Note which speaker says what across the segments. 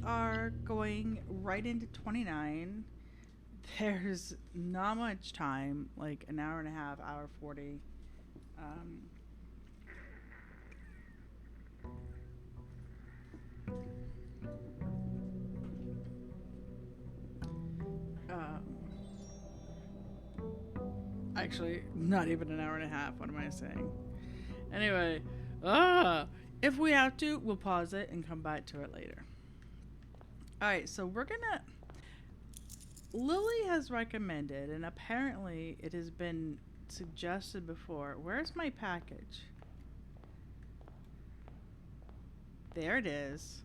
Speaker 1: are going right into 29. There's not much time, like an hour and a half, hour 40. Um, um, Actually, not even an hour and a half. What am I saying? Anyway, if we have to, we'll pause it and come back to it later. All right, so we're gonna. Lily has recommended, and apparently it has been suggested before. Where's my package? There it is.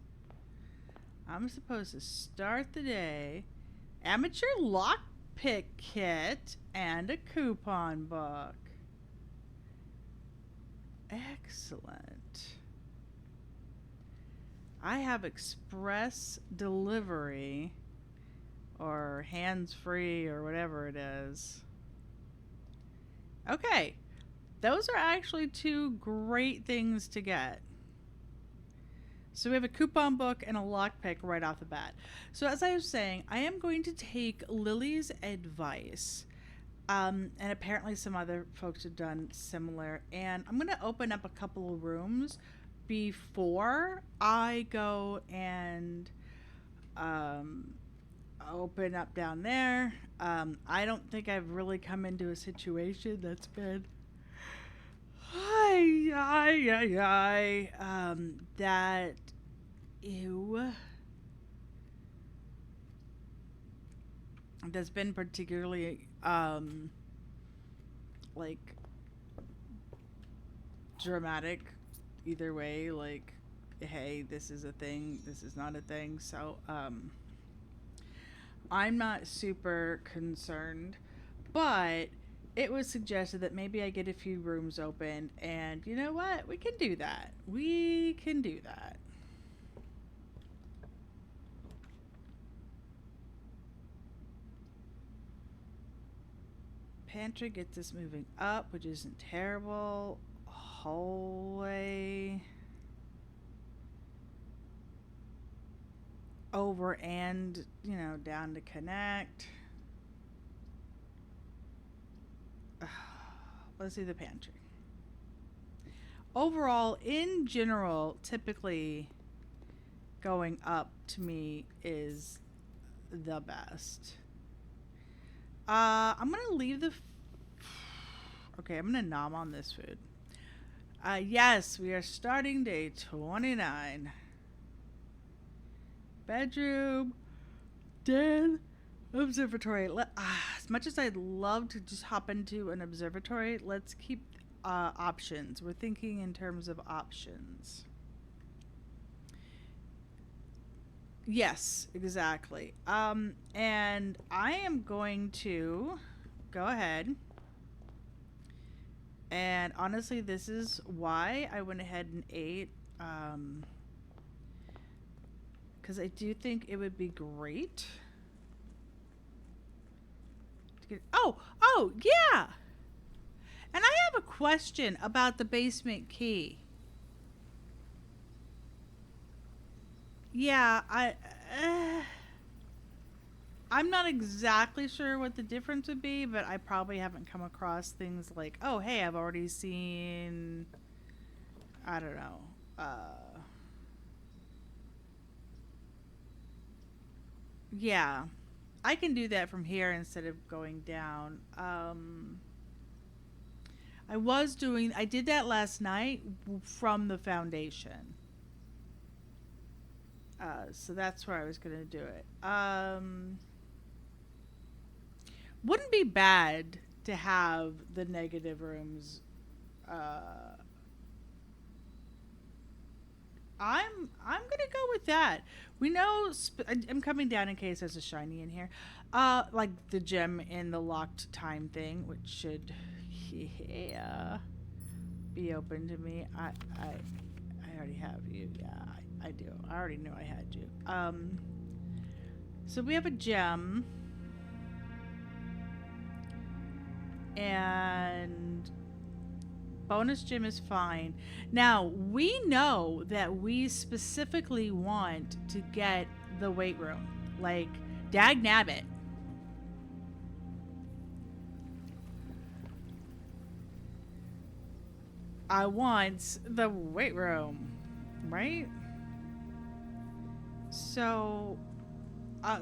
Speaker 1: I'm supposed to start the day. Amateur lockpick kit and a coupon book. Excellent. I have express delivery or hands free or whatever it is. Okay. Those are actually two great things to get. So we have a coupon book and a lockpick right off the bat. So as I was saying, I am going to take Lily's advice. And apparently some other folks have done similar. And I'm going to open up a couple of rooms before I go and open up down there. I don't think I've really come into a situation that's been that ew that's been particularly like dramatic either way, like hey, this is a thing, this is not a thing. So I'm not super concerned, but it was suggested that maybe I get a few rooms open, and you know what? We can do that. We can do that. Pantry gets us moving up, which isn't terrible. Hallway. Over and, down to connect. Let's see the pantry. Overall, in general, typically going up to me is the best. I'm gonna leave okay, I'm gonna nom on this food. Yes, we are starting day 29. Bedroom, den, observatory. As much as I'd love to just hop into an observatory, let's keep options. We're thinking in terms of options. Yes, exactly. And I am going to go ahead. And honestly, this is why I went ahead and ate. Because I do think it would be great to get. Oh, yeah! And I have a question about the basement key. Yeah, I'm not exactly sure what the difference would be, but I probably haven't come across things like, oh, hey, I've already seen, I don't know, yeah, I can do that from here instead of going down. I did that last night from the foundation. So that's where I was going to do it. Wouldn't be bad to have the negative rooms. Uh, I'm gonna go with that. We know I'm coming down in case there's a shiny in here. Like the gem in the locked time thing, which should yeah be open to me. I already have you. Yeah, I do. I already knew I had you. So we have a gem, and Bonus gym is fine. Now, we know that we specifically want to get the weight room. Like, dag nabbit. I want the weight room, right? So,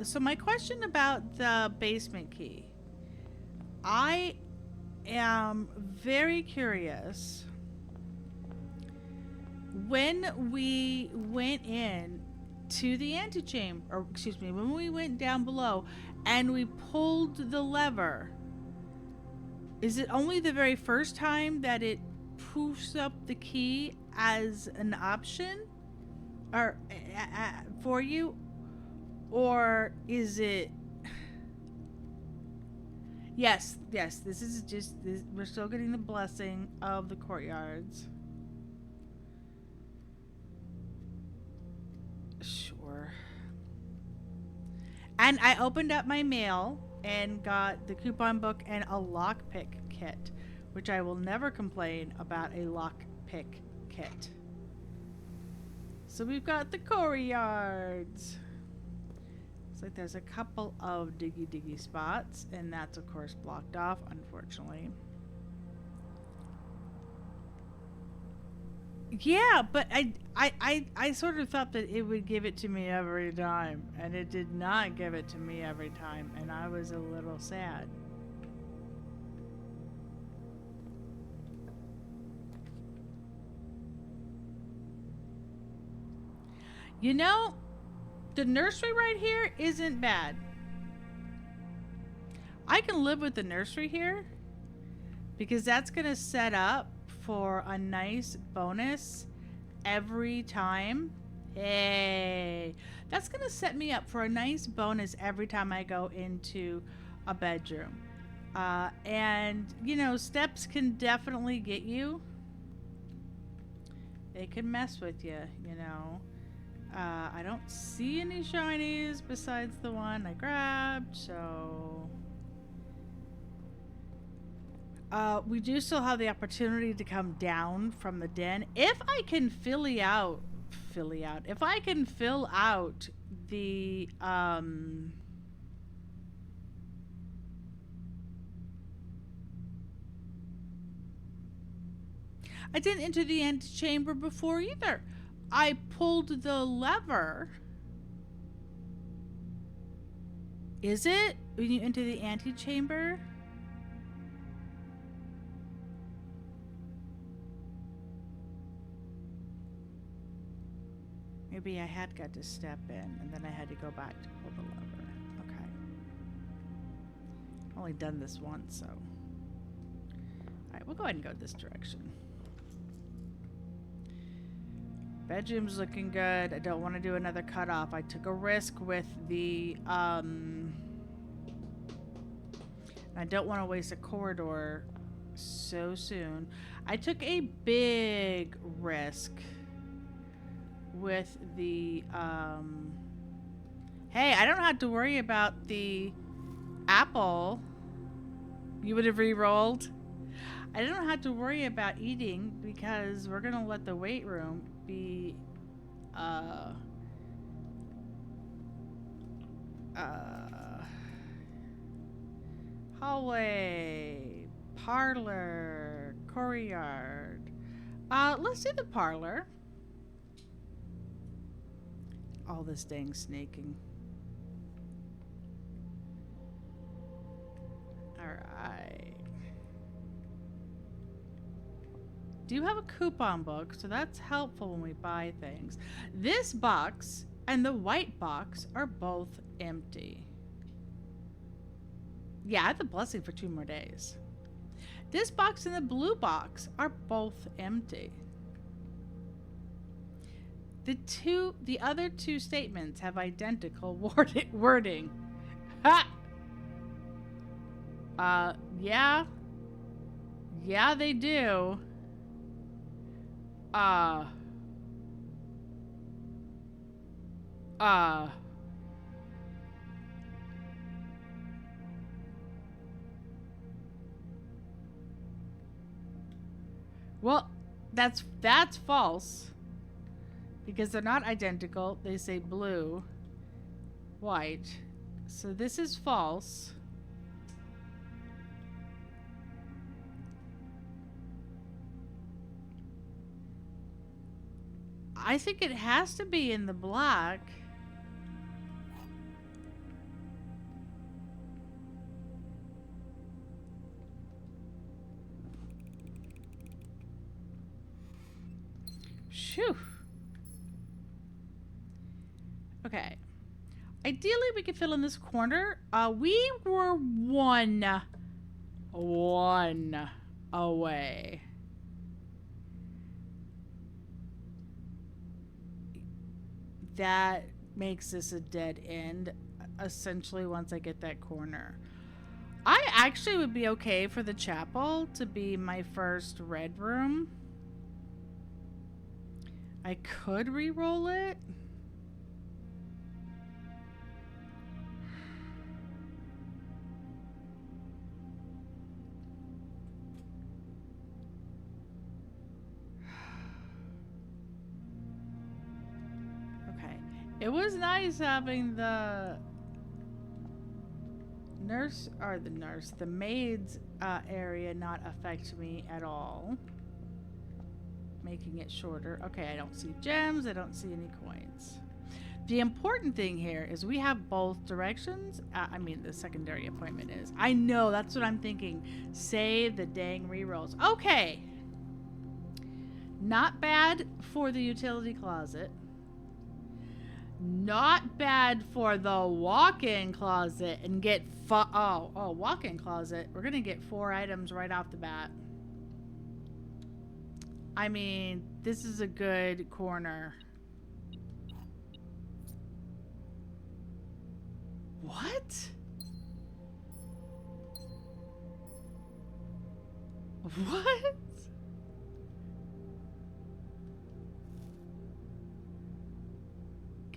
Speaker 1: so my question about the basement key. I am very curious. When we went in to the antechamber, or excuse me, when we went down below and we pulled the lever, is it only the very first time that it poofs up the key as an option or for you, or is it? Yes, yes. This is just this, we're still getting the blessing of the courtyards. Sure. And I opened up my mail and got the coupon book and a lockpick kit, which I will never complain about a lockpick kit. So we've got the courtyards. Looks like there's a couple of diggy spots, and that's of course blocked off, unfortunately. Yeah, but I sort of thought that it would give it to me every time, and it did not give it to me every time, and I was a little sad. You know, the nursery right here isn't bad. I can live with the nursery here because that's going to set up for a nice bonus every time. Hey, that's going to set me up for a nice bonus every time I go into a bedroom. And, you know, steps can definitely get you. They can mess with you, you know. I don't see any shinies besides the one I grabbed, so... we do still have the opportunity to come down from the den. If I can if I can fill out the, I didn't enter the antechamber before either. I pulled the lever. Is it when you enter the antechamber? Maybe I had got to step in and then I had to go back to pull the lever. Okay. I've only done this once, so. Alright, we'll go ahead and go this direction. Bedroom's looking good. I don't want to do another cutoff. I took a risk with the, I don't want to waste a corridor so soon. I took a big risk with the, hey, I don't have to worry about the apple. You would have re-rolled. I don't have to worry about eating because we're going to let the weight room be hallway, parlor, courtyard. Let's do the parlor. All this dang snaking. Alright. Do have a coupon book, so that's helpful when we buy things. This box and the white box are both empty. Yeah, I have the blessing for 2 more days. This box and the blue box are both empty. The other 2 statements have identical wording. Ha! Yeah. Yeah, they do. Well, that's false because they're not identical. They say blue, white. So this is false. I think it has to be in the black. Phew. Okay. Ideally, we could fill in this corner. We were one away. That makes this a dead end, essentially, once I get that corner. I actually would be okay for the chapel to be my first red room. I could re-roll it. Okay. It was nice having the the maid's area not affect me at all. Making it shorter. Okay, I don't see gems. I don't see any coins. The important thing here is we have both directions. I mean, the secondary appointment is. I know, that's what I'm thinking. Save the dang rerolls. Okay. Not bad for the utility closet. Not bad for the walk-in closet and get walk-in closet. We're going to get 4 items right off the bat. I mean, this is a good corner. What? What?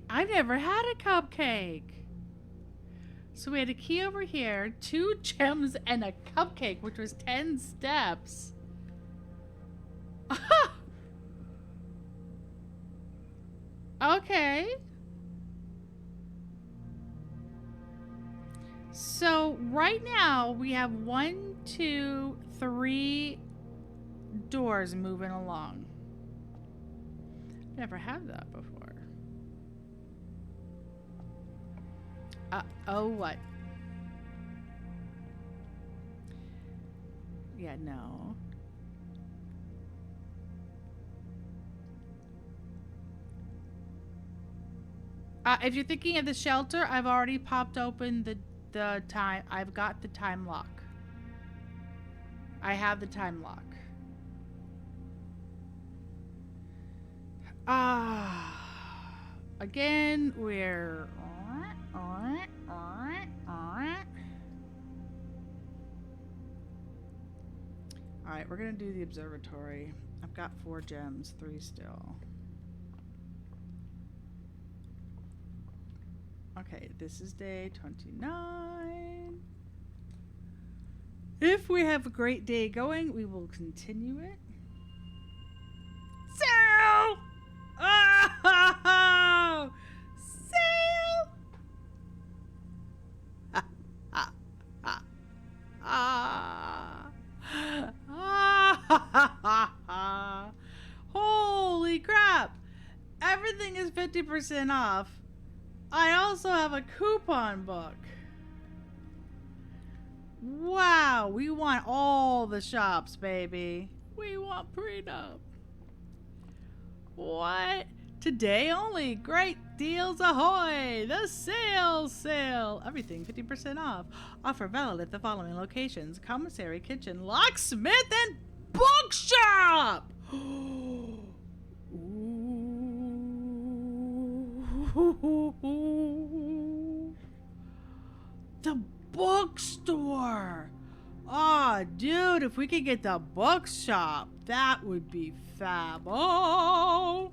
Speaker 1: I've never had a cupcake. So we had a key over here, 2 gems, and a cupcake, which was 10 steps. Okay. So right now we have 1, 2, 3 doors moving along. Never had that before. Oh, what? Yeah, no. If you're thinking of the shelter, I've already popped open the time. I've got the time lock. I have the time lock. Again, we're... Alright, we're going to do the observatory. I've got 4 gems, 3 still. Okay, this is day 29. If we have a great day going, we will continue it. So! Oh! Sail! Holy crap! Everything is 50% off. I also have a coupon book. Wow, we want all the shops, baby. We want prenup. What? Today only. Great deals ahoy! The sale! Everything 50% off. Offer valid at the following locations: commissary, kitchen, locksmith, and bookshop! The bookstore! Aw, dude, if we could get the bookshop, that would be fab. Oh!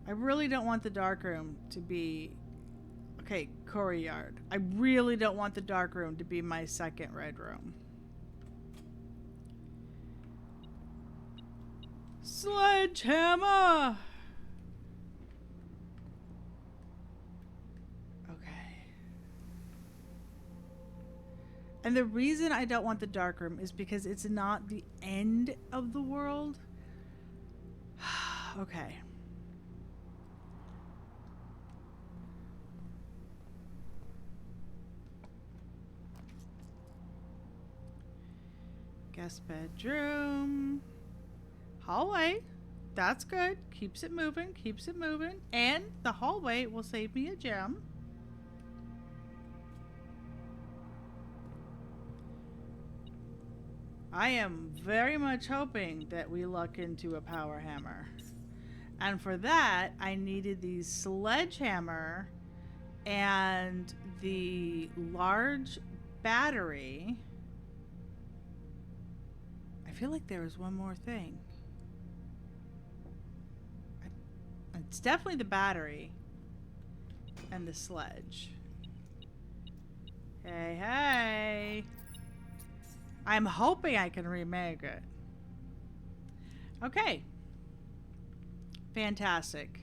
Speaker 1: I really don't want the darkroom to be... Okay, courtyard. I really don't want the darkroom to be my second red room. Sledgehammer! Okay. And the reason I don't want the dark room is because it's not the end of the world. Okay. Guest bedroom. Hallway. That's good. Keeps it moving. Keeps it moving. And the hallway will save me a gem. I am very much hoping that we luck into a power hammer. And for that, I needed the sledgehammer and the large battery. I feel like there was one more thing. It's definitely the battery and the sledge. Hey, hey. I'm hoping I can remake it. Okay. Fantastic.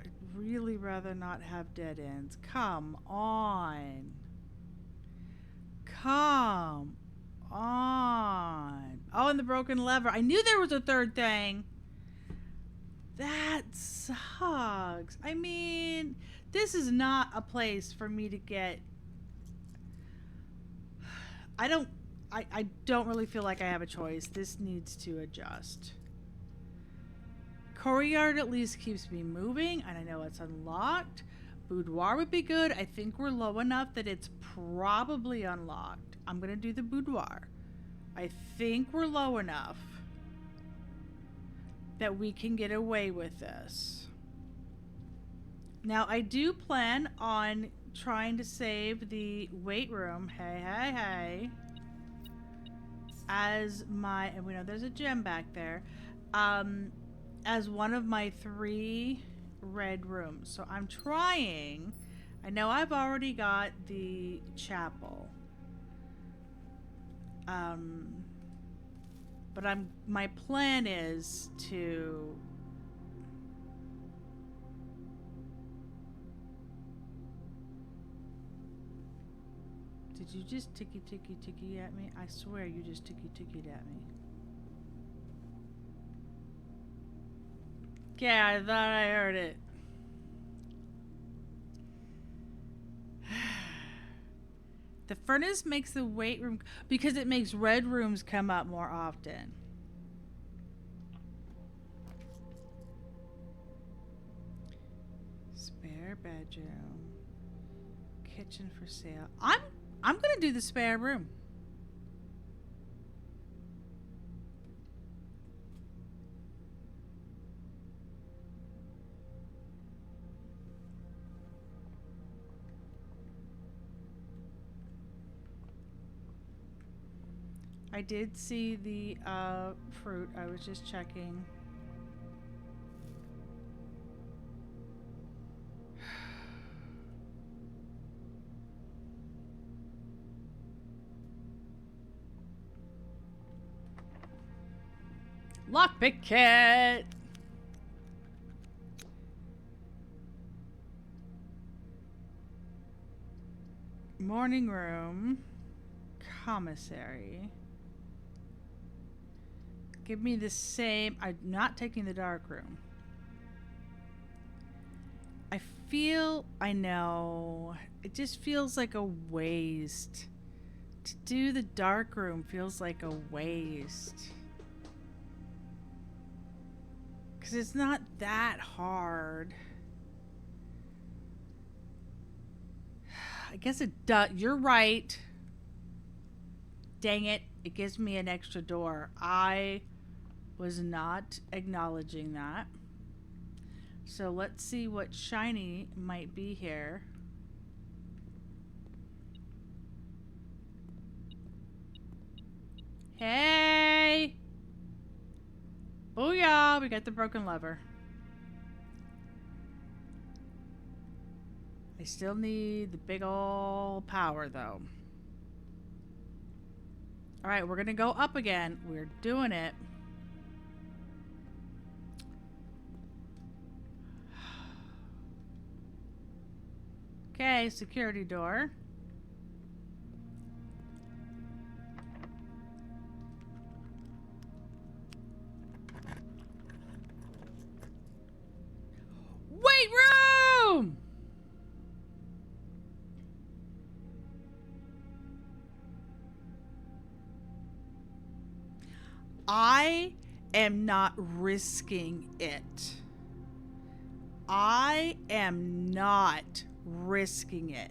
Speaker 1: I'd really rather not have dead ends. Come on. Come on. Oh, and the broken lever. I knew there was a third thing. That sucks. I mean, this is not a place for me to get... I don't really feel like I have a choice. This needs to adjust. Courtyard at least keeps me moving, and I know it's unlocked. Boudoir would be good. I think we're low enough that it's probably unlocked. I'm going to do the boudoir. I think we're low enough that we can get away with this. Now, I do plan on trying to save the weight room. Hey, hey, hey. As my... And we know there's a gem back there. As one of my 3... red rooms. So I'm trying. I know I've already got the chapel. But my plan is to Did you just ticky at me? I swear you just ticky at me. Yeah, I thought I heard it. The furnace makes the weight room... Because it makes red rooms come up more often. Spare bedroom. Kitchen for sale. I'm going to do the spare room. I did see the fruit. I was just checking. Lockpick kit. Morning room. Commissary. Give me the same. I'm not taking the dark room. I know. It just feels like a waste. To do the dark room feels like a waste. Because it's not that hard. I guess it does. You're right. Dang it. It gives me an extra door. I was not acknowledging that. So let's see what shiny might be here. Hey! Booyah! We got the broken lever. I still need the big ol' power, though. All right, we're going to go up again. We're doing it. Okay, security door. Weight room! I am not risking it. I am not risking it.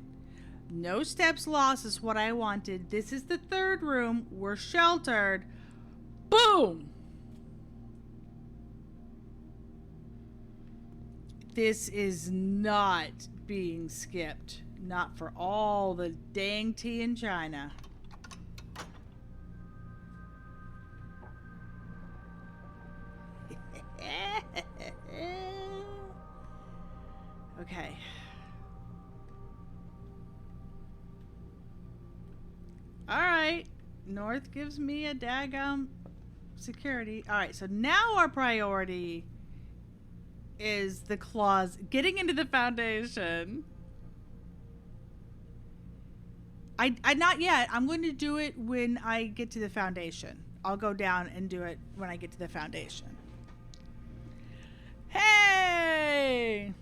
Speaker 1: No steps lost is what I wanted. This is the third room. We're sheltered. Boom! This is not being skipped. Not for all the dang tea in China. Okay. Alright. North gives me a daggum security. Alright, so now our priority is the claws getting into the foundation. I not yet. I'm going to do it when I get to the foundation. I'll go down and do it when I get to the foundation. Hey!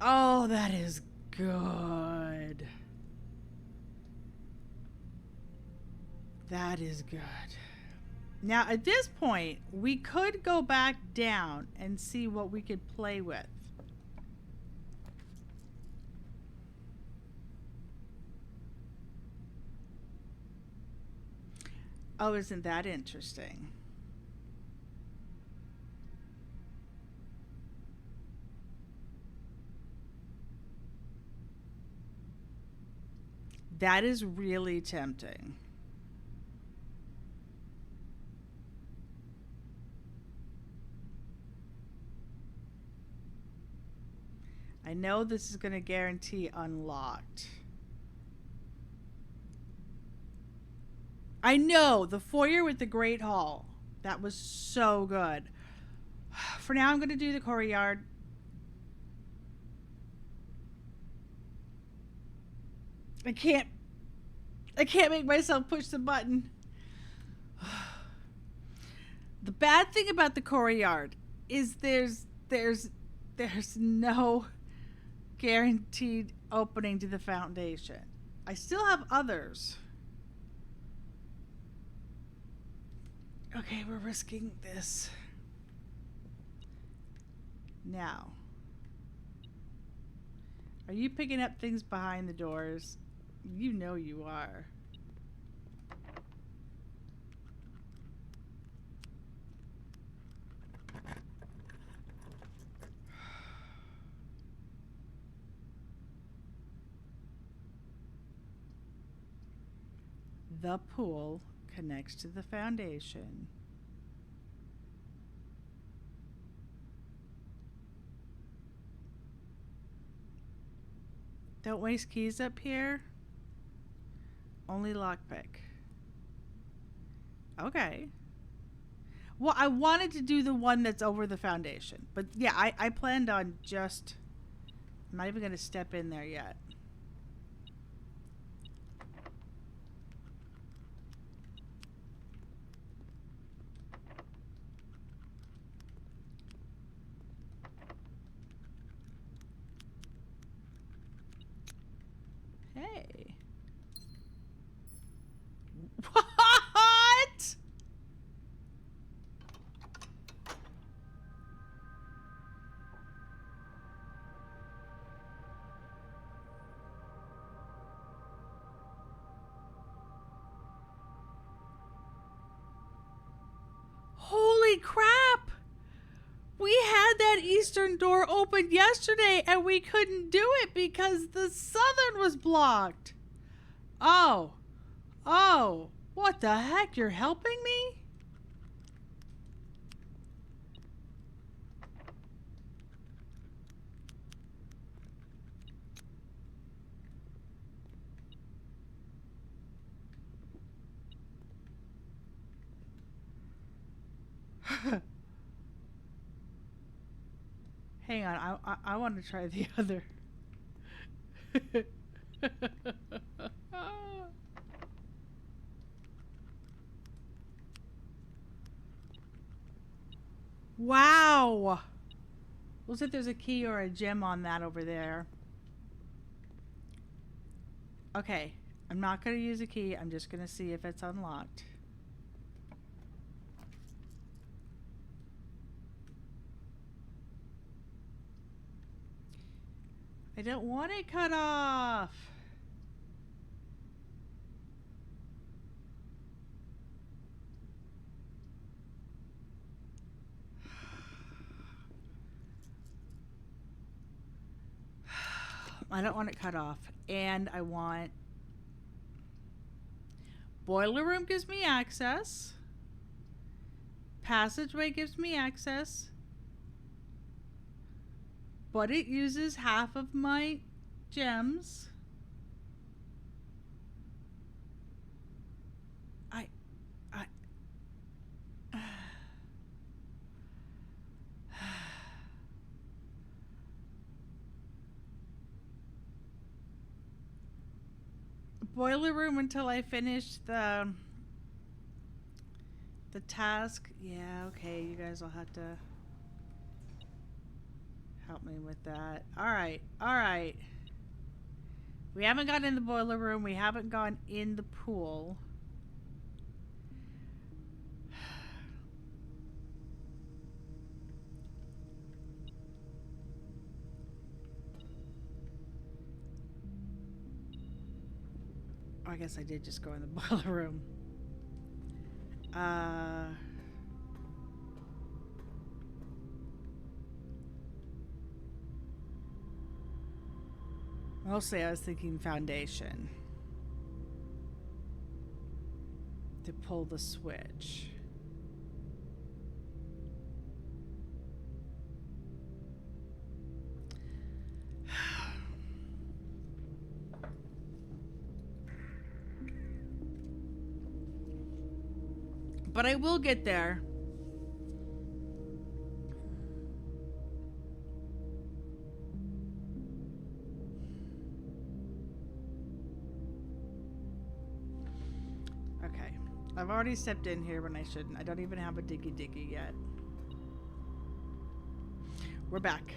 Speaker 1: Oh, that is good. That is good. Now, at this point, we could go back down and see what we could play with. Oh, isn't that interesting? That is really tempting. I know this is going to guarantee unlocked. I know, the foyer with the Great Hall. That was so good. For now, I'm going to do the courtyard. I can't make myself push the button. The bad thing about the courtyard is there's no guaranteed opening to the foundation. I still have others. Okay, we're risking this. Now, are you picking up things behind the doors? You know you are. The pool connects to the foundation. Don't waste keys up here. Only lockpick. Okay. Well, I wanted to do the one that's over the foundation. But yeah, I planned on just... I'm not even going to step in there yet. Hey. What? Holy crap! We had that eastern door open yesterday and we couldn't do it because the southern was blocked. Oh. Oh. What the heck? You're helping me? Hang on, I want to try the other. Wow! Looks like there's a key or a gem on that over there. Okay, I'm not going to use a key. I'm just going to see if it's unlocked. I don't want it cut off. I don't want it cut off. And I want... Boiler room gives me access. Passageway gives me access. But it uses half of my gems. Boiler room until I finish the task. Yeah, okay, you guys will have to help me with that. Alright, alright. We haven't gone in the boiler room. We haven't gone in the pool. Oh, I guess I did just go in the boiler room. Mostly I was thinking foundation. To pull the switch. But I will get there. Okay. I've already stepped in here when I shouldn't. I don't even have a diggy yet. We're back.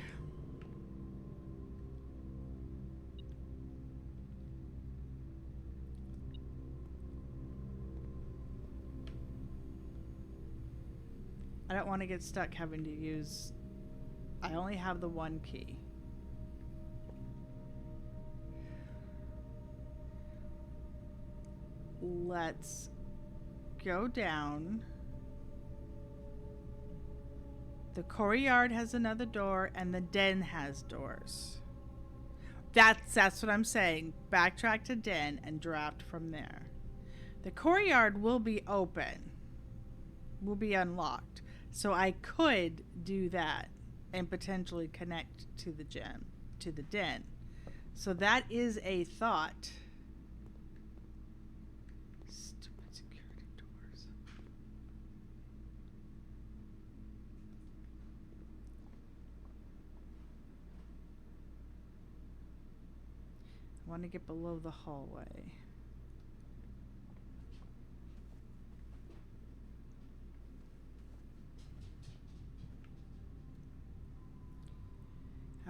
Speaker 1: I don't want to get stuck having to use... I only have the one key. Let's go down. The courtyard has another door and the den has doors. That's what I'm saying. Backtrack to den and draft from there. The courtyard will be open. Will be unlocked. So I could do that and potentially connect to the gem, to the den. So that is a thought. Stupid security doors. I want to get below the hallway.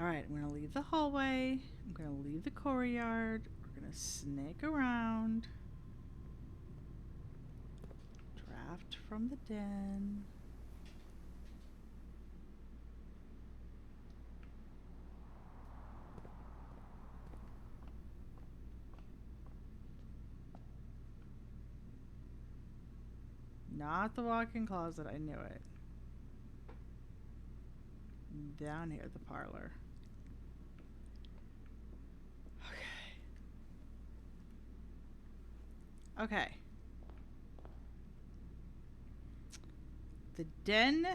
Speaker 1: Alright, I'm going to leave the hallway. I'm going to leave the courtyard. We're going to snake around. Draft from the den. Not the walk-in closet, I knew it. Down here, the parlor. Okay. The den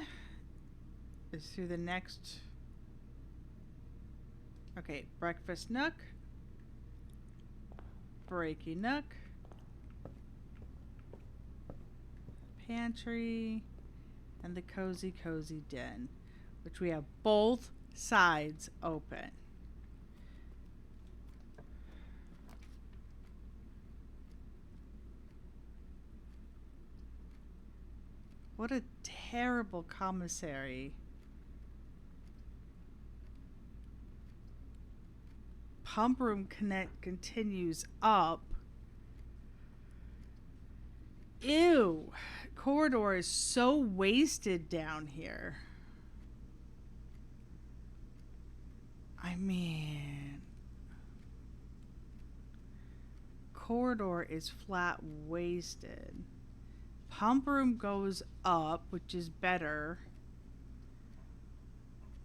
Speaker 1: is through the next... Okay, breakfast nook. Breaky nook. Pantry. and the cozy, cozy den, which we have both sides open. What a terrible commissary. Pump room connect continues up. Ew. Corridor is so wasted down here. I mean, corridor is flat wasted. Pump room goes up, which is better.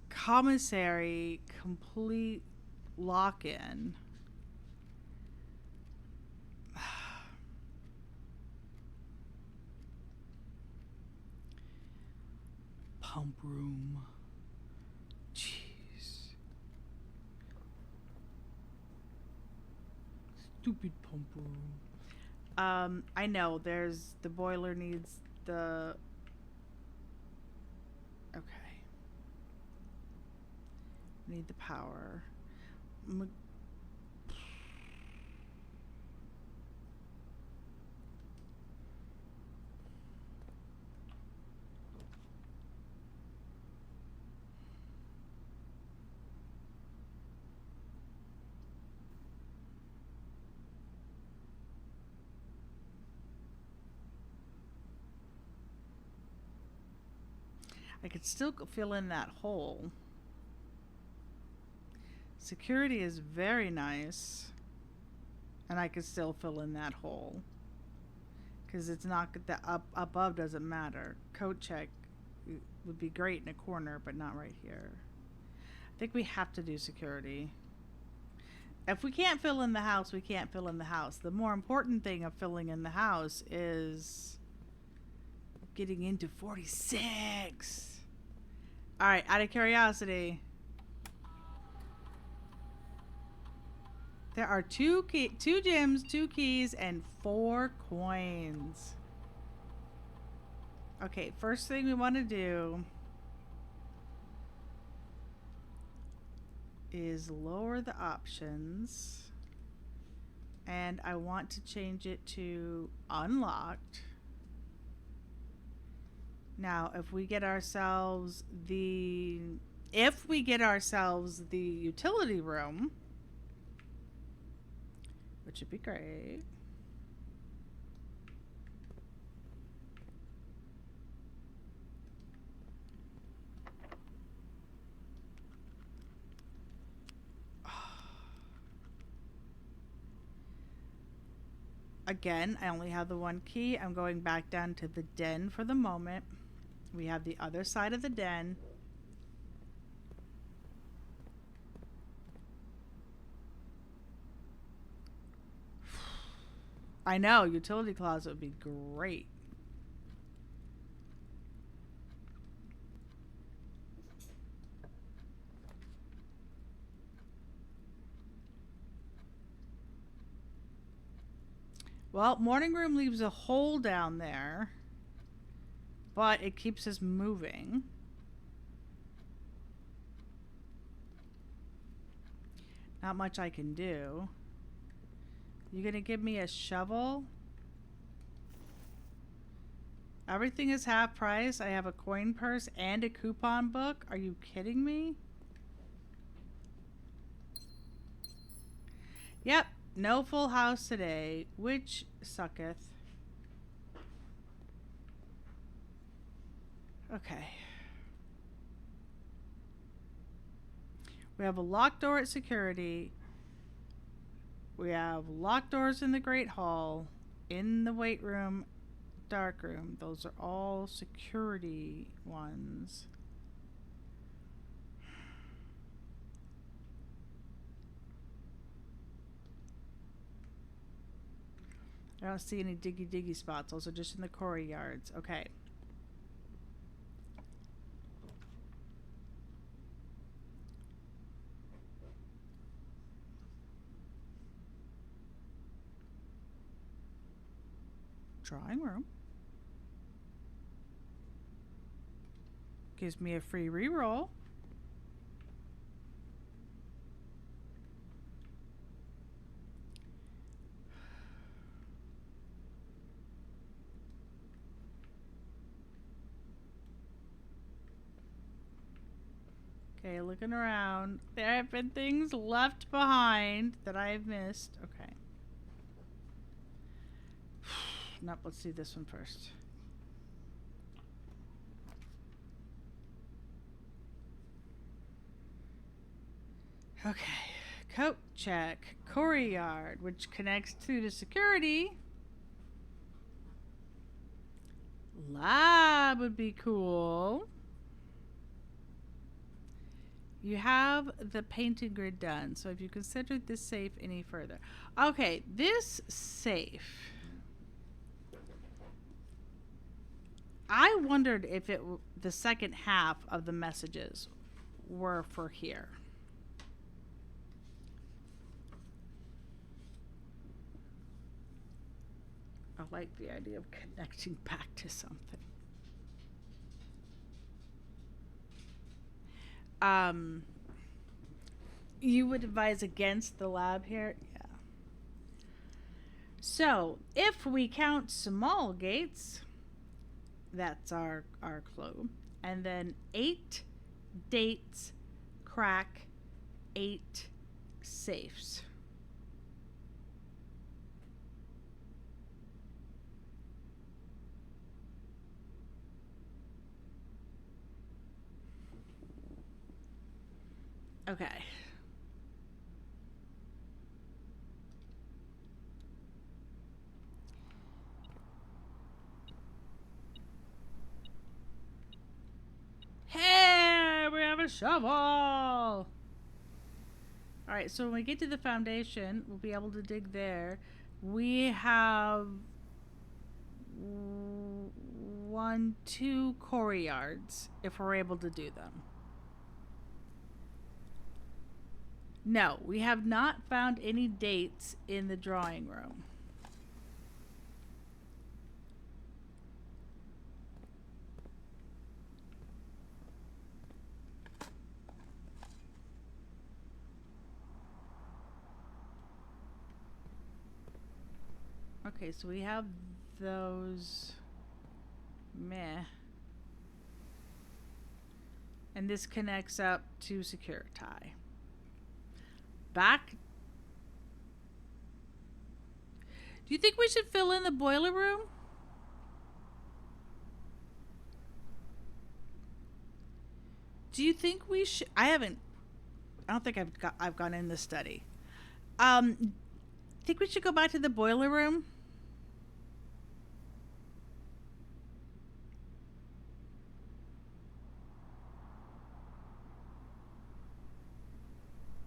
Speaker 1: Commissary, complete lock in. Pump room. Jeez. Stupid pump room. I know there's the boiler needs the. Okay. Need the power. I could still fill in that hole. Security is very nice. And I could still fill in that hole. Because it's not the up above doesn't matter. Coat check would be great in a corner, but not right here. I think we have to do security. If we can't fill in the house, we can't fill in the house. The more important thing of filling in the house is getting into 46. All right, out of curiosity, there are two gems, 2 keys, and 4 coins. Okay, first thing we want to do is lower the options, and I want to change it to unlocked. Now, if we get ourselves the utility room, which would be great. Again, I only have the 1 key. I'm going back down to the den for the moment. We have the other side of the den. I know, utility closet would be great. Well, morning room leaves a hole down there, but it keeps us moving. Not much I can do. You gonna give me a shovel? Everything is half price. I have a coin purse and a coupon book. Are you kidding me? Yep, no full house today, which sucketh. Okay. We have a locked door at security. We have locked doors in the Great Hall, in the weight room, dark room. Those are all security ones. I don't see any diggy spots. Those are just in the quarry yards. Okay. Drawing room. Gives me a free reroll. Okay, looking around. There have been things left behind that I have missed. Okay. Nope, let's do this one first. Okay. Coat check. Courtyard, which connects to the security. Lab would be cool. You have the painted grid done, so have you considered this safe any further? Okay, this safe. I wondered if the second half of the messages were for here. I like the idea of connecting back to something. You would advise against the lab here? Yeah. So, if we count small gates, that's our clue. And then 8 dates crack 8 safes. Okay. Hey, we have a shovel. All right, so when we get to the foundation, we'll be able to dig there. We have 1, 2 courtyards if we're able to do them. No, we have not found any dates in the drawing room. Okay, so we have those. Meh. And this connects up to Security. Back. Do you think we should fill in the boiler room? Do you think we should? I don't think I've gone in the study. Think we should go back to the boiler room?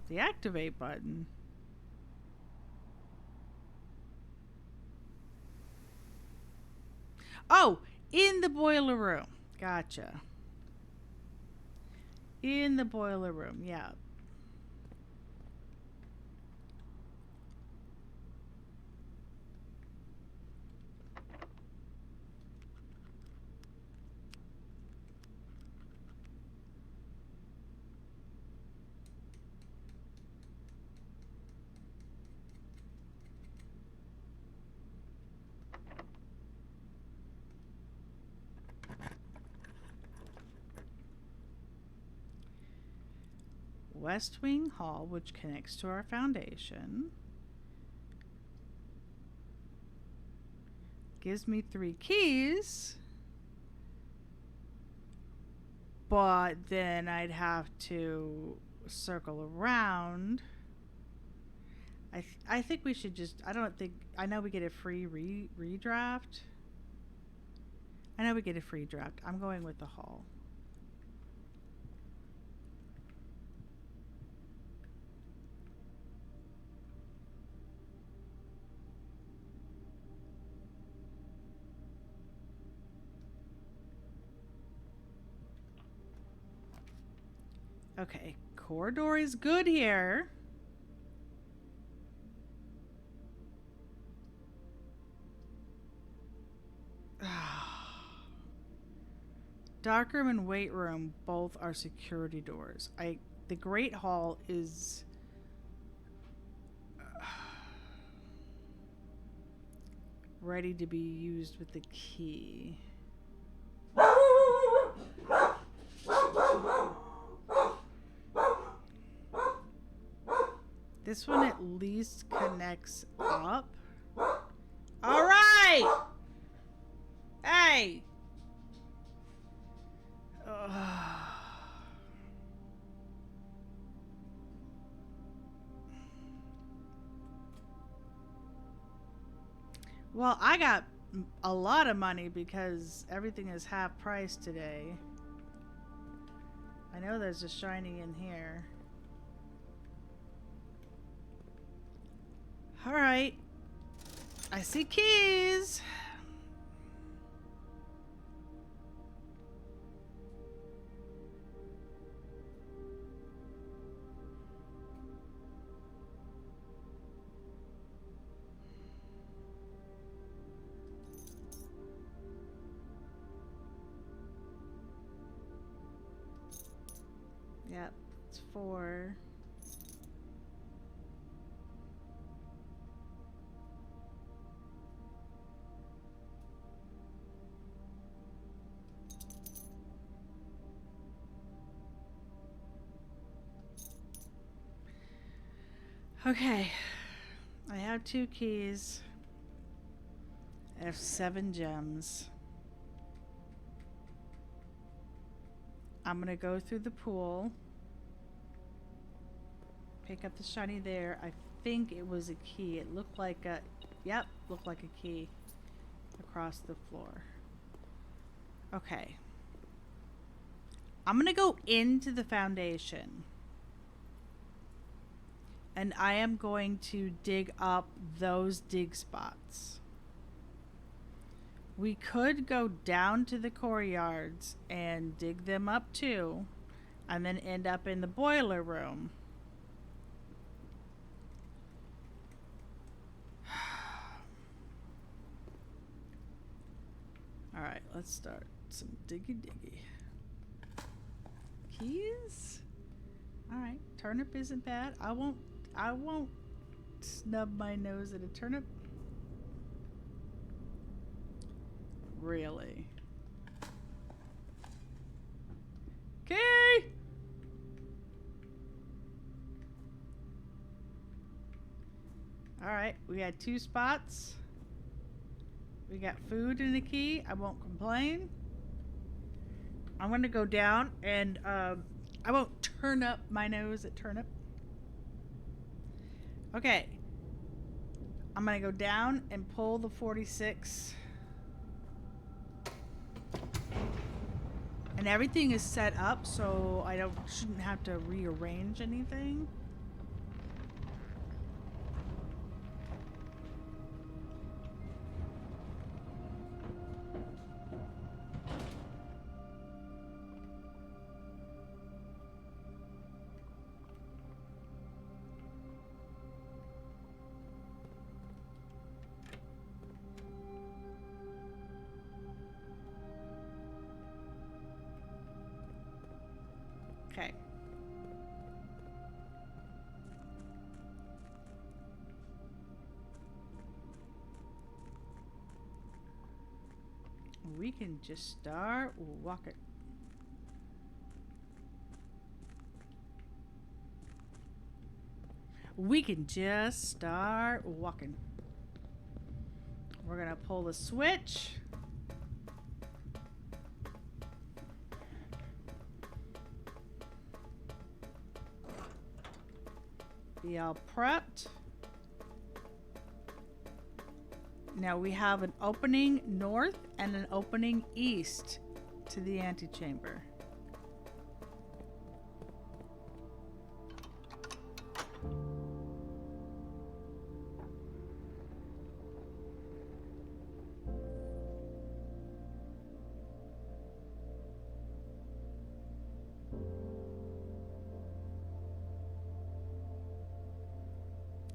Speaker 1: The activate button. Oh, in the boiler room. Gotcha. In the boiler room, yeah. West Wing Hall, which connects to our foundation. Gives me 3 keys. But then I'd have to circle around. I think we should just, I know we get a free redraft. I know we get a free draft. I'm going with the hall. Okay, corridor is good here. Darkroom and weight room both are security doors. The Great Hall is ready to be used with the key. This one at least connects up. All right. Hey. Well, I got a lot of money because everything is half price today. I know there's a shiny in here. All right. I see keys. Yep, it's 4. Okay, I have 2 keys. I have 7 gems. I'm gonna go through the pool. Pick up the shiny there. I think it was a key. It looked like a... Yep, looked like a key across the floor. Okay. I'm gonna go into the foundation. And I am going to dig up those dig spots. We could go down to the courtyards and dig them up too, and then end up in the boiler room. Alright, let's start some diggy. Keys? Alright, turnip isn't bad. I won't snub my nose at a turnip. Really? Okay. Alright, we got 2 spots. We got food and a key. I won't complain. I'm going to go down and I won't turn up my nose at turnip. Okay. I'm going to go down and pull the 46. And everything is set up so I shouldn't have to rearrange anything. Okay. We can just start walking. We can just start walking. We're gonna pull the switch. Be all prepped. Now we have an opening north and an opening east to the antechamber.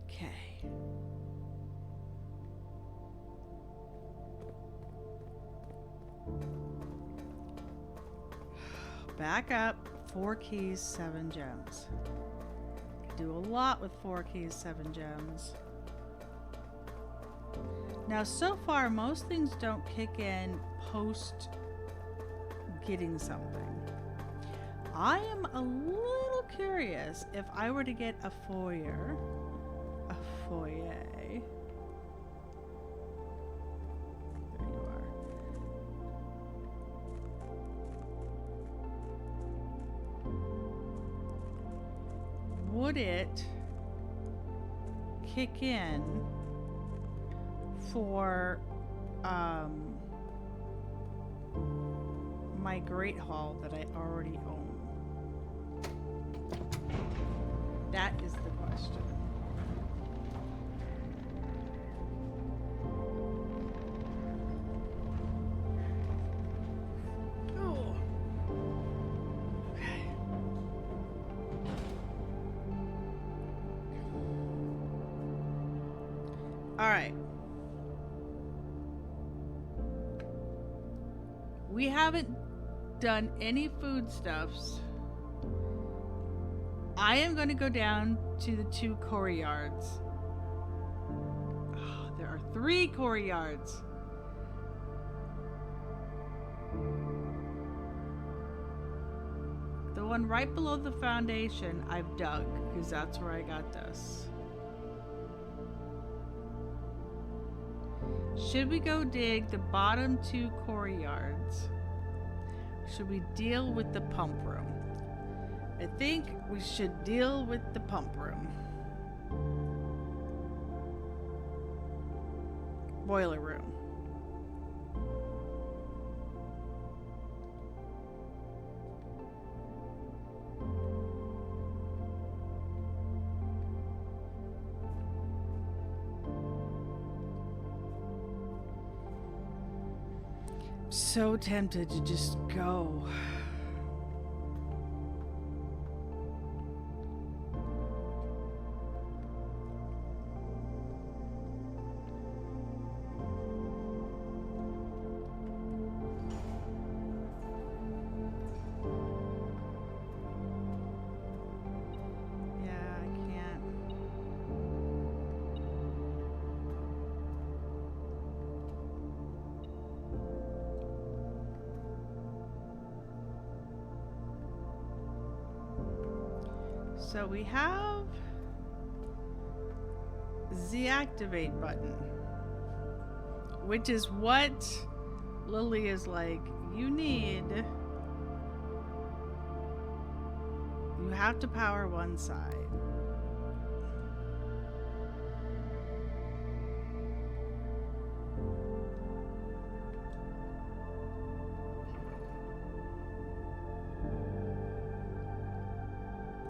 Speaker 1: Okay. back up. 4 keys, 7 gems. Do a lot with 4 keys, 7 gems. Now, so far, most things don't kick in post getting something. I am a little curious if I were to get a foyer. There you are. Would it kick in for my Great Hall that I already own? That is the question. Oh. Okay. All right. We haven't done any foodstuffs. I am going to go down to the 2 courtyards. Oh, there are 3 courtyards. The one right below the foundation I've dug because that's where I got this. Should we go dig the bottom 2 courtyards? Should we deal with the pump room? I think we should deal with the pump room. Boiler room. So tempted to just go. So we have the activate button, which is what Lily is like, you have to power one side.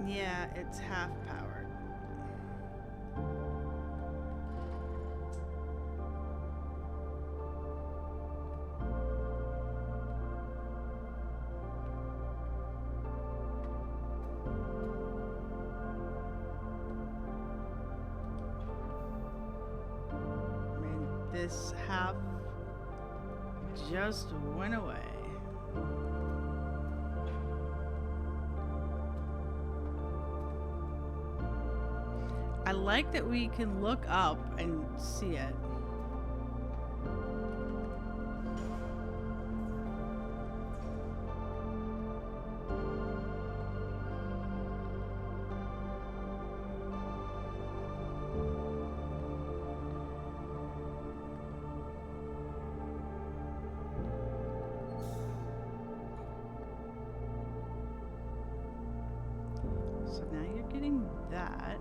Speaker 1: Yeah, it's half powered. I mean, this half just went away. I like that we can look up and see it. So now you're getting that.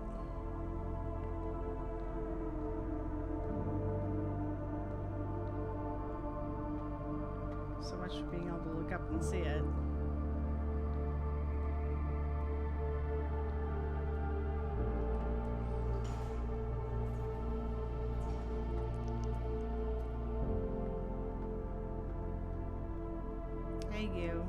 Speaker 1: So much for being able to look up and see it. Hey, you.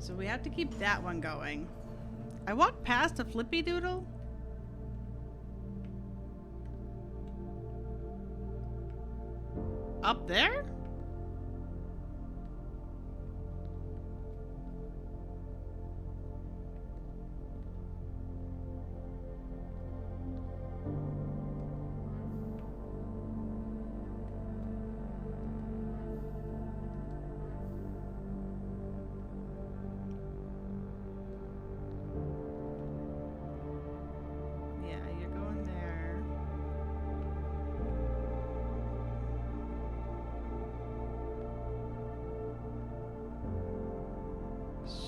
Speaker 1: So we have to keep that one going. I walked past a flippy doodle. Up there?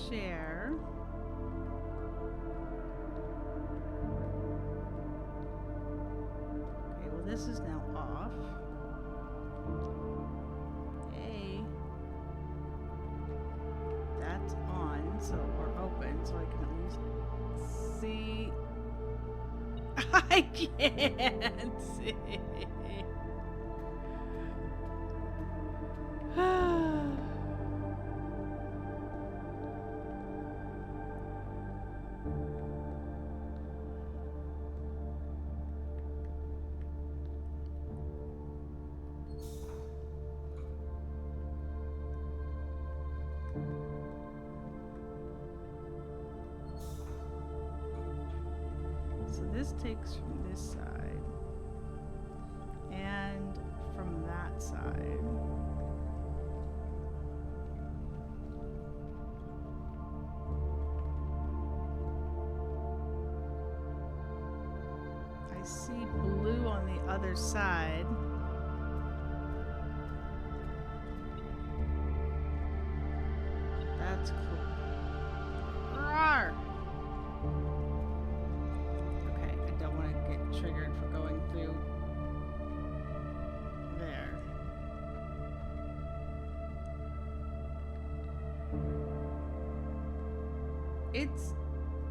Speaker 1: Share. Okay, well this is now off. Hey. That's on, so we're open, so I can at least see. I can't see. So this takes from this side and from that side. I see blue on the other side. That's cool. Rawr! Okay, I don't want to get triggered for going through there.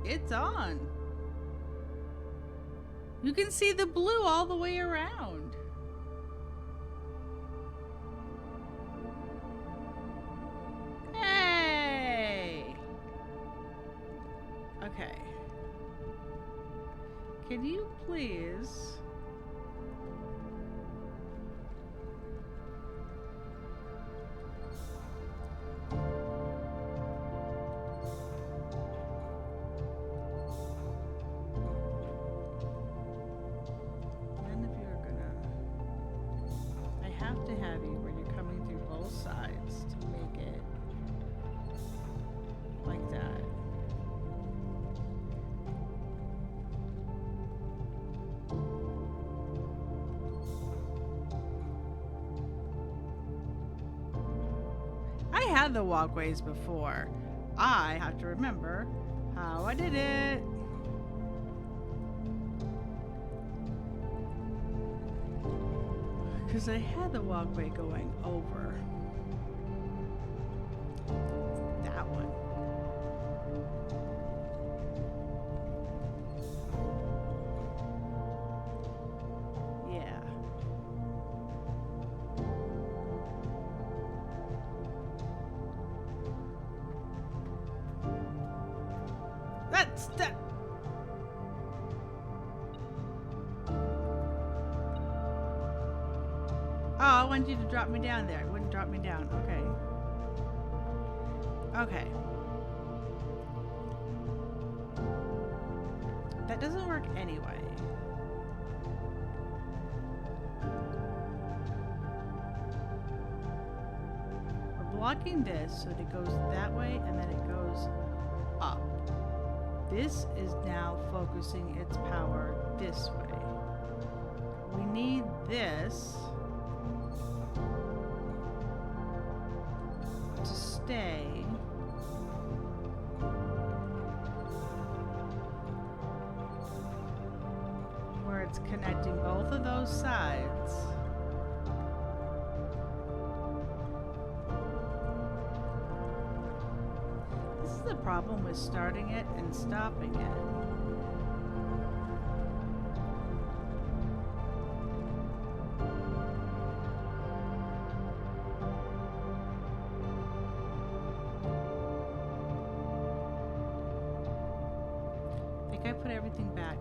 Speaker 1: It's on. You can see the blue all the way around. Hey! Okay. Can you please... None of you are gonna... I have to have you where you're coming through both sides to make it like that. I had the walkways before. I have to remember how I did it. Because I had the walkway going over that one. Yeah. That's that. Oh, I wanted you to drop me down there. It wouldn't drop me down. Okay. Okay. That doesn't work anyway. We're blocking this so that it goes that way and then it goes up. This is now focusing its power this way. We need this to stay where it's connecting both of those sides. This is the problem with starting it and stopping it.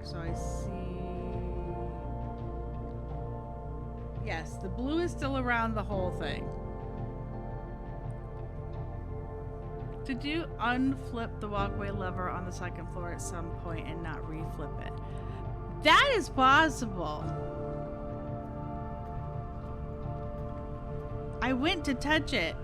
Speaker 1: So I see. Yes, the blue is still around the whole thing. Did you unflip the walkway lever on the second floor at some point and not reflip it? That is possible. I went to touch it.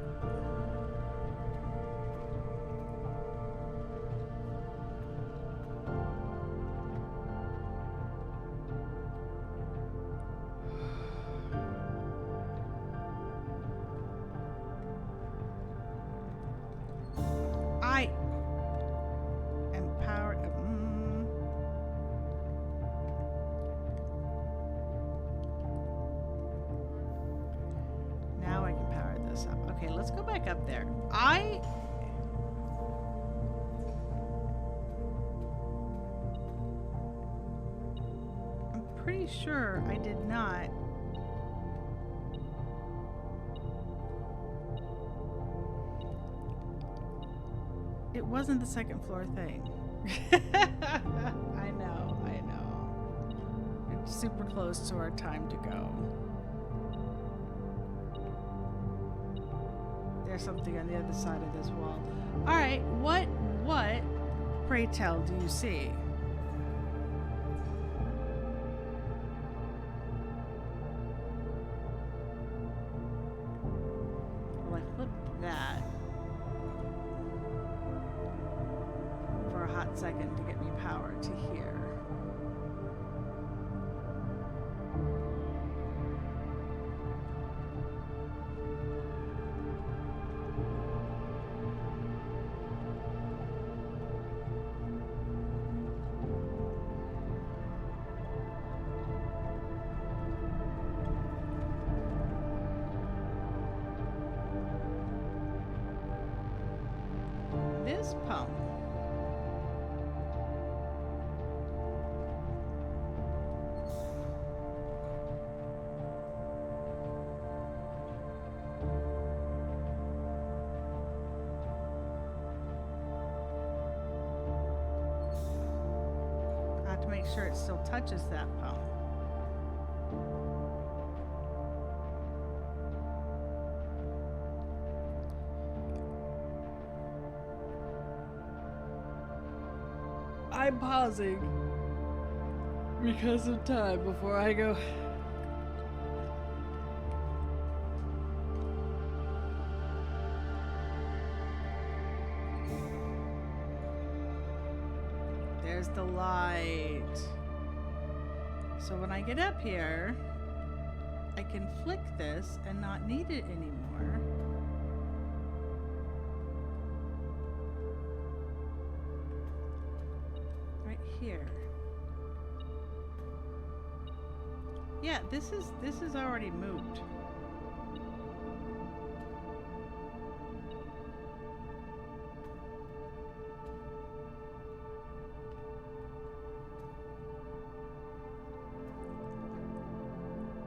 Speaker 1: I am powered. Now I can power this up. Okay, let's go back up there. I'm pretty sure I did not. It wasn't the second floor thing. I know. It's super close to our time to go. There's something on the other side of this wall. Alright, what, pray tell, do you see? Well, I flipped that for a hot second to get me power to here. This pump I have to make sure it still touches that pump. I'm pausing because of time before I go. There's the light. So when I get up here, I can flick this and not need it anymore. Here. Yeah, this is already moved.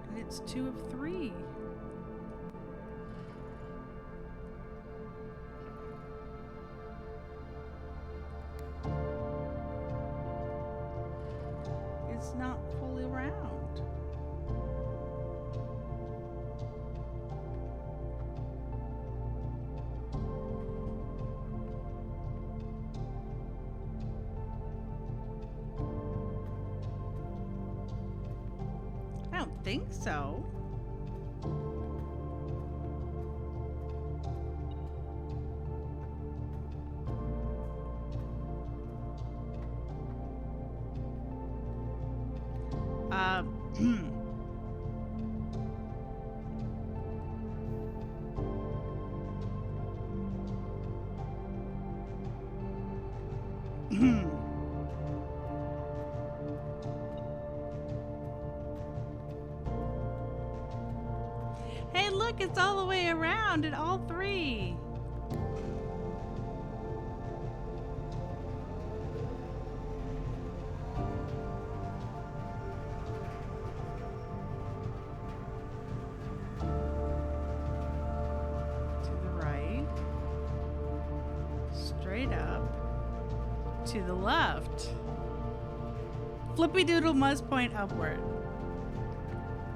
Speaker 1: And it's 2 of 3. It's not fully round. I don't think so. Hey, look, it's all the way around at all 3. Straight up to the left. Flippy Doodle must point upward.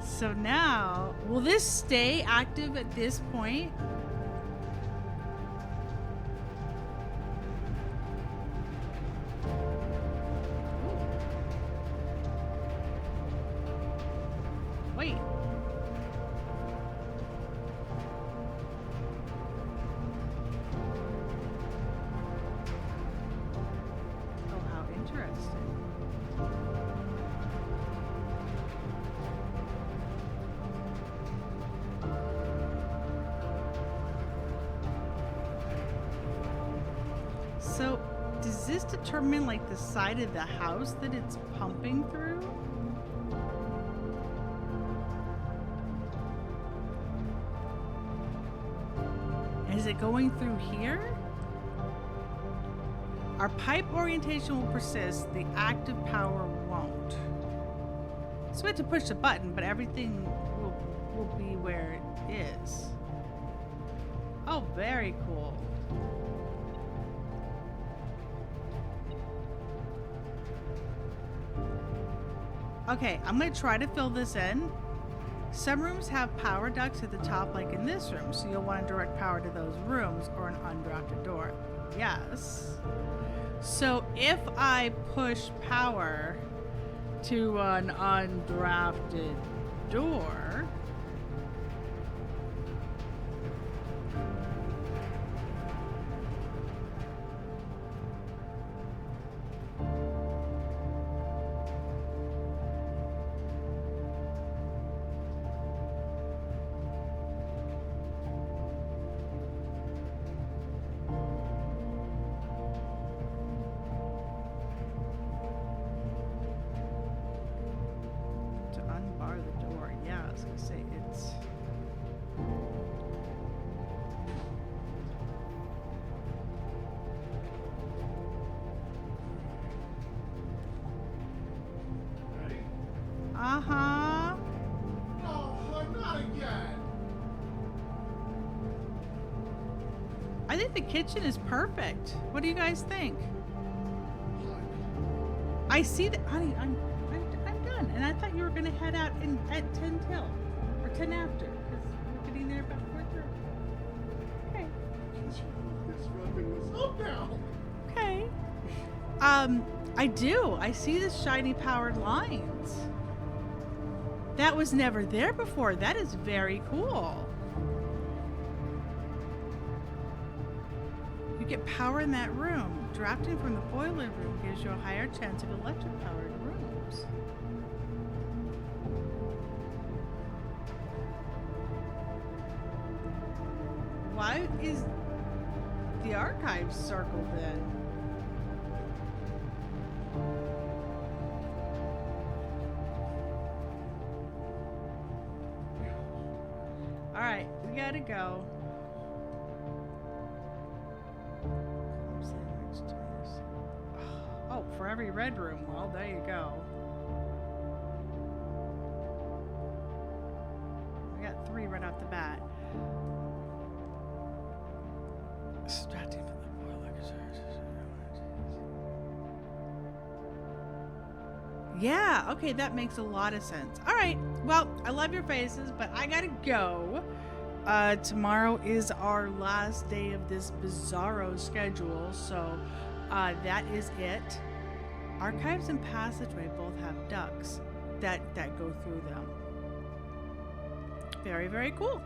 Speaker 1: So now, will this stay active at this point? Wait. Oh, how interesting. So, does this determine like the side of the house that it's pumping through? Is it going through here? Our pipe orientation will persist, the active power won't. So we have to push the button, but everything will be where it is. Oh, very cool. Okay, I'm gonna try to fill this in. Some rooms have power ducts at the top, like in this room, so you'll want to direct power to those rooms or an undrafted door. Yes. So if I push power to an undrafted door, uh-huh.
Speaker 2: No, not again.
Speaker 1: I think the kitchen is perfect. What do you guys think? I see that, honey. I'm done, and I thought you were gonna head out at 10 till or 10 after, because we're getting there about 4:30. Okay.
Speaker 2: This rubbing was up now.
Speaker 1: Okay. I do. I see the shiny powered lines. That was never there before. That is very cool. You get power in that room. Drafting from the boiler room gives you a higher chance of electric powered rooms. Why is the archive circled then? Alright, we gotta go. Oh, for every red room. Well, there you go. We got 3 right off the bat. Extracting from the boiler. Yeah, okay, that makes a lot of sense. All right, well, I love your faces, but I gotta go. Tomorrow is our last day of this bizarro schedule, so that is it. Archives and passageway both have ducts that go through them. Very, very cool.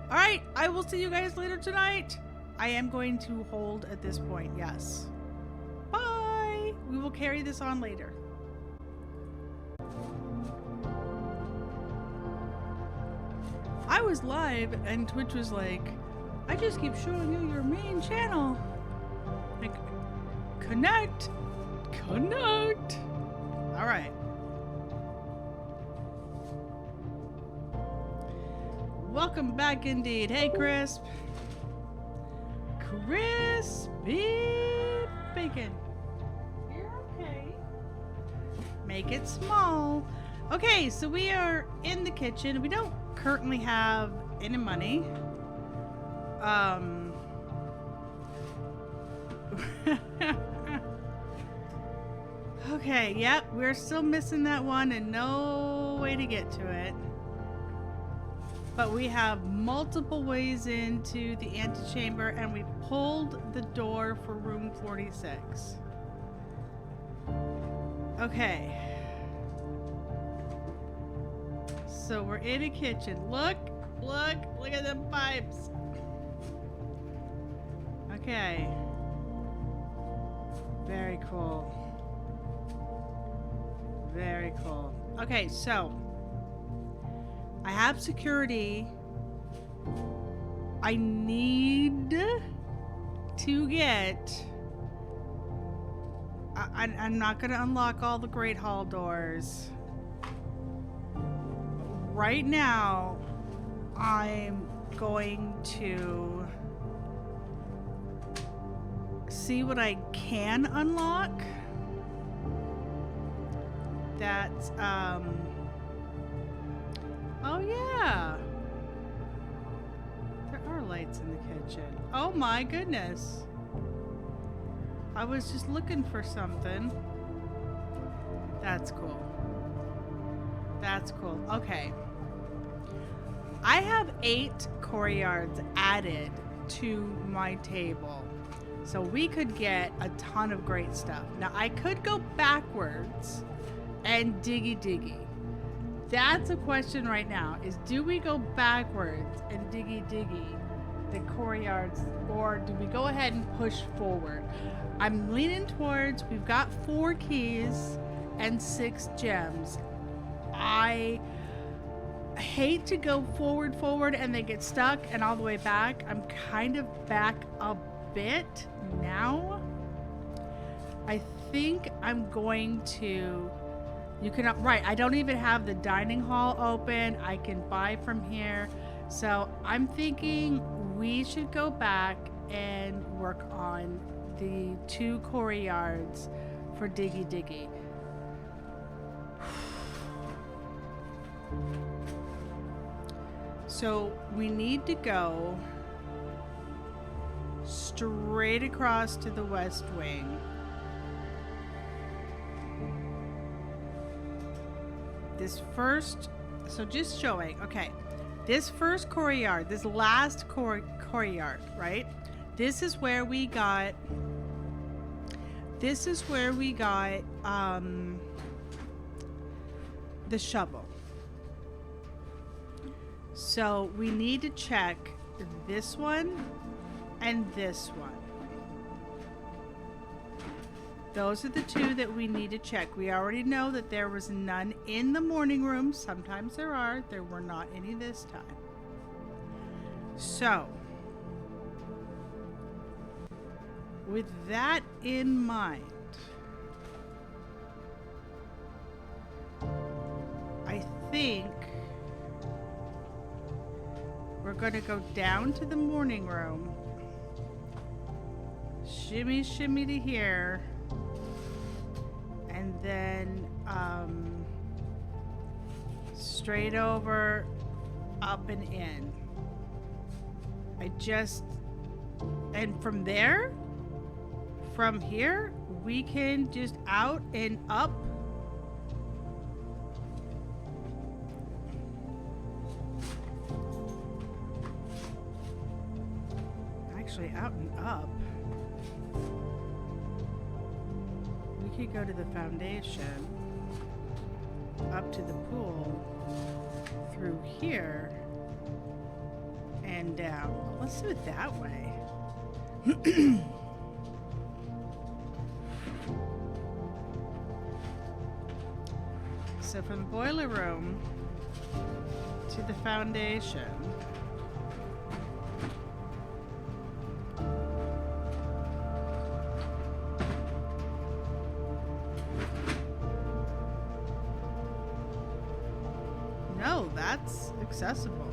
Speaker 1: All right, I will see you guys later tonight. I am going to hold at this point, yes. Bye. We will carry this on later. I was live and Twitch was like, I just keep showing you your main channel. Like, connect. All right. Welcome back indeed. Hey, Crisp. Crispy bacon. You're okay. Make it small. Okay, so we are in the kitchen. We don't currently have any money. Okay, yep, we're still missing that one and no way to get to it. But we have multiple ways into the antechamber and we pulled the door for room 46. Okay. So we're in a kitchen. Look at them pipes. Okay. Very cool. Very cool. Okay, so I have security. I need to get... I'm not going to unlock all the Great Hall doors. Right now, I'm going to see what I can unlock. That's, oh yeah. There are lights in the kitchen. Oh my goodness. I was just looking for something. That's cool. That's cool. Okay. I have 8 courtyards added to my table. So we could get a ton of great stuff. Now I could go backwards and diggy. That's a question right now, is do we go backwards and diggy the courtyards, or do we go ahead and push forward? I'm leaning towards, we've got 4 keys and 6 gems. I hate to go forward and then get stuck and all the way back. I'm kind of back a bit now. I think I'm going to, you can, right, I don't even have the dining hall open. I can buy from here. So I'm thinking we should go back and work on the 2 courtyards for diggy. So we need to go straight across to the west wing. This first, so just showing, okay, this first courtyard, this last courtyard, right? This is where we got the shovel. So we need to check this one and this one. Those are the 2 that we need to check. We already know that there was none in the morning room. Sometimes there are. There were not any this time. So, with that in mind, I think we're going to go down to the morning room, shimmy to here, and then straight over, up and in. And from there, from here, we can just out and up. Actually, out and up. We could go to the foundation, up to the pool, through here, and down. Let's do it that way. So from the boiler room to the foundation. No, that's accessible.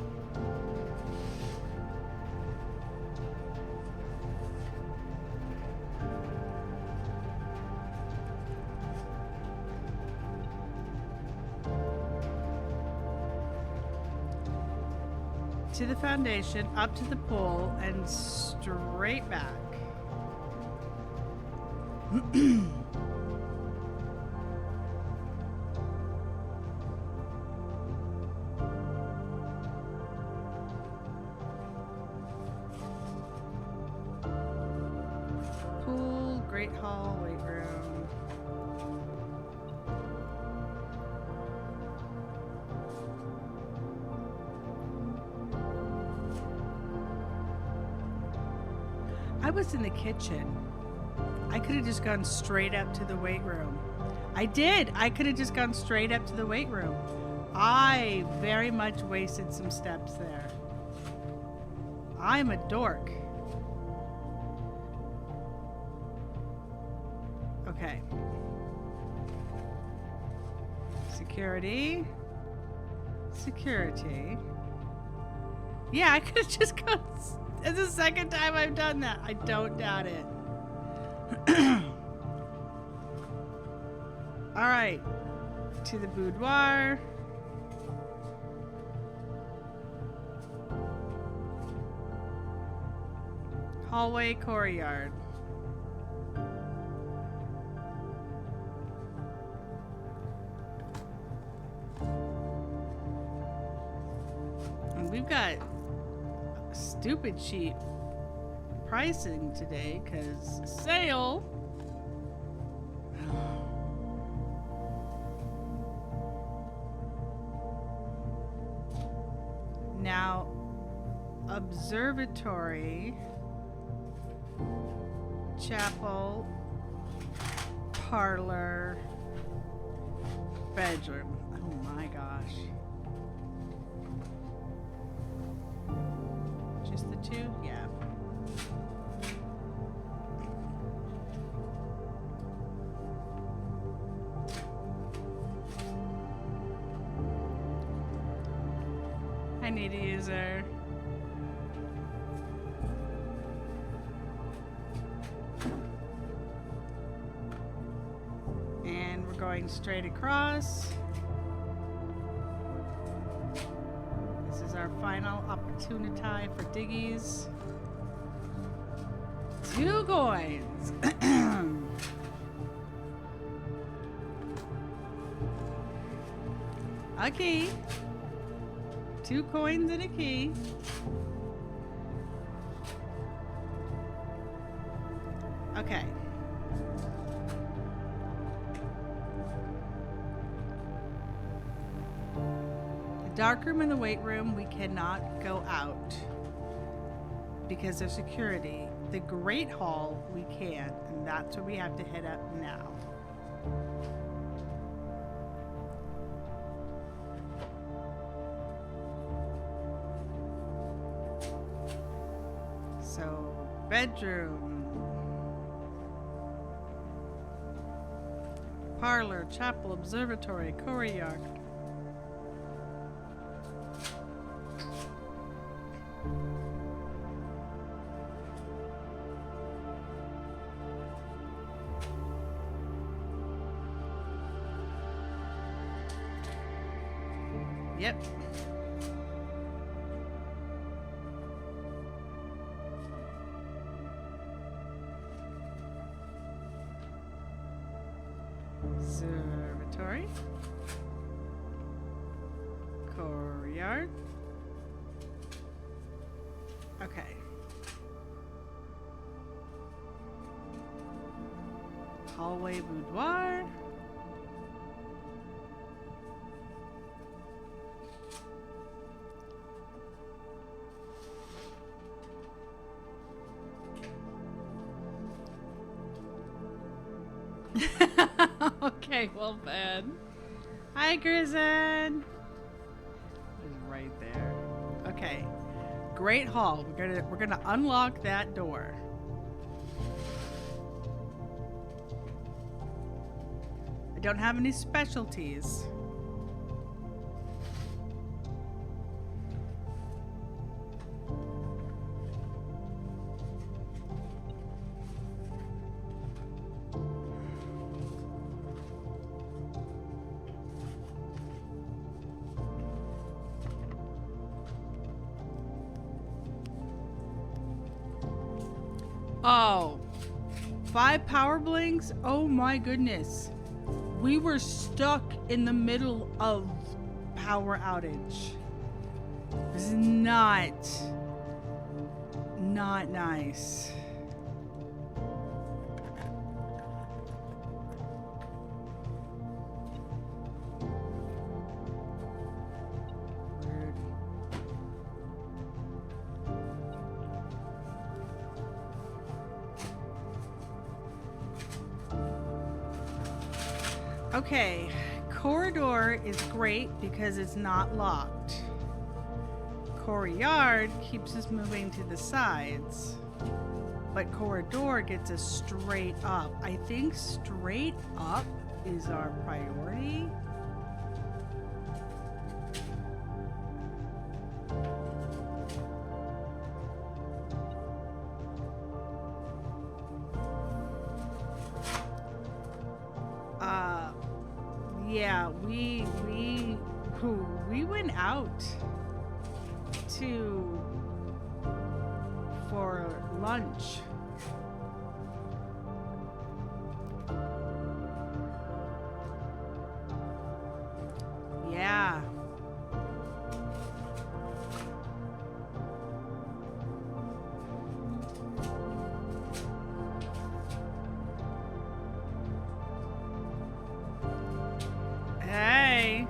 Speaker 1: To the foundation, up to the pool, and straight back. Great Hall, weight room. I was in the kitchen. I could have just gone straight up to the weight room. I did. I could have just gone straight up to the weight room. I very much wasted some steps there. I'm a dork. Okay. Security. Security. Yeah, I could have just gone. It's the second time I've done that. I don't doubt it. All right. To the boudoir. Hallway, courtyard. And we've got stupid cheap pricing today because sale. Now, observatory, chapel, parlor, bedroom. Oh my gosh. Just the two? Yeah. I need a user. And we're going straight across. This is our final opportunity for diggies. 2 coins. A key. 2 coins and a key. Okay. The dark room and the weight room, we cannot go out because of security. The Great Hall, we can, and that's where we have to head up now. So, bedroom, parlor, chapel, observatory, courtyard. Yep. Observatory. Courtyard. Okay. Hallway, boudoir. Okay, well then. Hi, Grizzin. Is right there. Okay. Great Hall. We're gonna unlock that door. I don't have any specialties. Oh, 5 power blinks? Oh my goodness. We were stuck in the middle of power outage. This is not nice. Okay, corridor is great because it's not locked. Courtyard keeps us moving to the sides. But corridor gets us straight up. I think straight up is our priority. Yeah, we went out for lunch. Yeah. Hey.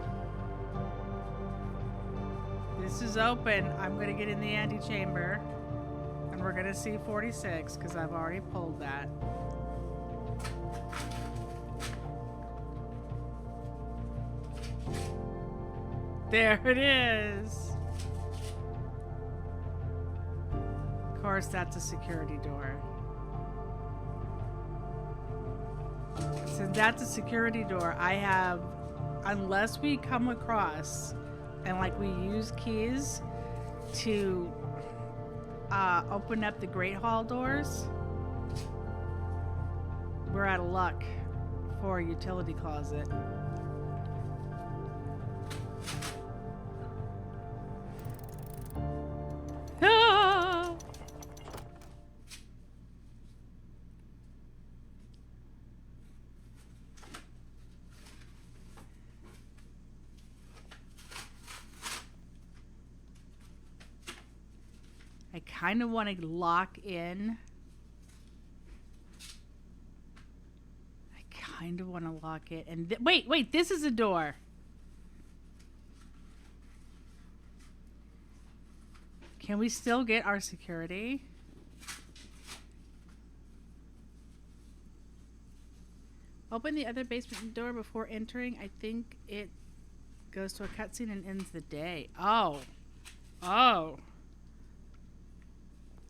Speaker 1: This is open. I'm going to get in the antechamber. And we're going to see 46 because I've already pulled that. There it is. Of course, that's a security door. Since that's a security door, I have, unless we come across and like we use keys to open up the Great Hall doors, we're out of luck for a utility closet. I kind of want to lock in. I kind of want to lock it. And wait, this is a door. Can we still get our security? Open the other basement door before entering. I think it goes to a cutscene and ends the day. Oh. Oh.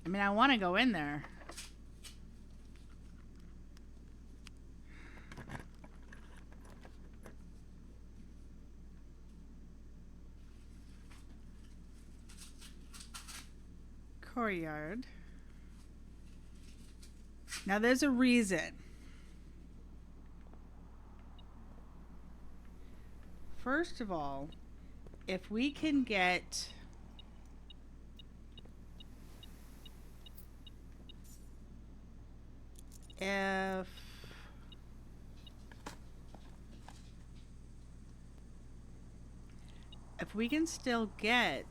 Speaker 1: I mean, I want to go in there. Courtyard. Now, there's a reason. First of all, if we can get... If we can still get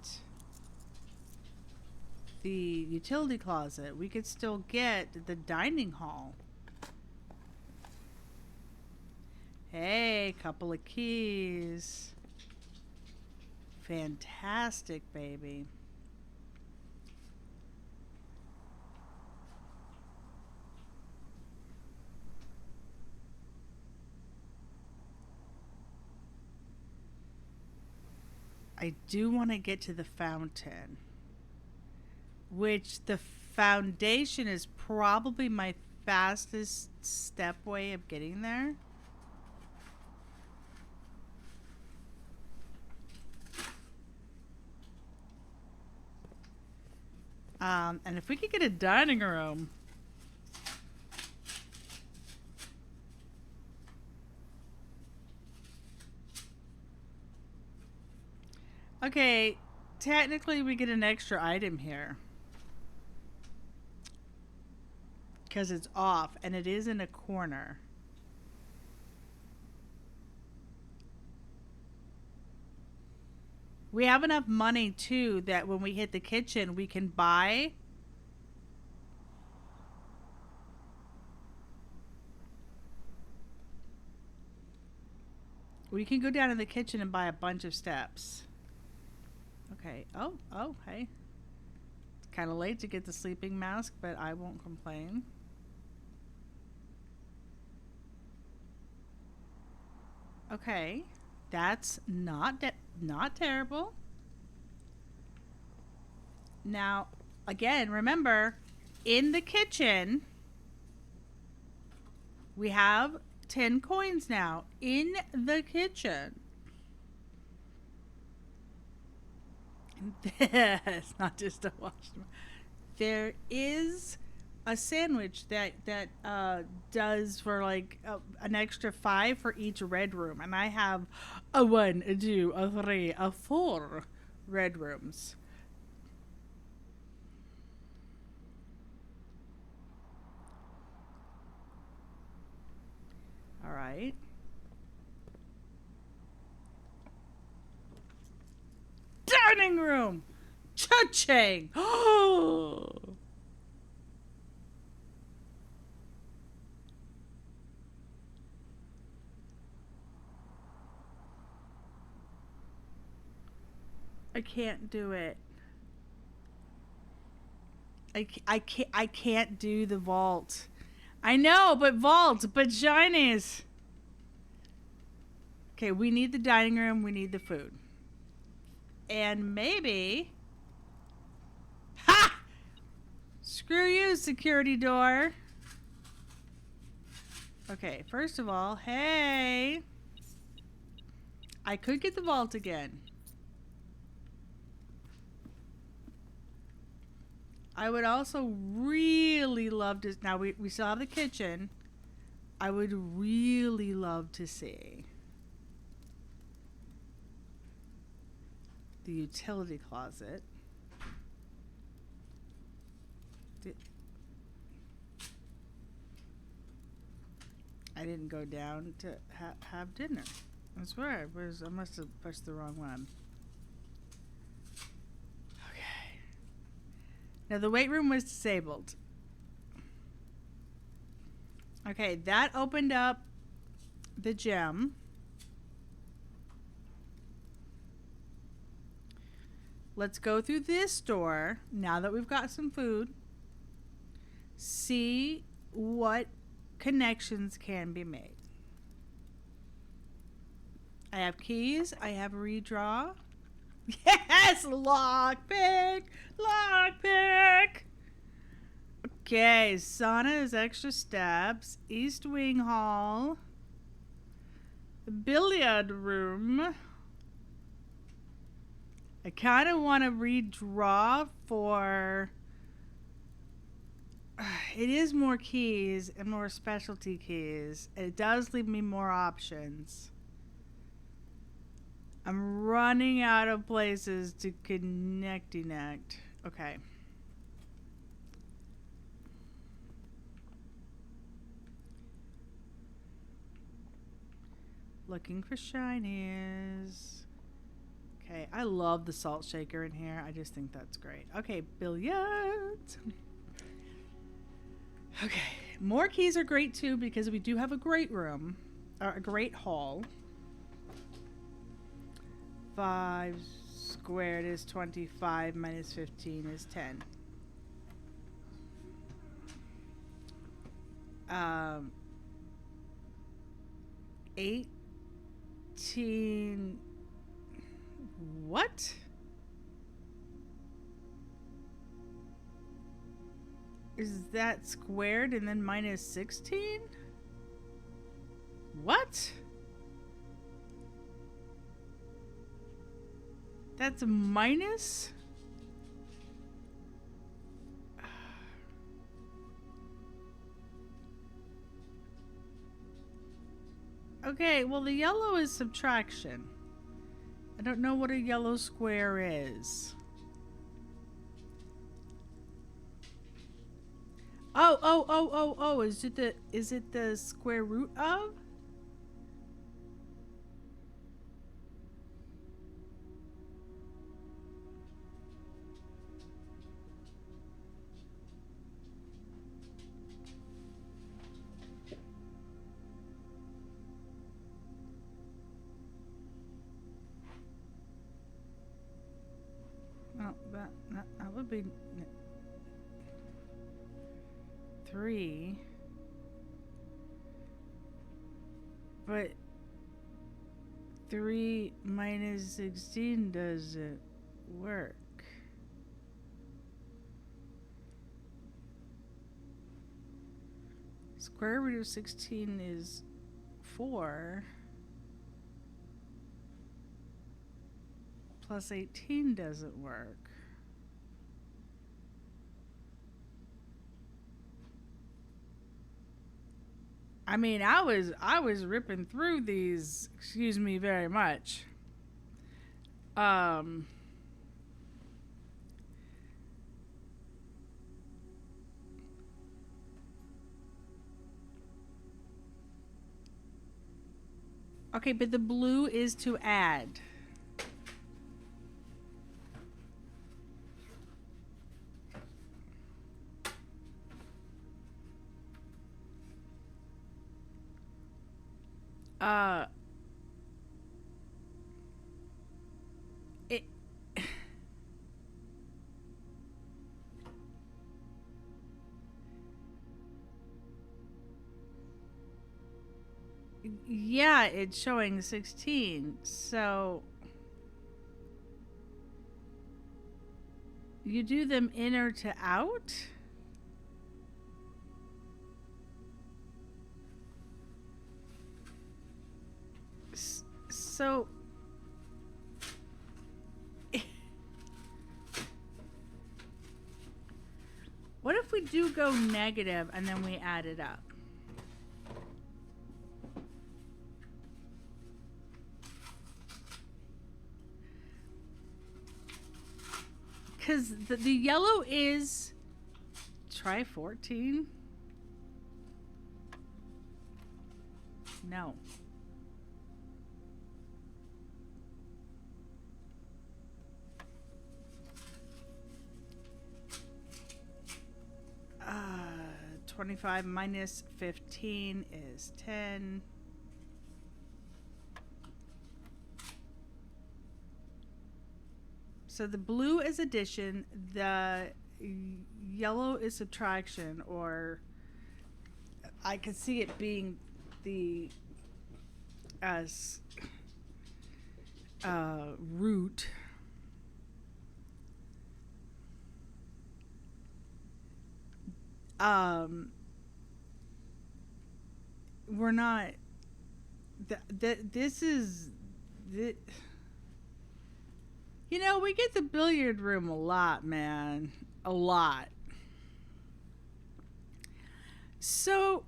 Speaker 1: the utility closet, we could still get the dining hall. Hey, couple of keys. Fantastic, baby. I do want to get to the fountain, which the foundation is probably my fastest step way of getting there. And if we could get a dining room. Okay, technically we get an extra item here. Because it's off, and it is in a corner. We have enough money, too, that when we hit the kitchen, we can buy... We can go down in the kitchen and buy a bunch of steps. Okay. Oh, hey. It's kind of late to get the sleeping mask, but I won't complain. Okay. That's not terrible. Now, again, remember, in the kitchen, we have 10 coins now. In the kitchen. It's not just a washroom. There is a sandwich that does for like an extra 5 for each red room, and I have a 1, a 2, a 3, a 4 red rooms. All right. Dining room. Cha-ching. Oh. I can't do it. I can't do the vault. I know, but vault, but shinies. Okay, we need the dining room, we need the food. And maybe ha! Screw you, security door. Okay, first of all, hey. I could get the vault again. I would also really love to. Now, we still have the kitchen. I would really love to see the utility closet. I didn't go down to have dinner. I swear, I must have pushed the wrong one. Okay. Now, the weight room was disabled. Okay, that opened up the gym. Let's go through this door now that we've got some food. See what connections can be made. I have keys. I have redraw. Yes! Lockpick! Lockpick! Okay, sauna is extra steps. East Wing Hall. Billiard room. I kind of want to redraw for... It is more keys and more specialty keys. It does leave me more options. I'm running out of places to connect. Okay. Looking for shinies. Okay, I love the salt shaker in here. I just think that's great. Okay, billiards. Okay, more keys are great too because we do have a great room, or a great hall. 5 squared is 25 minus 15 is 10. 18. What? Is that squared and then minus 16? What? That's a minus? Okay, well the yellow is subtraction. I don't know what a yellow square is. Oh, is it the square root of? No, that would be 3. But 3 minus 16 doesn't work. Square root of 16 is 4. Plus 18 doesn't work. I mean, I was ripping through these, excuse me very much. Um Okay, but the blue is to add. Uh it Yeah, it's showing 16. So you do them inner to out? So what if we do go negative and then we add it up? Because the yellow is, try 14. No. Uh, 25 minus 15 is 10. So the blue is addition, the yellow is subtraction, or I could see it being the as root. We're not. This is. You know, we get the billiard room a lot, man. A lot. So,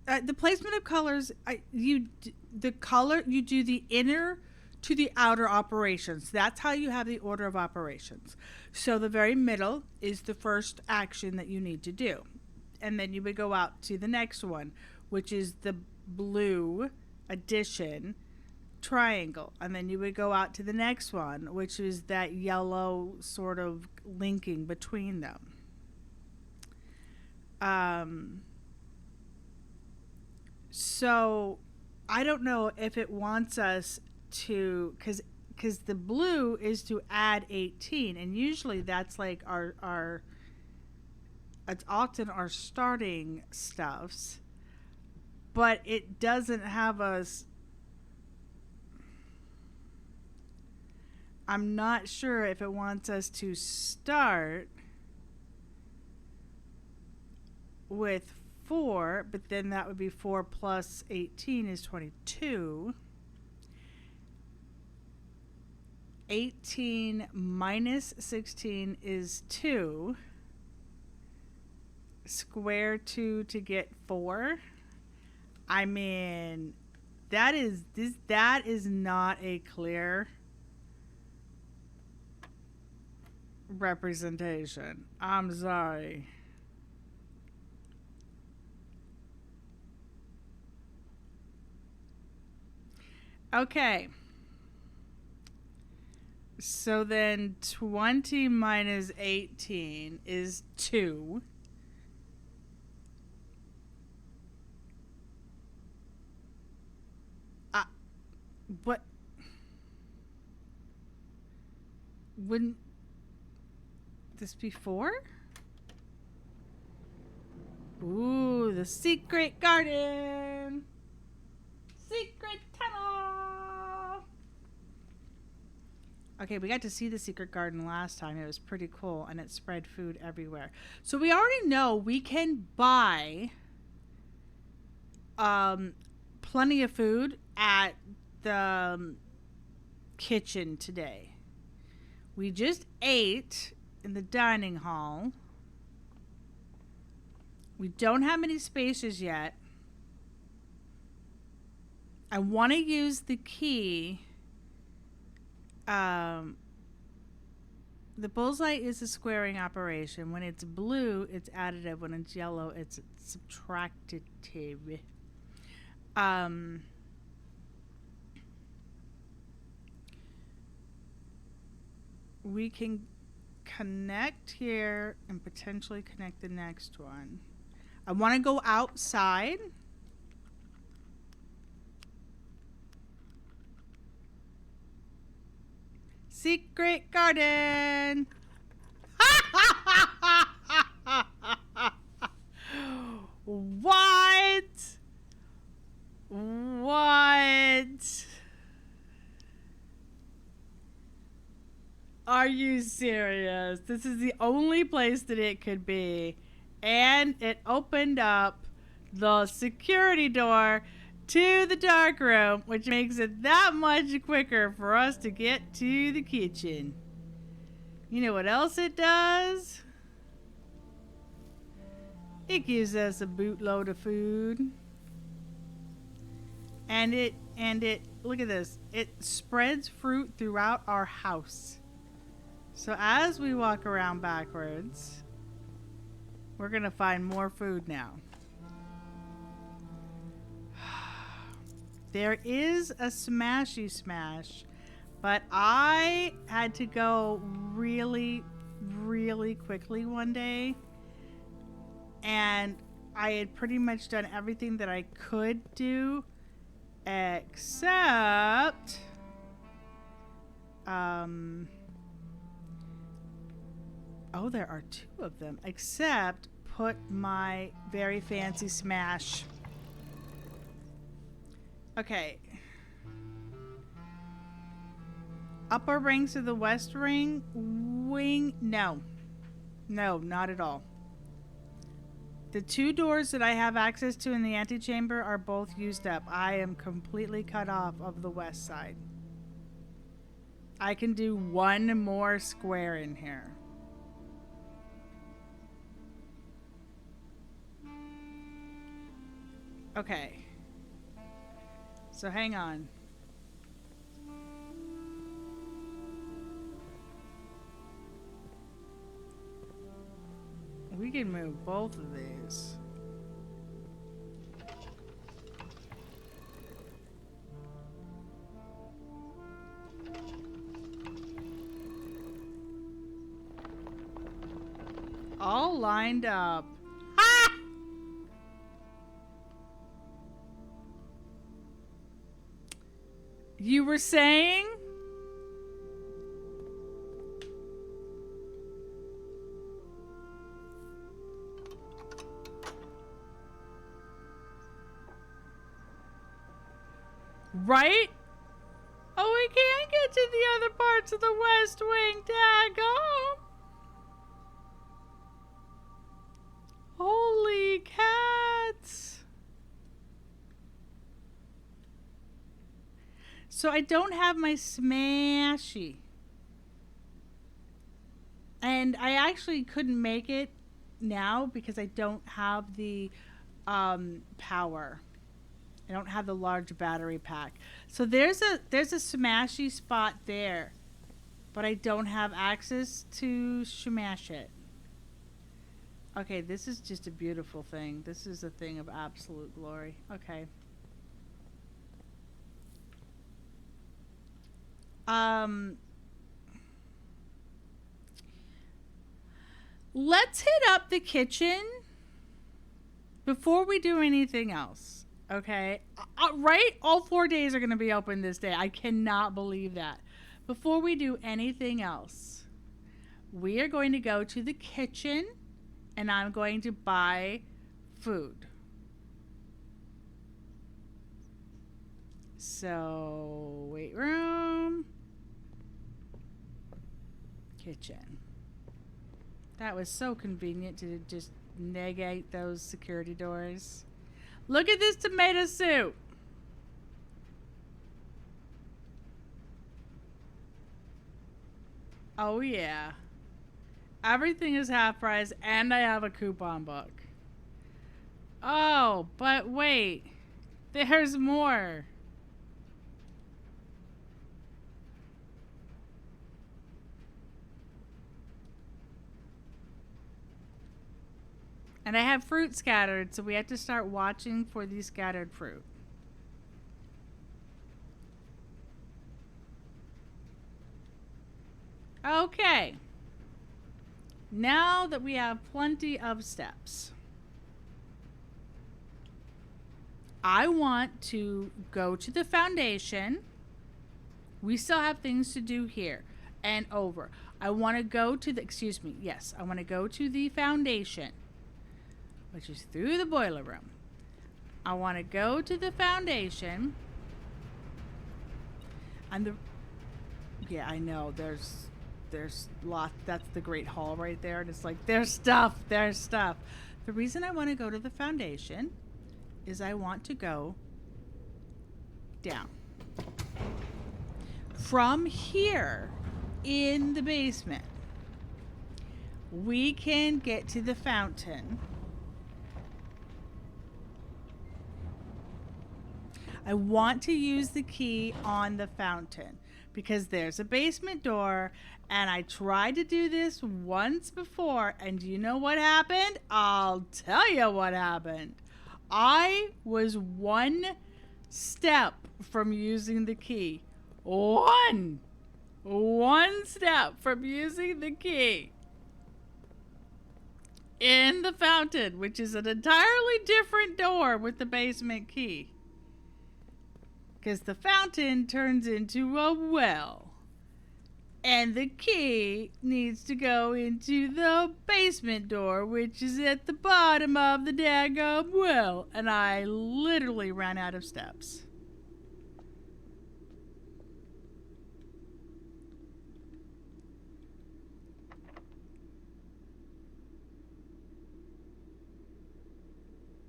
Speaker 1: the placement of colors, you do the inner to the outer operations. That's how you have the order of operations. So the very middle is the first action that you need to do. And then you would go out to the next one, which is the blue addition triangle, and then you would go out to the next one, which is that yellow sort of linking between them. So I don't know if it wants us to, because the blue is to add 18, and usually that's like our it's often our starting stuffs, but it doesn't have us. I'm not sure if it wants us to start with 4, but then that would be 4 plus 18 is 22. 18 minus 16 is 2. Square 2 to get 4. I mean, that is not a clear representation. I'm sorry. Okay. So then 20 minus 18 is 2. What? Wouldn't this be 4? Ooh, the secret garden. Secret tunnel. Okay, we got to see the secret garden last time. It was pretty cool, and it spread food everywhere. So we already know we can buy plenty of food at the kitchen today. We just ate in the dining hall. We don't have many spaces yet. I want to use the key. The bullseye is a squaring operation. When it's blue, it's additive. When it's yellow, it's subtractive. We can connect here and potentially connect the next one. I want to go outside. Secret garden. What? What? Are you serious? This is the only place that it could be. And it opened up the security door to the dark room, which makes it that much quicker for us to get to the kitchen. You know what else it does? It gives us a bootload of food. And it look at this. It spreads fruit throughout our house. So as we walk around backwards, we're going to find more food now. There is a smashy smash, but I had to go really, really quickly one day. And I had pretty much done everything that I could do, except oh, there are two of them. Except put my very fancy smash. Okay. Upper rings of the west wing? No. No, not at all. The two doors that I have access to in the antechamber are both used up. I am completely cut off of the west side. I can do one more square in here. Okay. So hang on. We can move both of these. All lined up. Ah! You were saying? Right? Oh, we can't get to the other parts of the West Wing. Daggone. Holy cats. So I don't have my smashy. And I actually couldn't make it now because I don't have the power. I don't have the large battery pack. So there's a smashy spot there, but I don't have access to smash it. Okay, this is just a beautiful thing. This is a thing of absolute glory. Okay. Let's hit up the kitchen before we do anything else. Okay? Right? All 4 days are going to be open this day. I cannot believe that. Before we do anything else, we are going to go to the kitchen and I'm going to buy food. So, weight room. kitchen. That was so convenient to just negate those security doors. Look at this tomato soup. Oh yeah. Everything is half price and I have a coupon book. Oh, but wait. There's more. And I have fruit scattered, so we have to start watching for the scattered fruit. Okay. Now that we have plenty of steps, I want to go to the foundation. We still have things to do here and over. I want to go to the, excuse me, yes, I want to go to the foundation, which is through the boiler room. I want to go to the foundation. And the, yeah, I know, there's lots, that's the Great Hall right there. And it's like, there's stuff. The reason I want to go to the foundation is I want to go down. From here in the basement, we can get to the fountain. I want to use the key on the fountain because there's a basement door and I tried to do this once before and you know what happened? I'll tell you what happened. I was one step from using the key. One step from using the key in the fountain, which is an entirely different door with the basement key. Because the fountain turns into a well. And the key needs to go into the basement door, which is at the bottom of the daggum well. And I literally ran out of steps.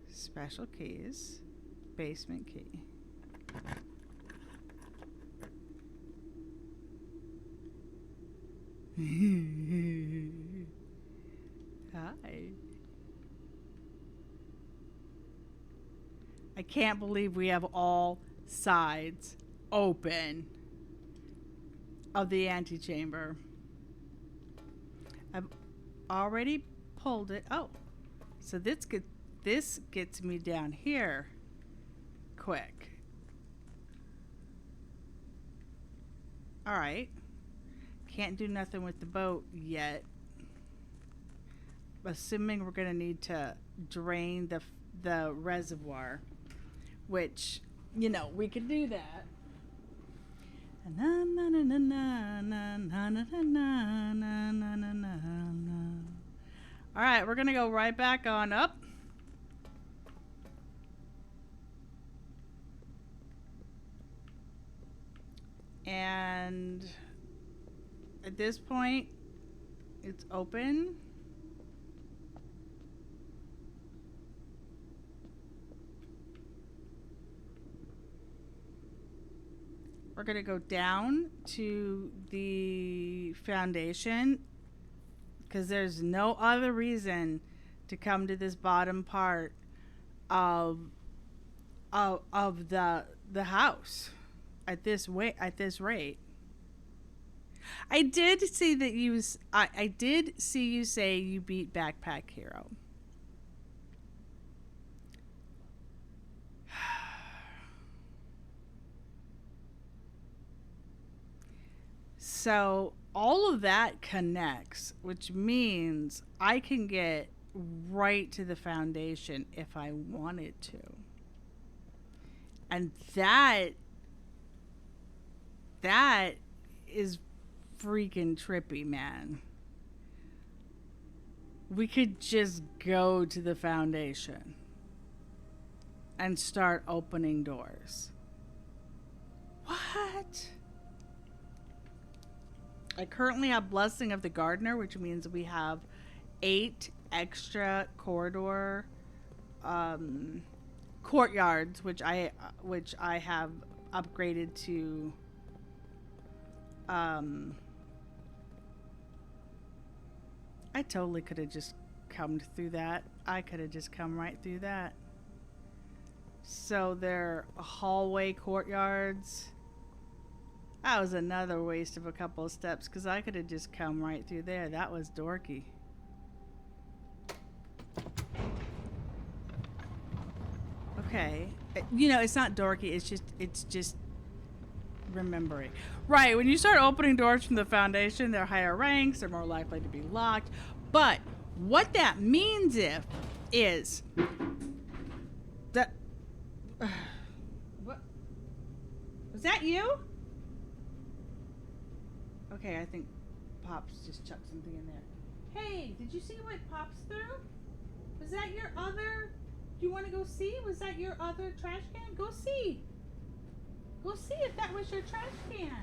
Speaker 1: Special keys. Basement key. Hi. I can't believe we have all sides open of the antechamber. I've already pulled it. Oh, so this gets me down here quick. All right. Can't do nothing with the boat yet. Assuming we're going to need to drain the reservoir, which, you know, we could do that. All right, we're going to go right back on up. And at this point, it's open. We're going to go down to the foundation because there's no other reason to come to this bottom part of the house at this rate. I did see that I did see you say you beat Backpack Hero. So all of that connects, which means I can get right to the foundation if I wanted to. And that is freaking trippy, man. We could just go to the foundation and start opening doors. What? I currently have Blessing of the Gardener, which means we have 8 extra corridor um, courtyards, which I have upgraded to. Um, I totally could have just come through that. I could have just come right through that. So they're hallway courtyards. That was another waste of a couple of steps because I could have just come right through there. That was dorky. Okay. You know, it's not dorky. It's just remembering. Right. When you start opening doors from the foundation, they're higher ranks. They're more likely to be locked. But what that means is that. What? Was that you? Okay, I think Pops just chucked something in there. Hey, did you see what Pops threw? Was that your other? Do you want to go see? Was that your other trash can? Go see. Go see if that was your trash can.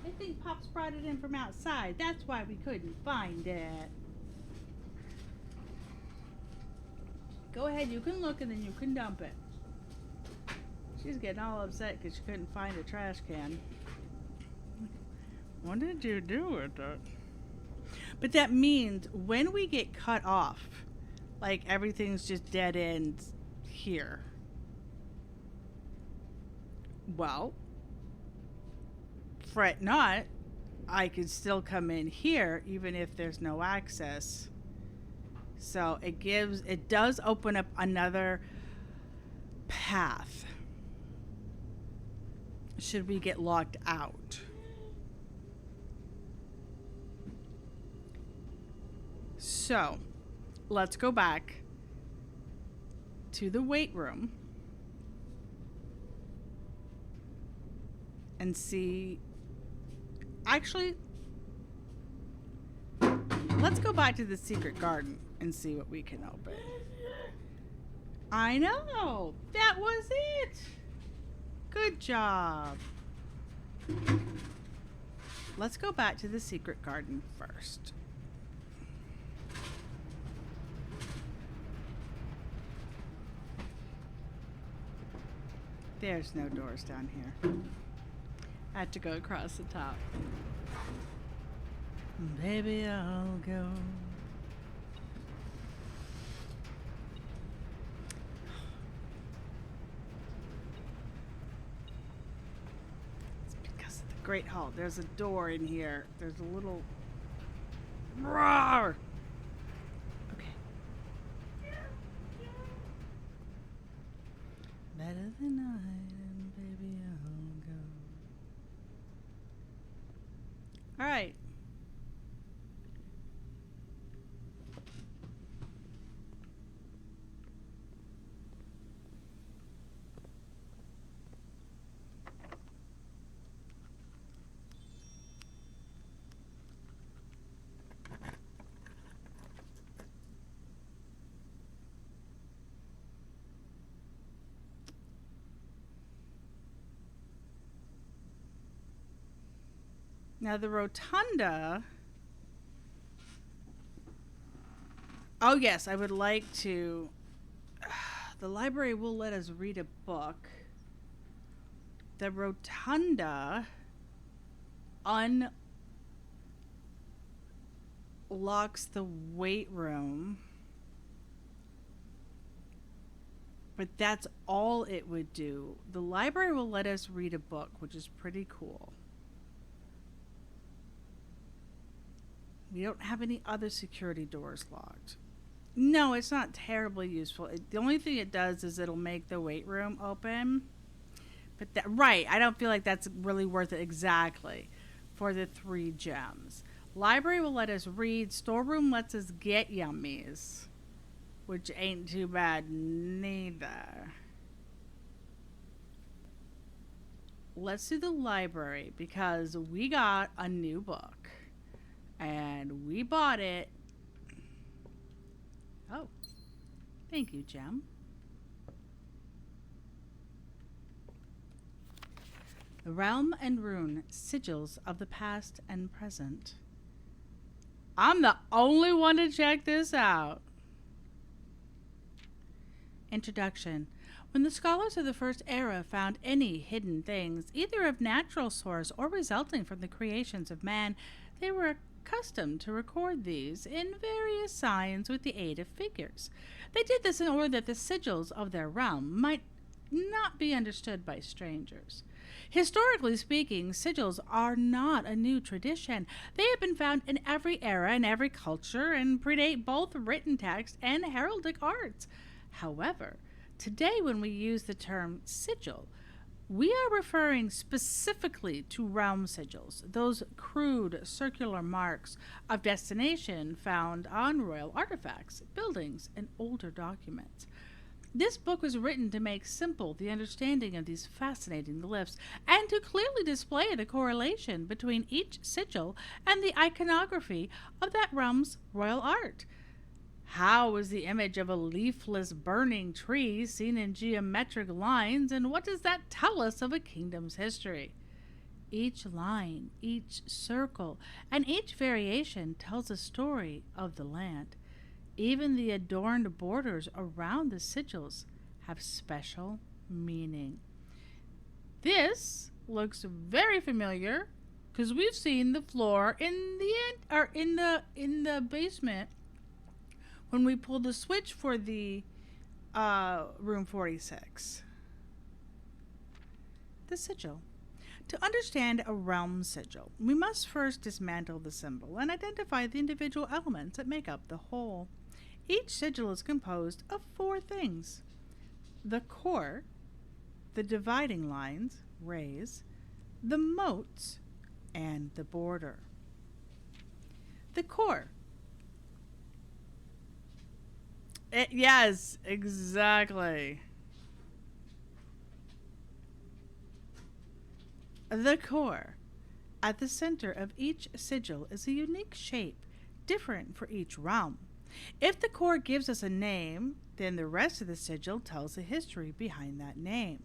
Speaker 1: I think Pops brought it in from outside. That's why we couldn't find it. Go ahead, you can look and then you can dump it. She's getting all upset because she couldn't find a trash can. What did you do with it? But that means when we get cut off, like everything's just dead ends here. Well, fret not. I could still come in here even if there's no access. So it does open up another path. Should we get locked out? So, let's go back to the weight room and see. Actually, let's go back to the secret garden and see what we can open. I know! That was it! Good job. Let's go back to the secret garden first. There's no doors down here. I had to go across the top. Baby, I'll go. It's because of the Great Hall. There's a door in here. There's a little... Roar! Better than I am, baby, I'll go. All right. Now the rotunda. Oh yes, I would like to. The library will let us read a book. The rotunda unlocks the weight room. But that's all it would do. The library will let us read a book, which is pretty cool. We don't have any other security doors locked. No, it's not terribly useful. The only thing it does is it'll make the weight room open. But right, I don't feel like that's really worth it exactly for the 3 gems. Library will let us read. Storeroom lets us get yummies, which ain't too bad neither. Let's do the library because we got a new book. And we bought it. Oh, thank you, Gem. Realm and Rune, Sigils of the Past and Present. I'm the only one to check this out. Introduction. When the scholars of the First Era found any hidden things, either of natural source or resulting from the creations of man, they were accustomed to record these in various signs with the aid of figures. They did this in order that the sigils of their realm might not be understood by strangers. Historically speaking, sigils are not a new tradition. They have been found in every era and every culture and predate both written text and heraldic arts. However, today when we use the term sigil, we are referring specifically to realm sigils, those crude circular marks of destination found on royal artifacts, buildings, and older documents. This book was written to make simple the understanding of these fascinating glyphs and to clearly display the correlation between each sigil and the iconography of that realm's royal art. How is the image of a leafless burning tree seen in geometric lines, and what does that tell us of a kingdom's history? Each line, each circle, and each variation tells a story of the land. Even the adorned borders around the sigils have special meaning. This looks very familiar because we've seen the floor in the basement when we pulled the switch for the room 46. The sigil. To understand a realm sigil, we must first dismantle the symbol and identify the individual elements that make up the whole. Each sigil is composed of four things: the core, the dividing lines, rays, the moats, and the border. The core. Yes, exactly. The core. At the center of each sigil is a unique shape, different for each realm. If the core gives us a name, then the rest of the sigil tells the history behind that name.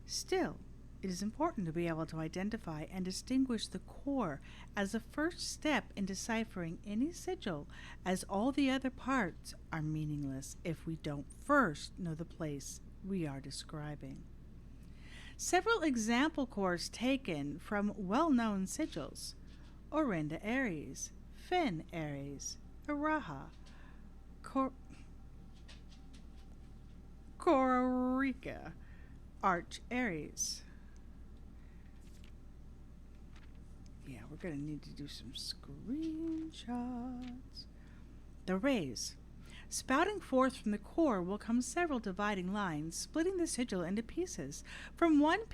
Speaker 1: Still, it is important to be able to identify and distinguish the core as the first step in deciphering any sigil, as all the other parts are meaningless if we don't first know the place we are describing. Several example cores taken from well-known sigils: Orinda Aries, Fen Aries, Araha, Kororika, Arch Aries. Yeah, we're going to need to do some screenshots. The rays. Spouting forth from the core will come several dividing lines, splitting the sigil into pieces. From one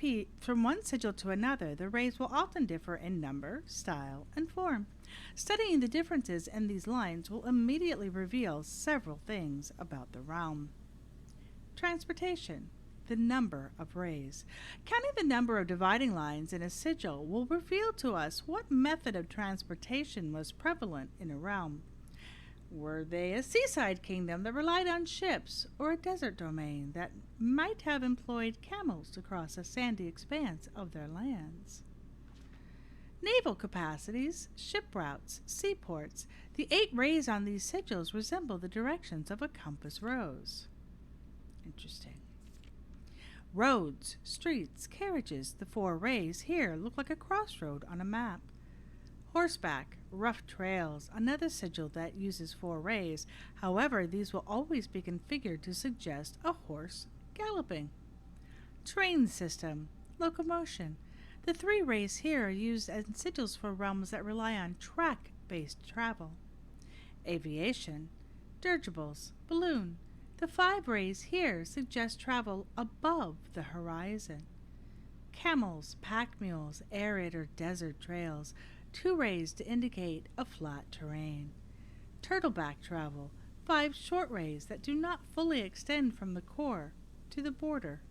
Speaker 1: sigil to another, the rays will often differ in number, style, and form. Studying the differences in these lines will immediately reveal several things about the realm. Transportation. The number of rays. Counting the number of dividing lines in a sigil will reveal to us what method of transportation was prevalent in a realm. Were they a seaside kingdom that relied on ships, or a desert domain that might have employed camels to cross a sandy expanse of their lands? Naval capacities, ship routes, seaports. The 8 rays on these sigils resemble the directions of a compass rose. Interesting. Roads, streets, carriages. The 4 rays here look like a crossroad on a map. Horseback, rough trails, another sigil that uses 4 rays. However, these will always be configured to suggest a horse galloping. Train system, locomotion. The 3 rays here are used as sigils for realms that rely on track-based travel. Aviation, dirigibles, balloon. The 5 rays here suggest travel above the horizon. Camels, pack mules, arid or desert trails. 2 rays to indicate a flat terrain. Turtleback travel. 5 short rays that do not fully extend from the core to the border.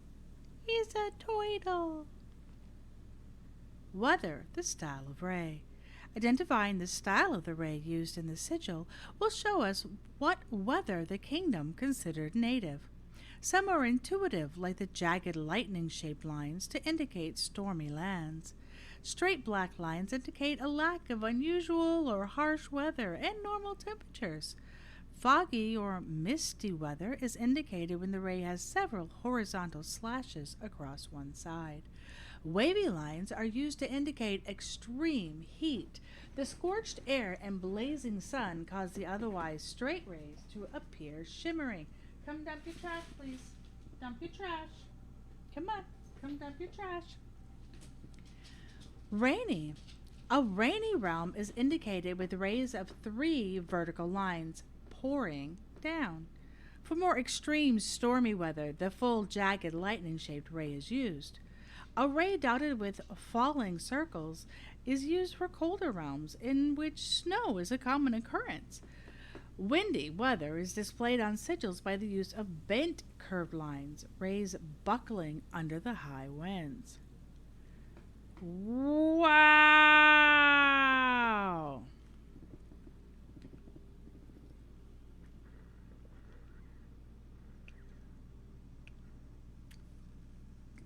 Speaker 1: He's a turtle. Weather, the style of ray. Identifying the style of the ray used in the sigil will show us what weather the kingdom considered native. Some are intuitive, like the jagged lightning shaped lines to indicate stormy lands. Straight black lines indicate a lack of unusual or harsh weather and normal temperatures. Foggy or misty weather is indicated when the ray has several horizontal slashes across one side. Wavy lines are used to indicate extreme heat. The scorched air and blazing sun cause the otherwise straight rays to appear shimmering. Come dump your trash, please. Dump your trash. Come on, come dump your trash. Rainy. A rainy realm is indicated with rays of 3 vertical lines pouring down. For more extreme stormy weather, the full jagged lightning shaped ray is used. A ray dotted with falling circles is used for colder realms in which snow is a common occurrence. Windy weather is displayed on sigils by the use of bent curved lines, rays buckling under the high winds. Wow!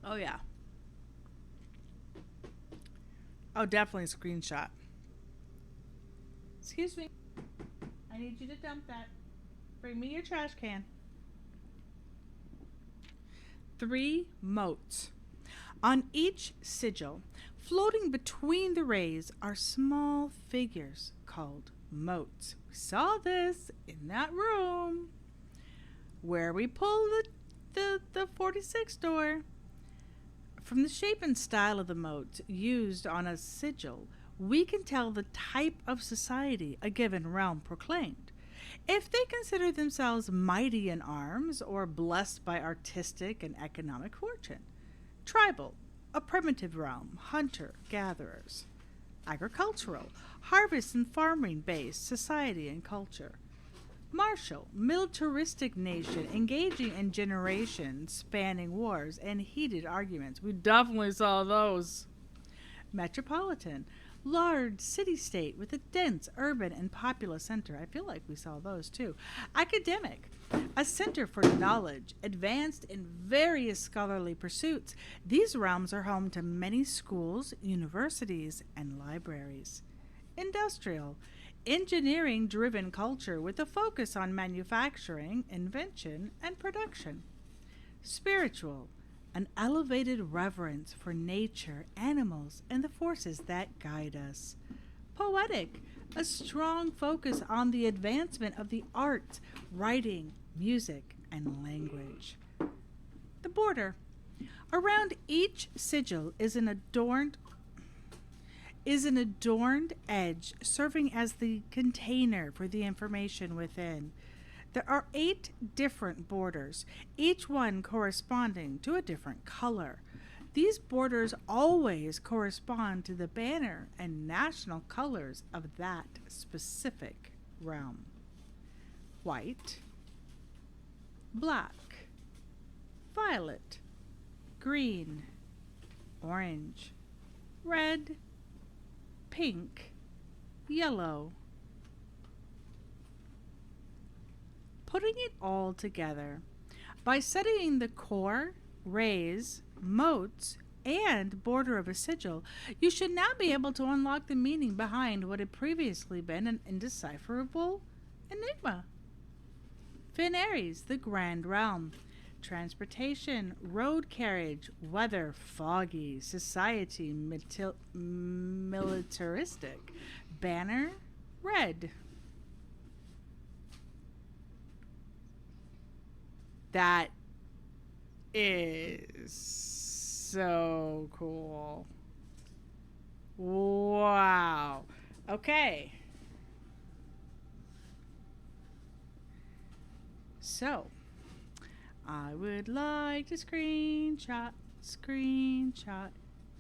Speaker 1: Oh, yeah. Oh, definitely screenshot. Excuse me. I need you to dump that. Bring me your trash can. 3 motes. On each sigil, floating between the rays, are small figures called motes. We saw this in that room where we pulled the 46 door. From the shape and style of the motes used on a sigil, we can tell the type of society a given realm proclaimed. If they consider themselves mighty in arms or blessed by artistic and economic fortune. Tribal, a primitive realm, hunter-gatherers. Agricultural, harvest and farming based society and culture. Martial, militaristic nation engaging in generations spanning wars and heated arguments. We definitely saw those. Metropolitan, large city state with a dense urban and populous center. I feel like we saw those too. Academic, a center for knowledge, advanced in various scholarly pursuits. These realms are home to many schools, universities, and libraries. Industrial, engineering driven culture with a focus on manufacturing, invention, and production. Spiritual, an elevated reverence for nature, animals, and the forces that guide us. Poetic, a strong focus on the advancement of the arts, writing, music, and language. The border. Around each sigil is an adorned edge serving as the container for the information within. There are 8 different borders, each one corresponding to a different color. These borders always correspond to the banner and national colors of that specific realm. White, black, violet, green, orange, red, pink, yellow. Putting it all together, by studying the core, rays, motes, and border of a sigil, you should now be able to unlock the meaning behind what had previously been an indecipherable enigma. Fin Aries, the Grand Realm. Transportation, road carriage, weather, foggy, society, militaristic, banner, red. That is so cool. Wow. Okay. So, I would like to screenshot, screenshot,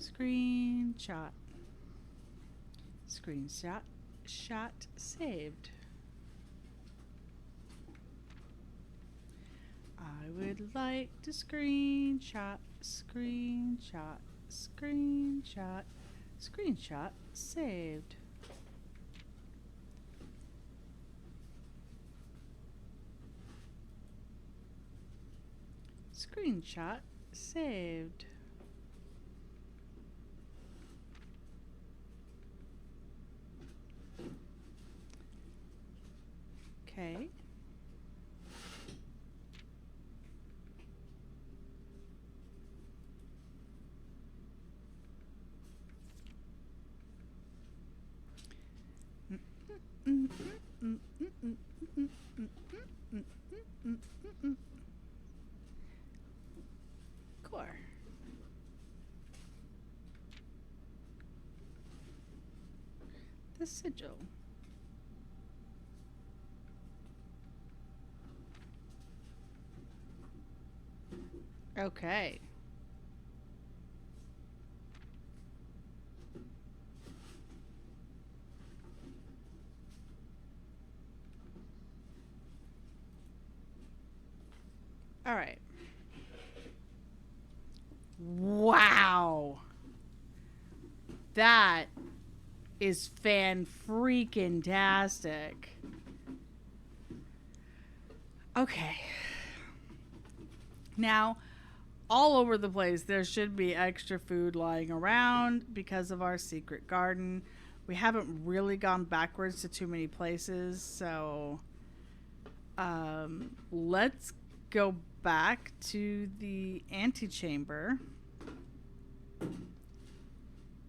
Speaker 1: screenshot, screenshot, shot saved. I would like to screenshot, screenshot, screenshot, screenshot saved. Screenshot saved. Okay. Core. The sigil. Okay. All right. Wow. That is fan-freaking-tastic. Okay. Now, all over the place, there should be extra food lying around because of our secret garden. We haven't really gone backwards to too many places, so let's go back to the antechamber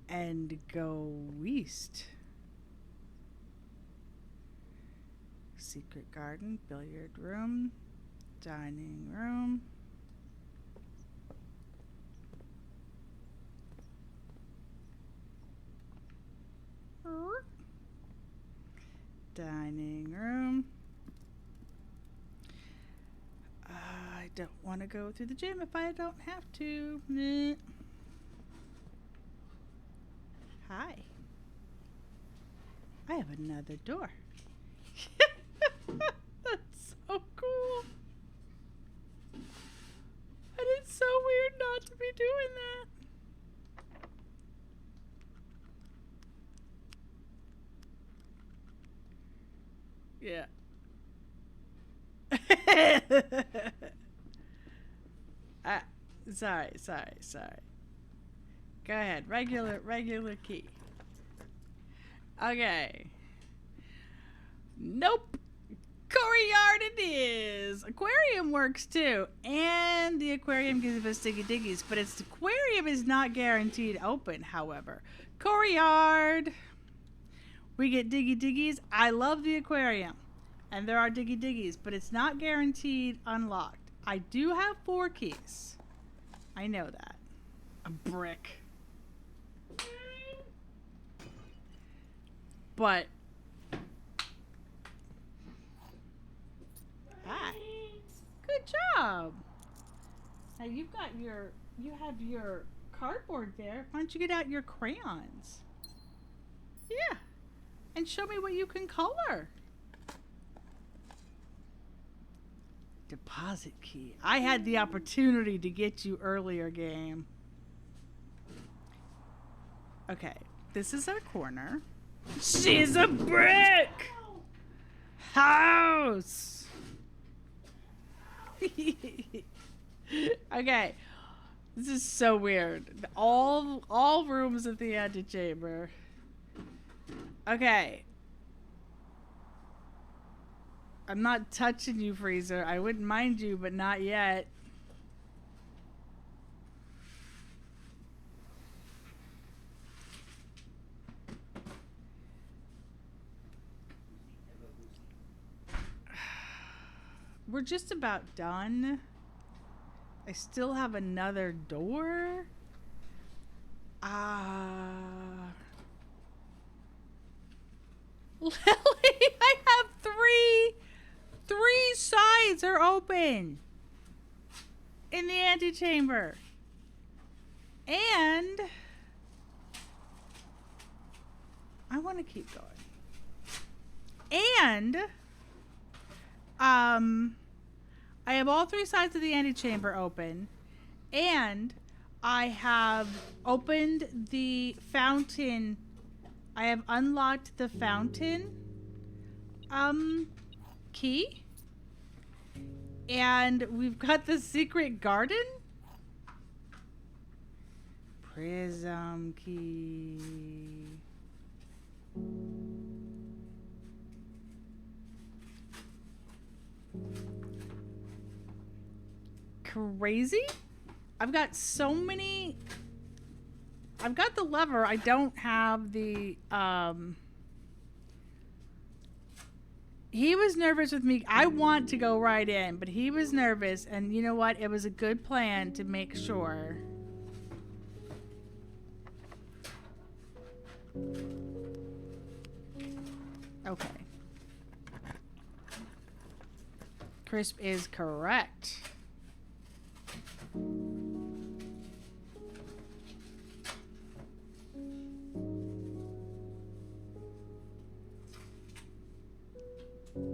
Speaker 1: and go east. Secret garden, billiard room, dining room. Dining room. I don't want to go through the gym if I don't have to. Meh. Hi. I have another door. That's so cool. And it's so weird not to be doing that. Yeah. Sorry. Go ahead. Regular key. Okay. Nope. Courtyard it is. Aquarium works too. And the aquarium gives us diggy diggies, but its aquarium is not guaranteed open, however. Courtyard. We get diggy diggies. I love the aquarium. And there are diggy diggies, but it's not guaranteed unlocked. I do have 4 keys. I know that. A brick. But hi. Good job. Now you have your cardboard there. Why don't you get out your crayons? Yeah. And show me what you can color. Deposit key. I had the opportunity to get you earlier, game. Okay, this is our corner. She's a brick house. Okay, this is so weird. All rooms of the antechamber. Okay. I'm not touching you, Freezer. I wouldn't mind you, but not yet. We're just about done. I still have another door. Lily, I have three sides are open in the antechamber. And I want to keep going. And I have all 3 sides of the antechamber open, and I have opened the fountain. I have unlocked the fountain key, And we've got the secret garden. Prism key. Crazy? I've got so many. I've got the lever. I don't have the he was nervous with me. I want to go right in, but he was nervous, and you know what? It was a good plan to make sure. Okay. Crisp is correct.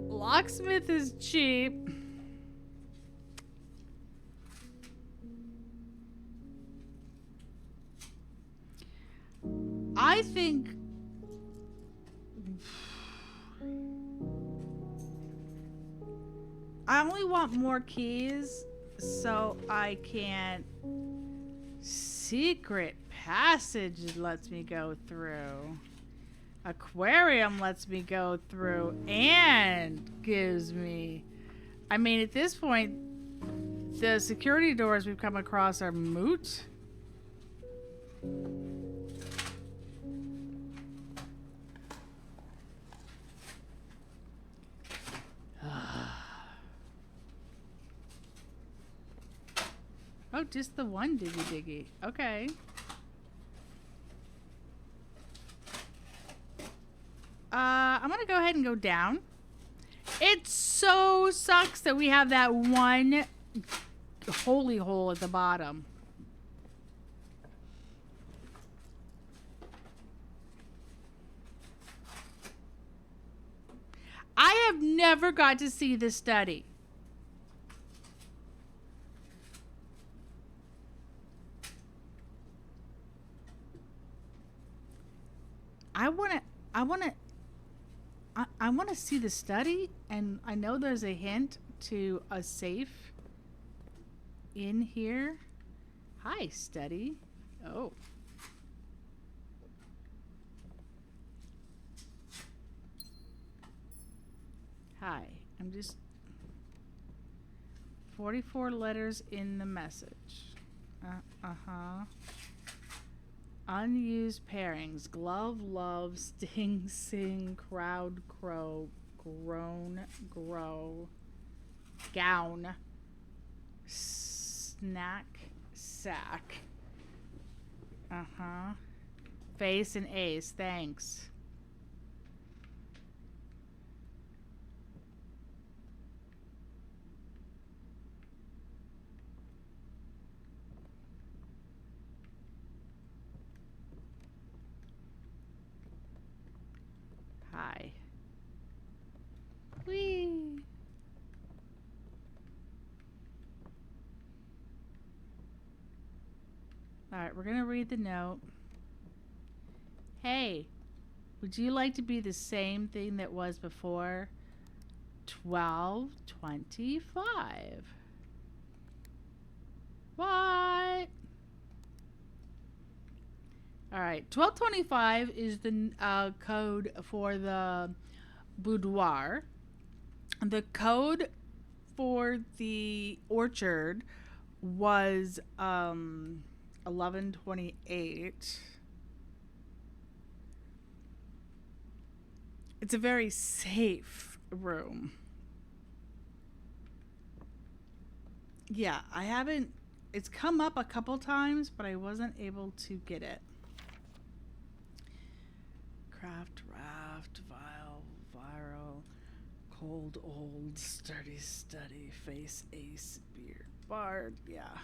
Speaker 1: Locksmith is cheap. I think I only want more keys so I can secret passage lets me go through. Aquarium lets me go through and gives me, I mean, at this point, the security doors we've come across are moot. Oh, just the one diggy diggy. Okay. I'm gonna go ahead and go down. It so sucks that we have that one holy hole at the bottom. I have never got to see the study. I want to see the study, and I know there's a hint to a safe in here. Hi, study. Oh. Hi. I'm just 44 letters in the message. Uh-huh. Unused pairings. Glove, love, sting, sing, crowd, crow, groan, grow, gown, snack, sack. Uh-huh. Face and ace. Thanks. Hi. Whee! Alright, we're gonna read the note. Hey, would you like to be the same thing that was before? 1225. What? Alright, 1225 is the code for the boudoir. The code for the orchard was 1128. It's a very safe room. Yeah, I haven't, it's come up a couple times, but I wasn't able to get it. Craft, raft, vial, viral, cold, old, sturdy, study, face, ace, beard, bard, yeah.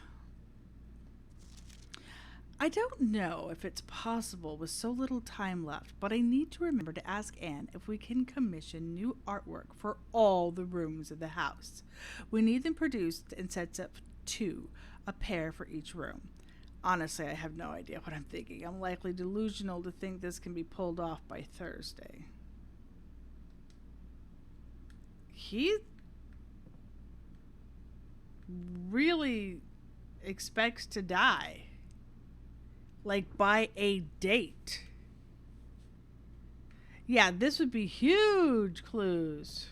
Speaker 1: I don't know if it's possible with so little time left, but I need to remember to ask Anne if we can commission new artwork for all the rooms of the house. We need them produced and sets up 2, a pair for each room. Honestly, I have no idea what I'm thinking. I'm likely delusional to think this can be pulled off by Thursday. really expects to die. Like by a date. Yeah, this would be huge clues.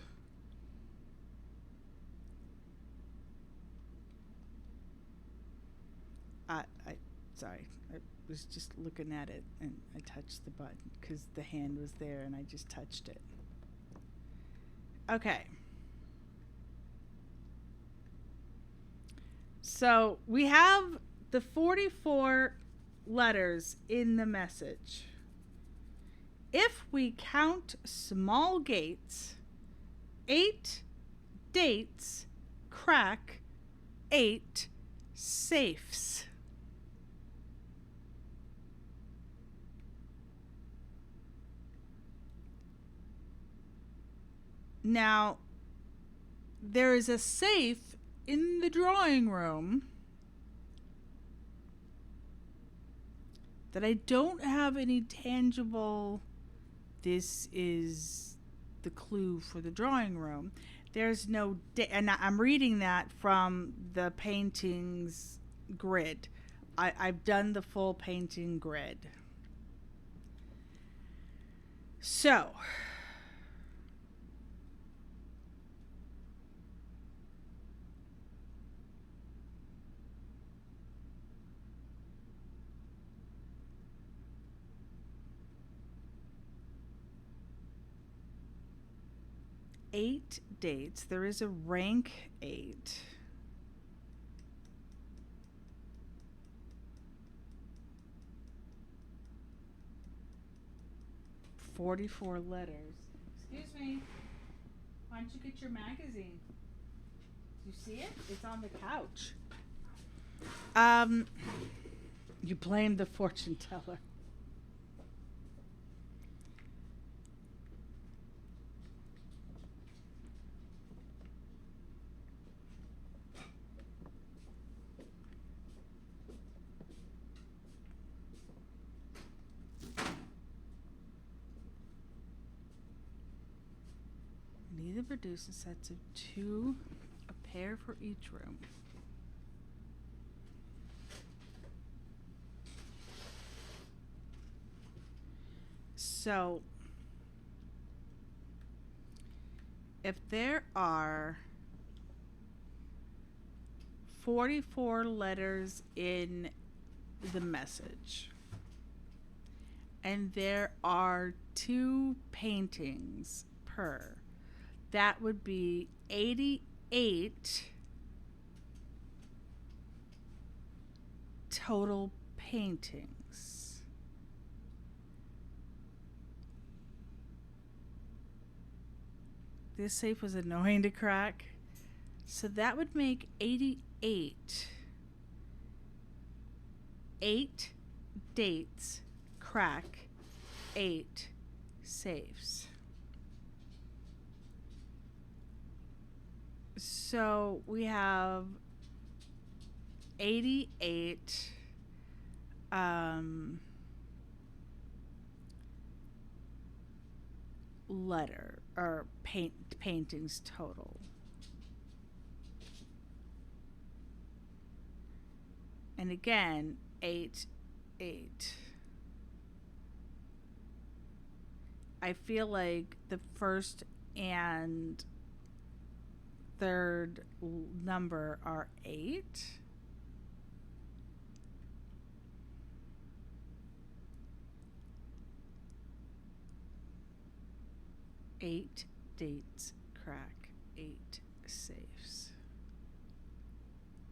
Speaker 1: I sorry. I was just looking at it and I touched the button because the hand was there and I just touched it. Okay. So we have the 44 letters in the message. If we count small gates, 8 dates crack 8 safes. Now, there is a safe in the drawing room that I don't have any tangible, this is the clue for the drawing room. There's no, and I'm reading that from the painting's grid. I've done the full painting grid. So, eight dates. There is a rank 8. $44 letters. Excuse me. Why don't you get your magazine? Do you see it? It's on the couch. You blame the fortune teller. Neither produces sets of 2, a pair for each room. So, if there are 44 letters in the message, and there are 2 paintings per, that would be 88 total paintings. This safe was annoying to crack. So that would make 88. 8 dates crack 8 safes. So we have 88 letter or paintings total. And again, 8, 8. I feel like the first and third number are 8. Eight dates crack 8 safes.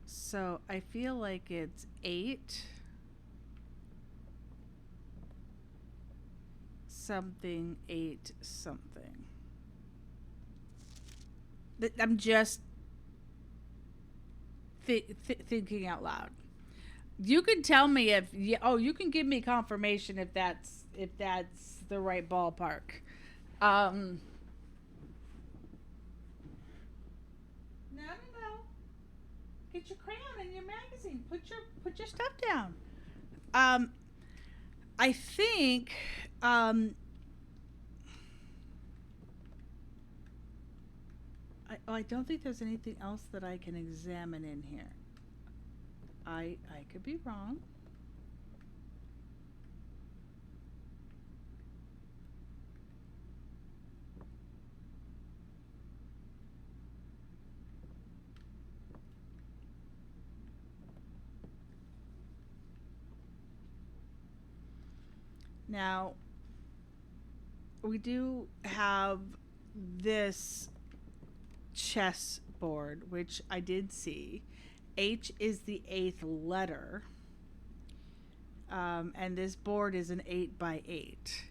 Speaker 1: So I feel like it's 8 something 8 something. I'm just thinking out loud. You can tell me if you can give me confirmation if that's the right ballpark. No. Get your crayon and your magazine. Put your stuff down. I think Oh, I don't think there's anything else that I can examine in here. I could be wrong. Now, we do have this chess board, which I did see. H is the eighth letter, and this board is an 8 by 8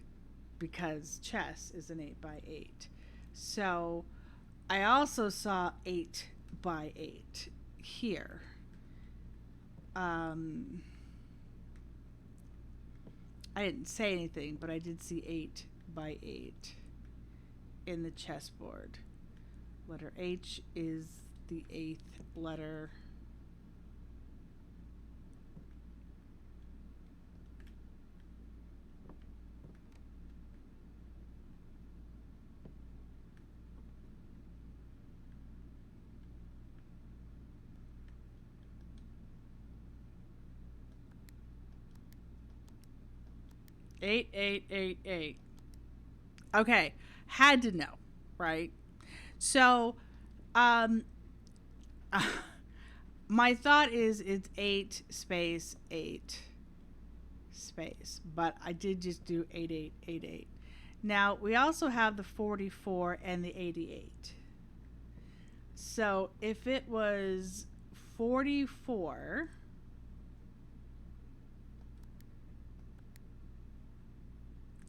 Speaker 1: because chess is an 8 by 8. So I also saw 8 by 8 here. I didn't say anything, but I did see 8 by 8 in the chessboard. Letter H is the eighth letter. Eight, eight, eight, eight. Okay, had to know, right? So, um, my thought is it's 8 space 8 space, but I did just do 8888. Now, we also have the 44 and the 88. So, if it was 44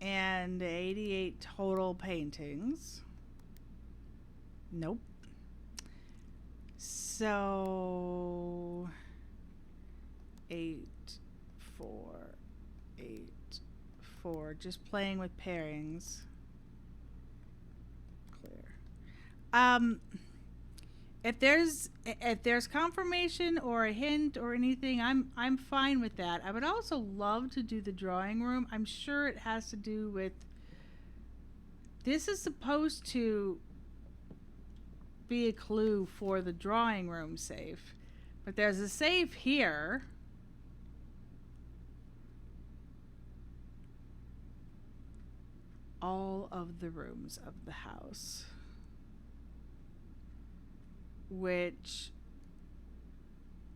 Speaker 1: and 88 total paintings, nope. So 8 4 8 4, just playing with pairings. Clear. If there's confirmation or a hint or anything, I'm fine with that. I would also love to do the drawing room. I'm sure it has to do with, this is supposed to be a clue for the drawing room safe. But there's a safe here. All of the rooms of the house. Which,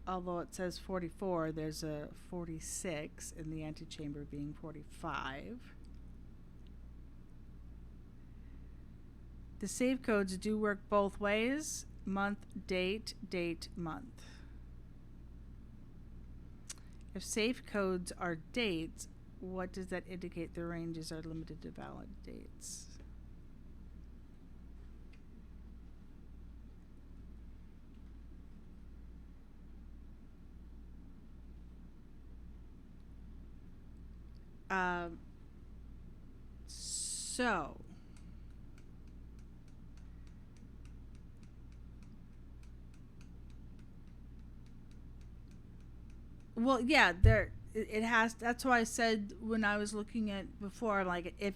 Speaker 1: although it says 44, there's a 46 in the antechamber being 45. The save codes do work both ways. Month, date, date, month. If safe codes are dates, what does that indicate? The ranges are limited to valid dates. So well, yeah, it has. That's why I said when I was looking at before, like if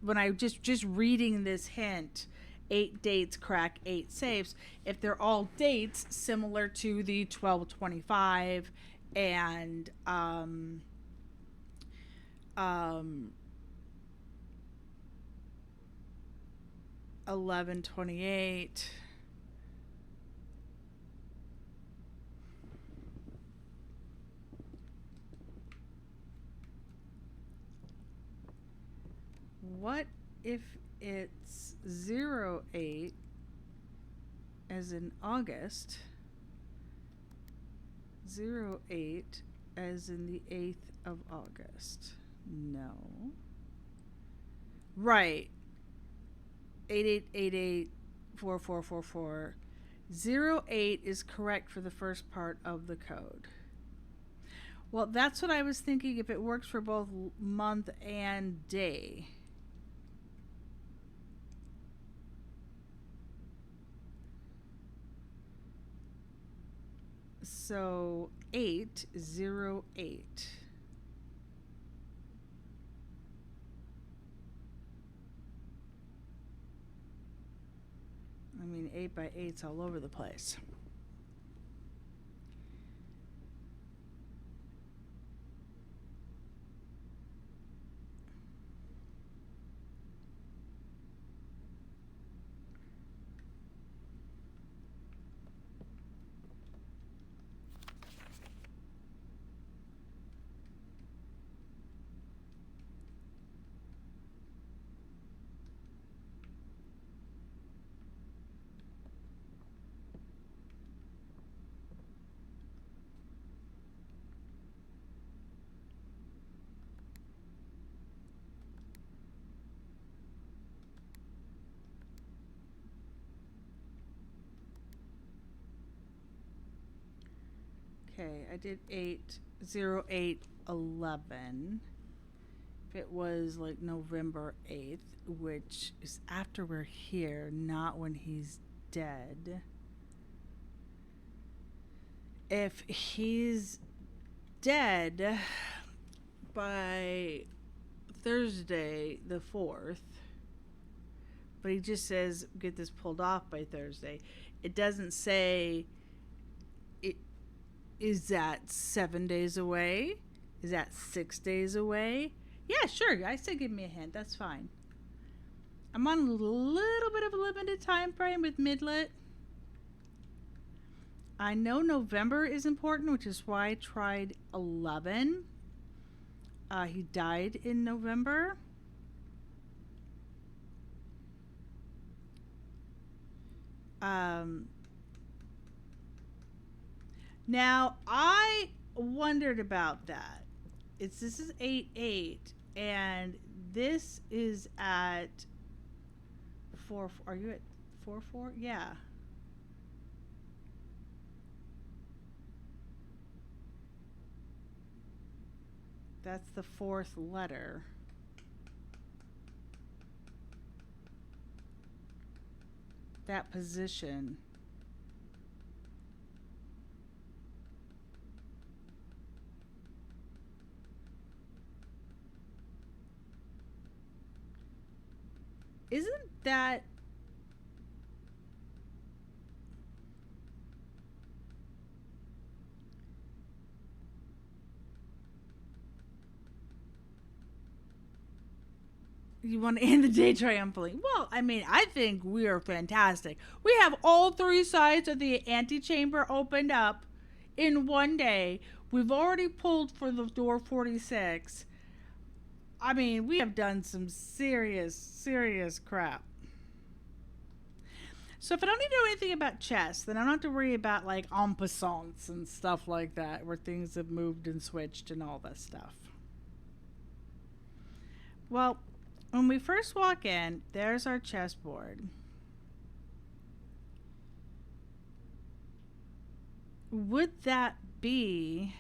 Speaker 1: when I just reading this hint, 8 dates crack 8 safes. If they're all dates similar to the 1225 and um 1128. What if it's 08 as in August, 08 as in the 8th of August? No. Right. 88884444. 08 is correct for the first part of the code. Well, that's what I was thinking, if it works for both month and day. So 808. I mean, 8x8s all over the place. Okay, I did 8/08/11. If it was like November 8th, which is after we're here, not when he's dead. If he's dead by Thursday the 4th, but he just says get this pulled off by Thursday, it doesn't say it. Is that 7 days away? Is that 6 days away? Yeah, sure. I say give me a hint. That's fine. I'm on a little bit of a limited time frame with Midlet. I know November is important, which is why I tried 11. He died in November. Now I wondered about that. This is 8/8, and this is at 4. Are you at 4/4? Yeah. That's the fourth letter. That position. Isn't that you want to end the day triumphantly? Well, I mean, I think we are fantastic. We have all three sides of the antechamber opened up in one day. We've already pulled for the door 46. I mean, we have done some serious, serious crap. So if I don't need to know anything about chess, then I don't have to worry about like en passants and stuff like that, where things have moved and switched and all that stuff. Well, when we first walk in, there's our chessboard. Would that be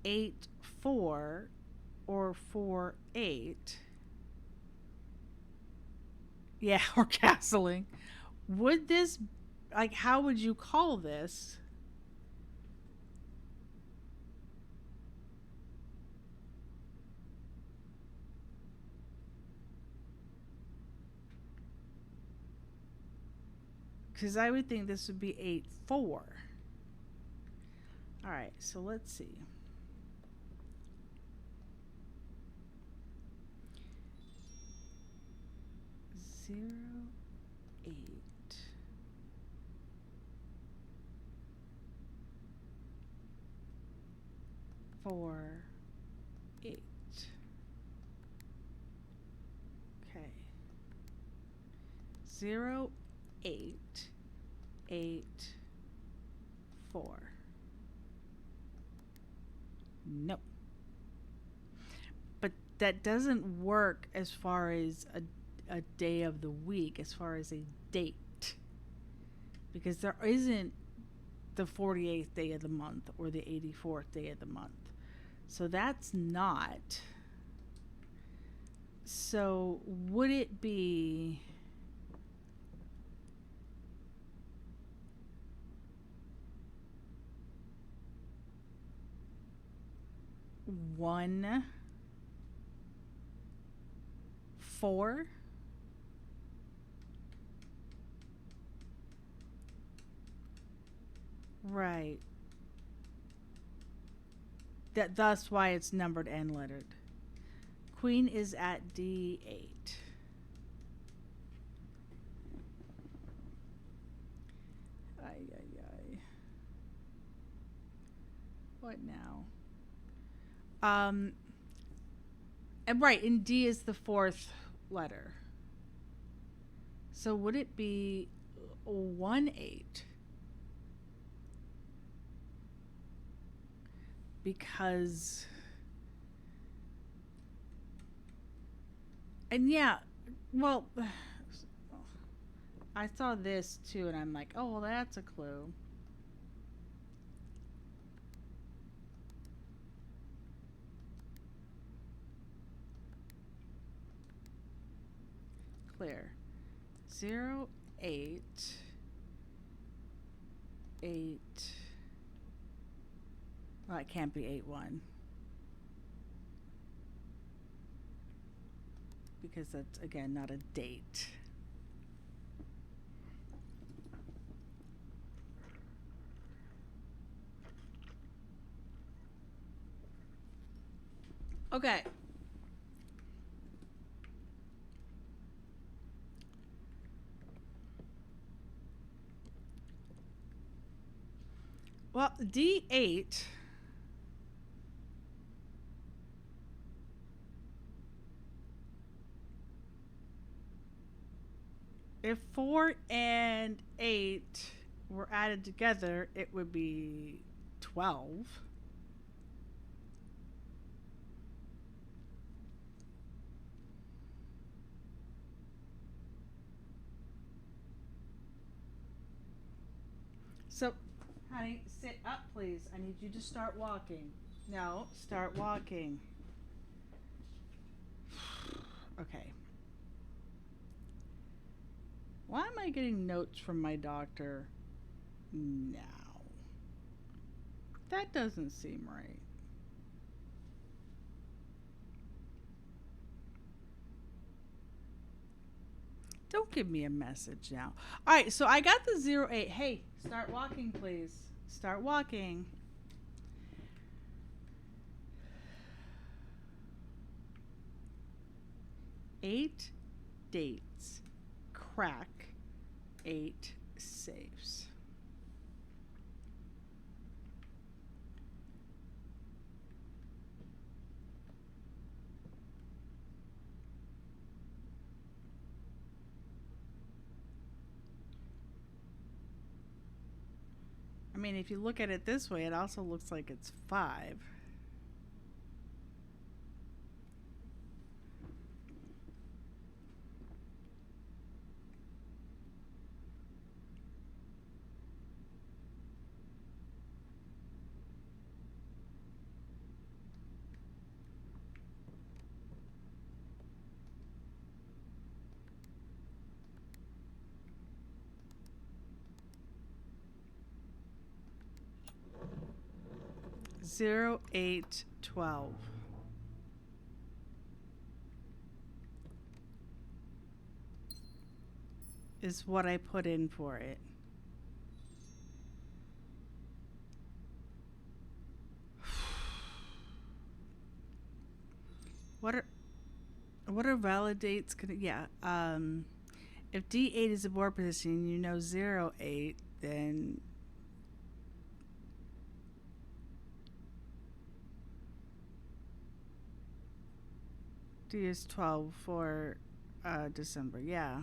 Speaker 1: 8/4 or 4/8? Yeah, or castling. Would this, like, how would you call this? Because I would think this would be 8/4. All right, so let's see. Zero, 8. Four, 8. Okay. 0, 8, 8, 4. No. But that doesn't work as far as a day of the week, as far as a date. Because there isn't the 48th day of the month or the 84th day of the month. So that's not. So would it be one 4? Right. That's why it's numbered and lettered. Queen is at D8. Ay, ay, ay. What now? Um, and right, and D is the fourth letter. So would it be 1-8? Because, and yeah, well, I saw this too, and I'm like, oh, well, that's a clue. Clear. 0, 8, 8. Well, it can't be 8-1 because that's again not a date. Okay. Well, D8 if 4 and 8 were added together, it would be 12. So, honey, sit up, please. I need you to start walking. No, start walking. Okay. Why am I getting notes from my doctor now? That doesn't seem right. Don't give me a message now. All right, so I got the 0-8. Hey, start walking, please. Start walking. Eight dates. Crack 8 safes. I mean, if you look at it this way, it also looks like it's 5. Zero, 8, 12. Is what I put in for it. What are valid dates gonna, yeah, if D8 is a board position, you know 0-8, then D is 12 for December, yeah.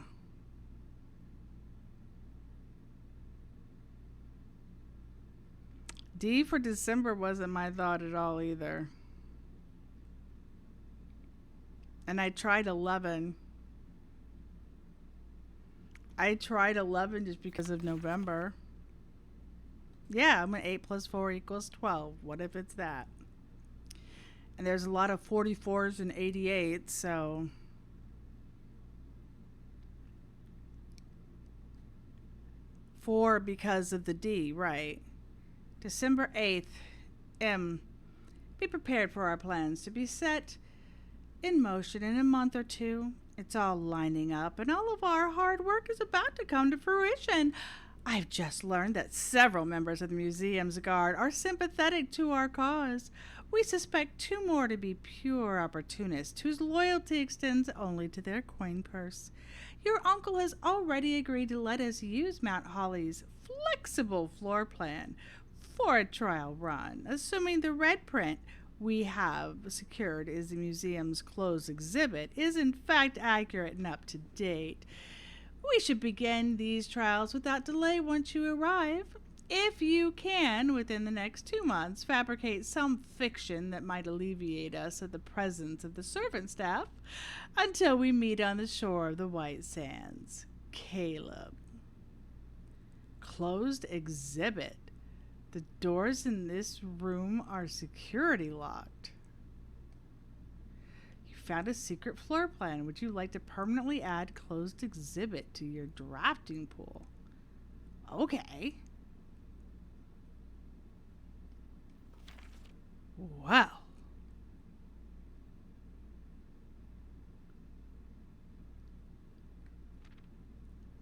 Speaker 1: D for December wasn't my thought at all either. And I tried 11. I tried 11 just because of November. Yeah, I'm an 8 plus 4 equals 12. What if it's that? And there's a lot of 44s and 88s, so. Four because of the D, right. December 8th, M. Be prepared for our plans to be set in motion in a month or two. It's all lining up, and all of our hard work is about to come to fruition. I've just learned that several members of the museum's guard are sympathetic to our cause. We suspect two more to be pure opportunists whose loyalty extends only to their coin purse. Your uncle has already agreed to let us use Mount Holly's flexible floor plan for a trial run, assuming the red print we have secured is the museum's closed exhibit is in fact accurate and up to date. We should begin these trials without delay once you arrive. If you can, within the next 2 months, fabricate some fiction that might alleviate us of the presence of the servant staff until we meet on the shore of the White Sands. Caleb. Closed exhibit. The doors in this room are security locked. Found a secret floor plan. Would you like to permanently add closed exhibit to your drafting pool? Okay. Wow.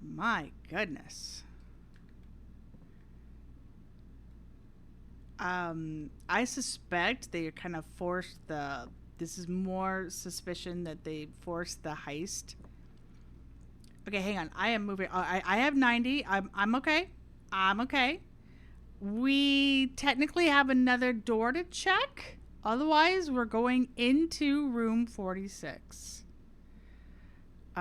Speaker 1: My goodness. I suspect they kind of forced the this is more suspicion that they forced the heist. Okay, hang on. I am moving. I have 90. I'm okay. I'm okay. We technically have another door to check. Otherwise, we're going into room 46. Do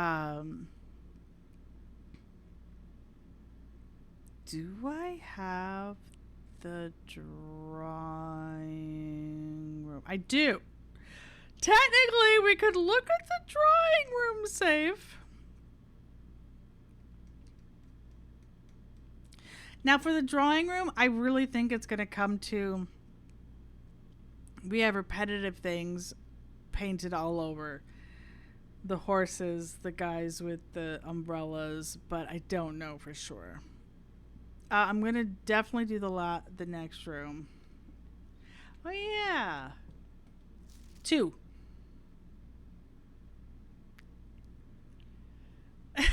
Speaker 1: I have the drawing room? I do. Technically, we could look at the drawing room safe. Now, for the drawing room, I really think it's going to come to... We have repetitive things painted all over. The horses, the guys with the umbrellas, but I don't know for sure. I'm going to definitely do the next room. Oh, yeah. 2.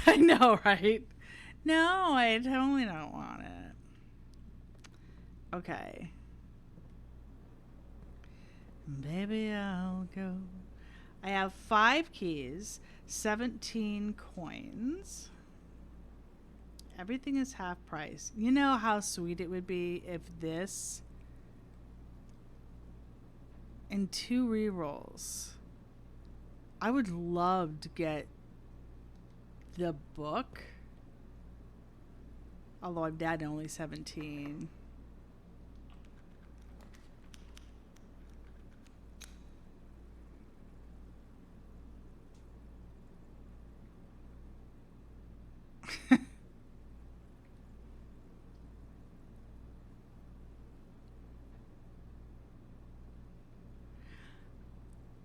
Speaker 1: I know, right? No, I totally don't want it. Okay. Baby, I'll go. I have 5 keys, 17 coins. Everything is half price. You know how sweet it would be if this and 2 rerolls. I would love to get the book. Although I'm dad only 17.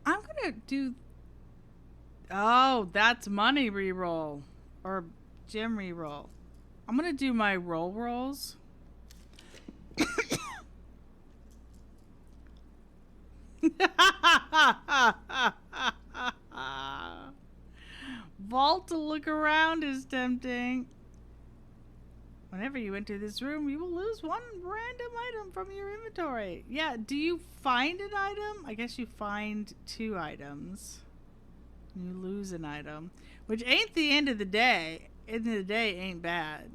Speaker 1: I'm gonna do... Oh, that's money reroll. Or gem reroll. I'm gonna do my roll rolls. Vault to look around is tempting. Whenever you enter this room, you will lose 1 random item from your inventory. Yeah, do you find an item? I guess you find 2 items. You lose an item. Which ain't the end of the day. End of the day ain't bad.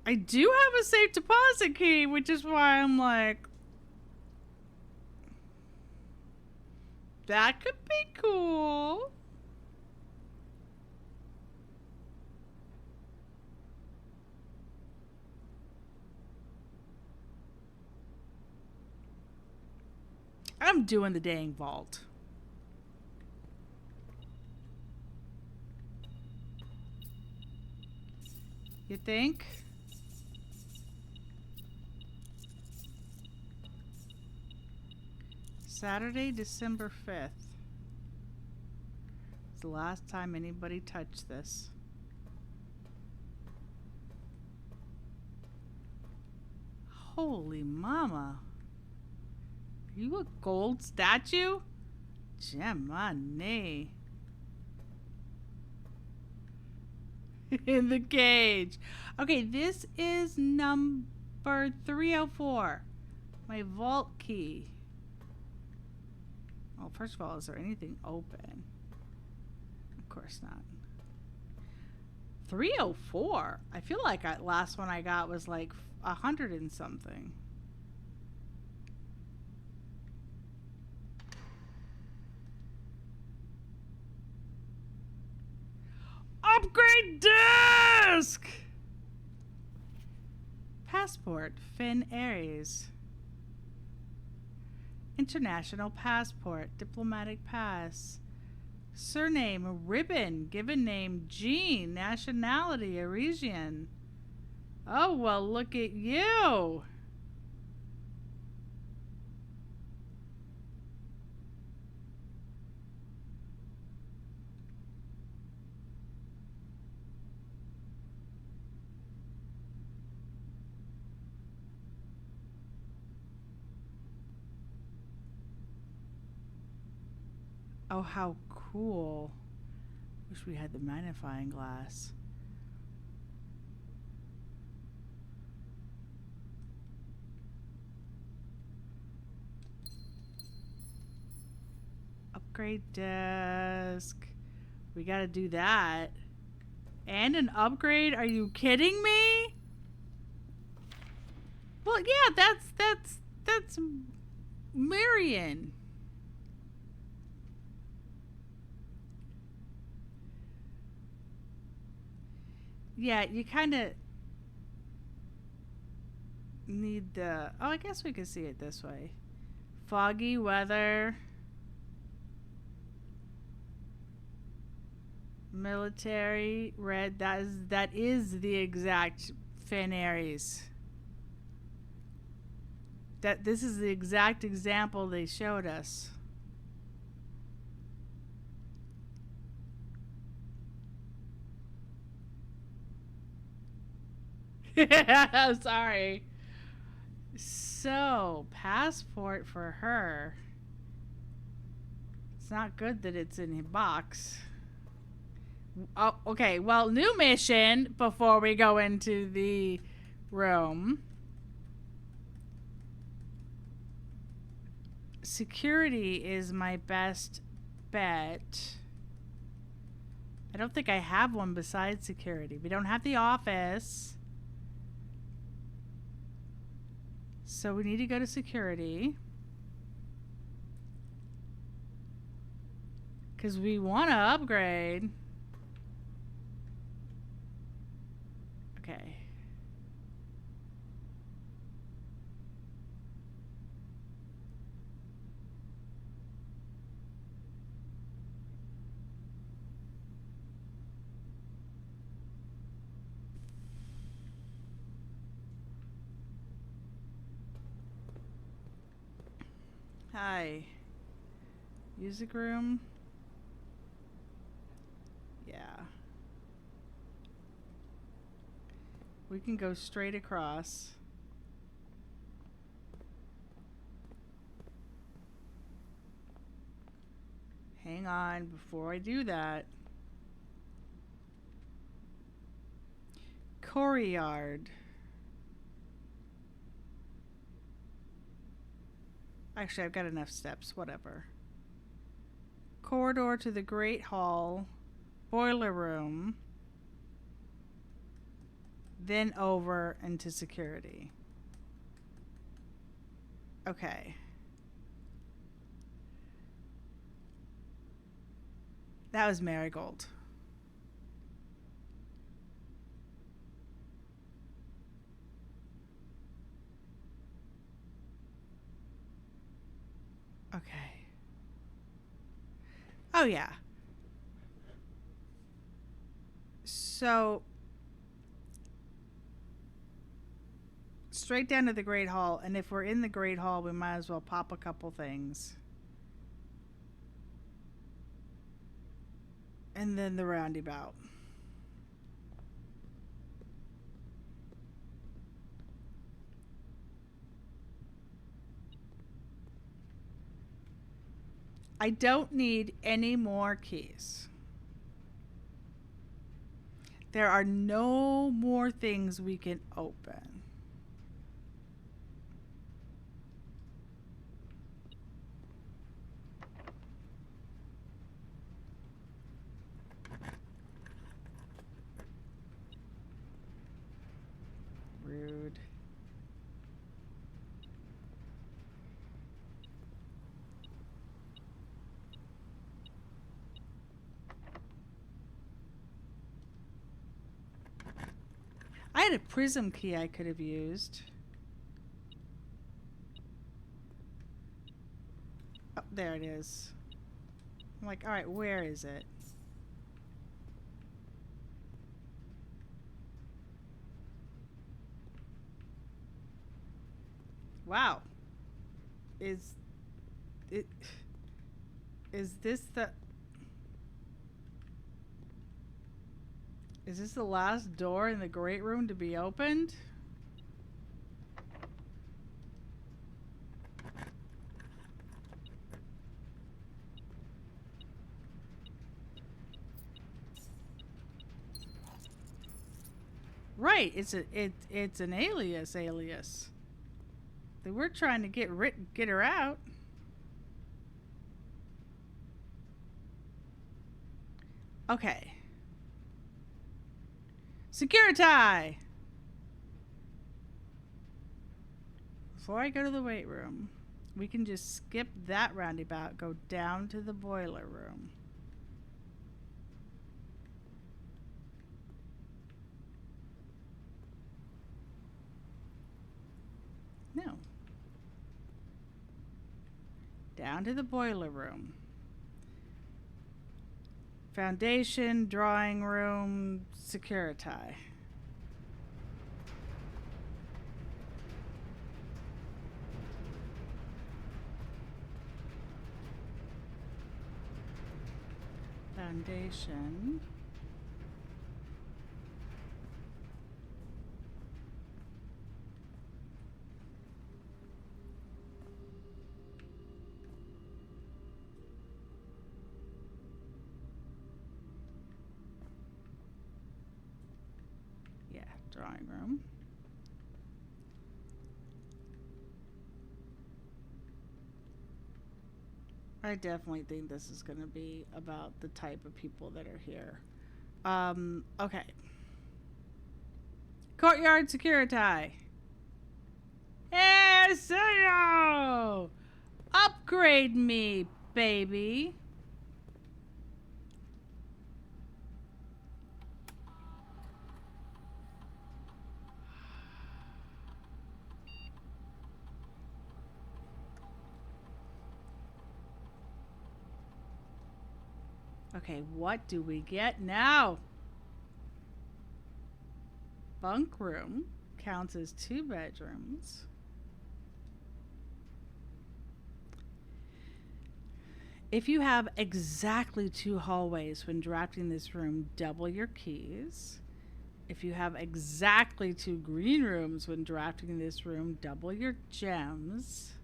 Speaker 1: I do have a safe deposit key, which is why I'm like... That could be cool. I'm doing the dang vault. You think? Saturday, December 5th. It's the last time anybody touched this. Holy mama. Are you a gold statue? Gemini. In the cage. Okay, this is number 304. My vault key. Well, first of all, is there anything open? Of course not. 304? I feel like last one I got was like 100 and something. Upgrade disc! Passport, Finn Aries. International passport, diplomatic pass. Surname, Ribbon. Given name, Jean. Nationality, Arisian. Oh, well, look at you. Oh, how cool. Wish we had the magnifying glass. Upgrade desk. We gotta do that. And an upgrade? Are you kidding me? Well, yeah, that's Marion. Yeah, you kind of need the. Oh, I guess we could see it this way. Foggy weather. Military red. That is the exact Finn Aries. This is the exact example they showed us. I'm sorry. So, passport for her. It's not good that it's in a box. Oh, okay. Well, new mission before we go into the room. Security is my best bet. I don't think I have one besides security. We don't have the office. So we need to go to security. Because we want to upgrade. Okay. Hi. Music room. Yeah. We can go straight across. Hang on before I do that. Courtyard. Actually, I've got enough steps. Whatever. Corridor to the Great Hall. Boiler room. Then over into security. Okay. That was Marigold. Okay. Oh, yeah. So, straight down to the Great Hall, and if we're in the Great Hall, we might as well pop a couple things. And then the roundabout. I don't need any more keys. There are no more things we can open. Rude. I had a prism key I could have used. Oh, there it is. I'm like, all right, where is it? Wow. Is it is this the is this the last door in the great room to be opened? Right, it's an alias. They were trying to get her out. Okay. Security! Before I go to the weight room, we can just skip that roundabout, go down to the boiler room. No. Down to the boiler room. Foundation, drawing room, security. Foundation. Yeah, drawing room. I definitely think this is going to be about the type of people that are here. Okay. Courtyard security. Hey, Sayo! Upgrade me, baby. Okay, what do we get now? Bunk room counts as 2 bedrooms. If you have exactly 2 hallways when drafting this room, double your keys. If you have exactly 2 green rooms when drafting this room, double your gems.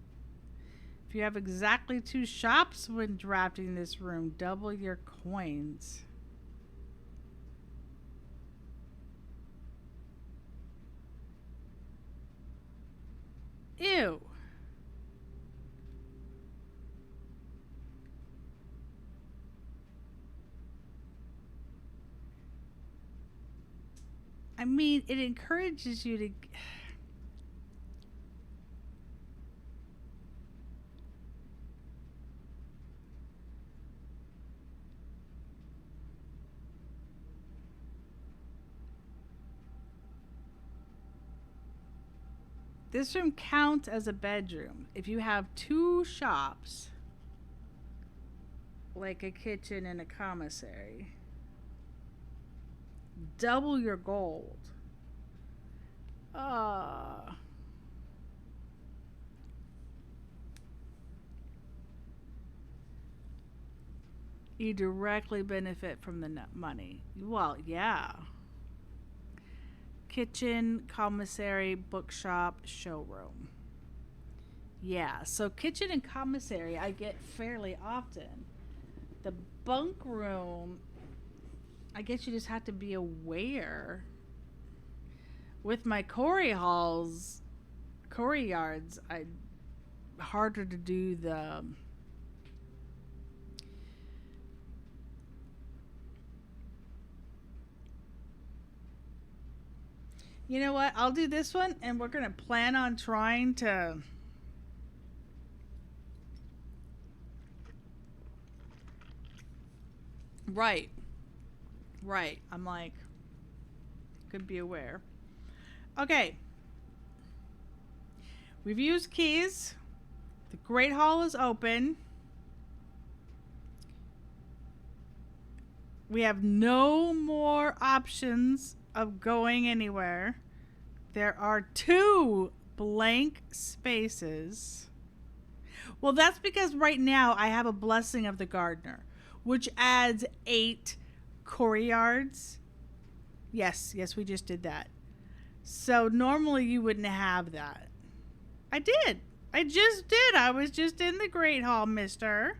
Speaker 1: If you have exactly 2 shops when drafting this room, double your coins. Ew. I mean, it encourages you to. This room counts as a bedroom. If you have 2 shops, like a kitchen and a commissary, double your gold. You directly benefit from the money. Well, yeah. Kitchen, commissary, bookshop, showroom. Yeah, so kitchen and commissary I get fairly often. The bunk room, I guess you just have to be aware. With my Corey halls, Corey yards, I harder to do the. You know what? I'll do this one, and we're gonna plan on trying to. Right, right. I'm like, could be aware. Okay, we've used keys. The Great Hall is open. We have no more options of going anywhere. There are 2 blank spaces. Well, that's because right now I have a blessing of the gardener, which adds 8 courtyards. Yes, we just did that. So normally you wouldn't have that. I did. I just did. I was just in the Great Hall, mister.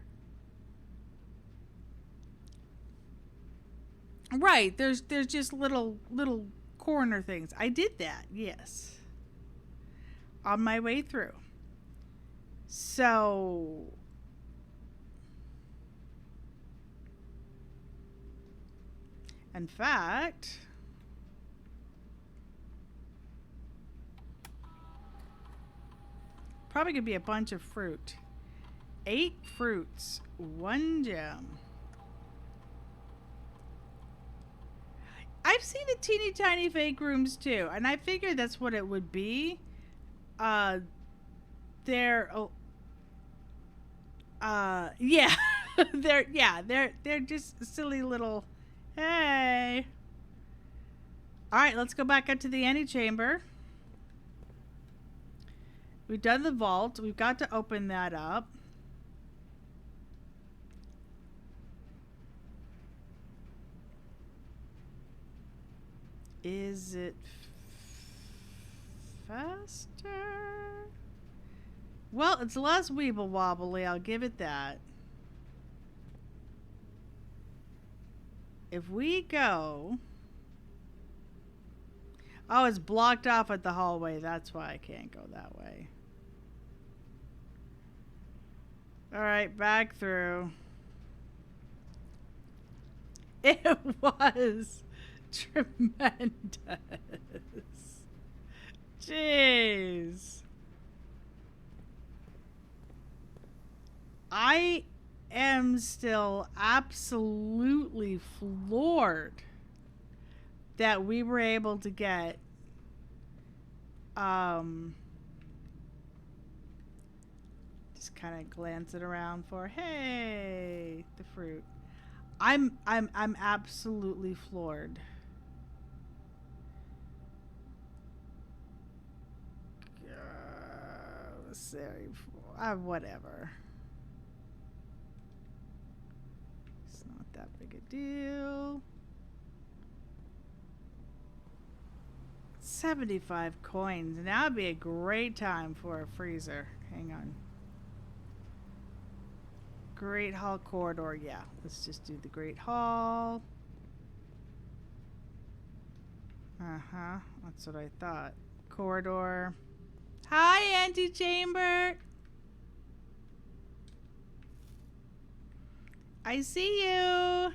Speaker 1: Right. There's just little corner things. I did that. Yes. On my way through. So in fact, probably gonna be a bunch of fruit. 8 fruits, 1 gem. I've seen the teeny tiny fake rooms too, and I figured that's what it would be. They're yeah. they're just silly little hey. Alright, let's go back up to the antechamber. We've done the vault. We've got to open that up. Is it faster? Well, it's less weeble wobbly. I'll give it that. If we go... Oh, it's blocked off at the hallway. That's why I can't go that way. Alright, back through. It was tremendous. Jeez. I am still absolutely floored that we were able to get just kind of glance it around for hey the fruit. I'm absolutely floored. Sorry, whatever. It's not that big a deal. 75 coins. Now would be a great time for a freezer. Hang on. Great Hall corridor. Yeah, let's just do the Great Hall. Uh-huh. That's what I thought. Corridor. Hi, antechamber. I see you.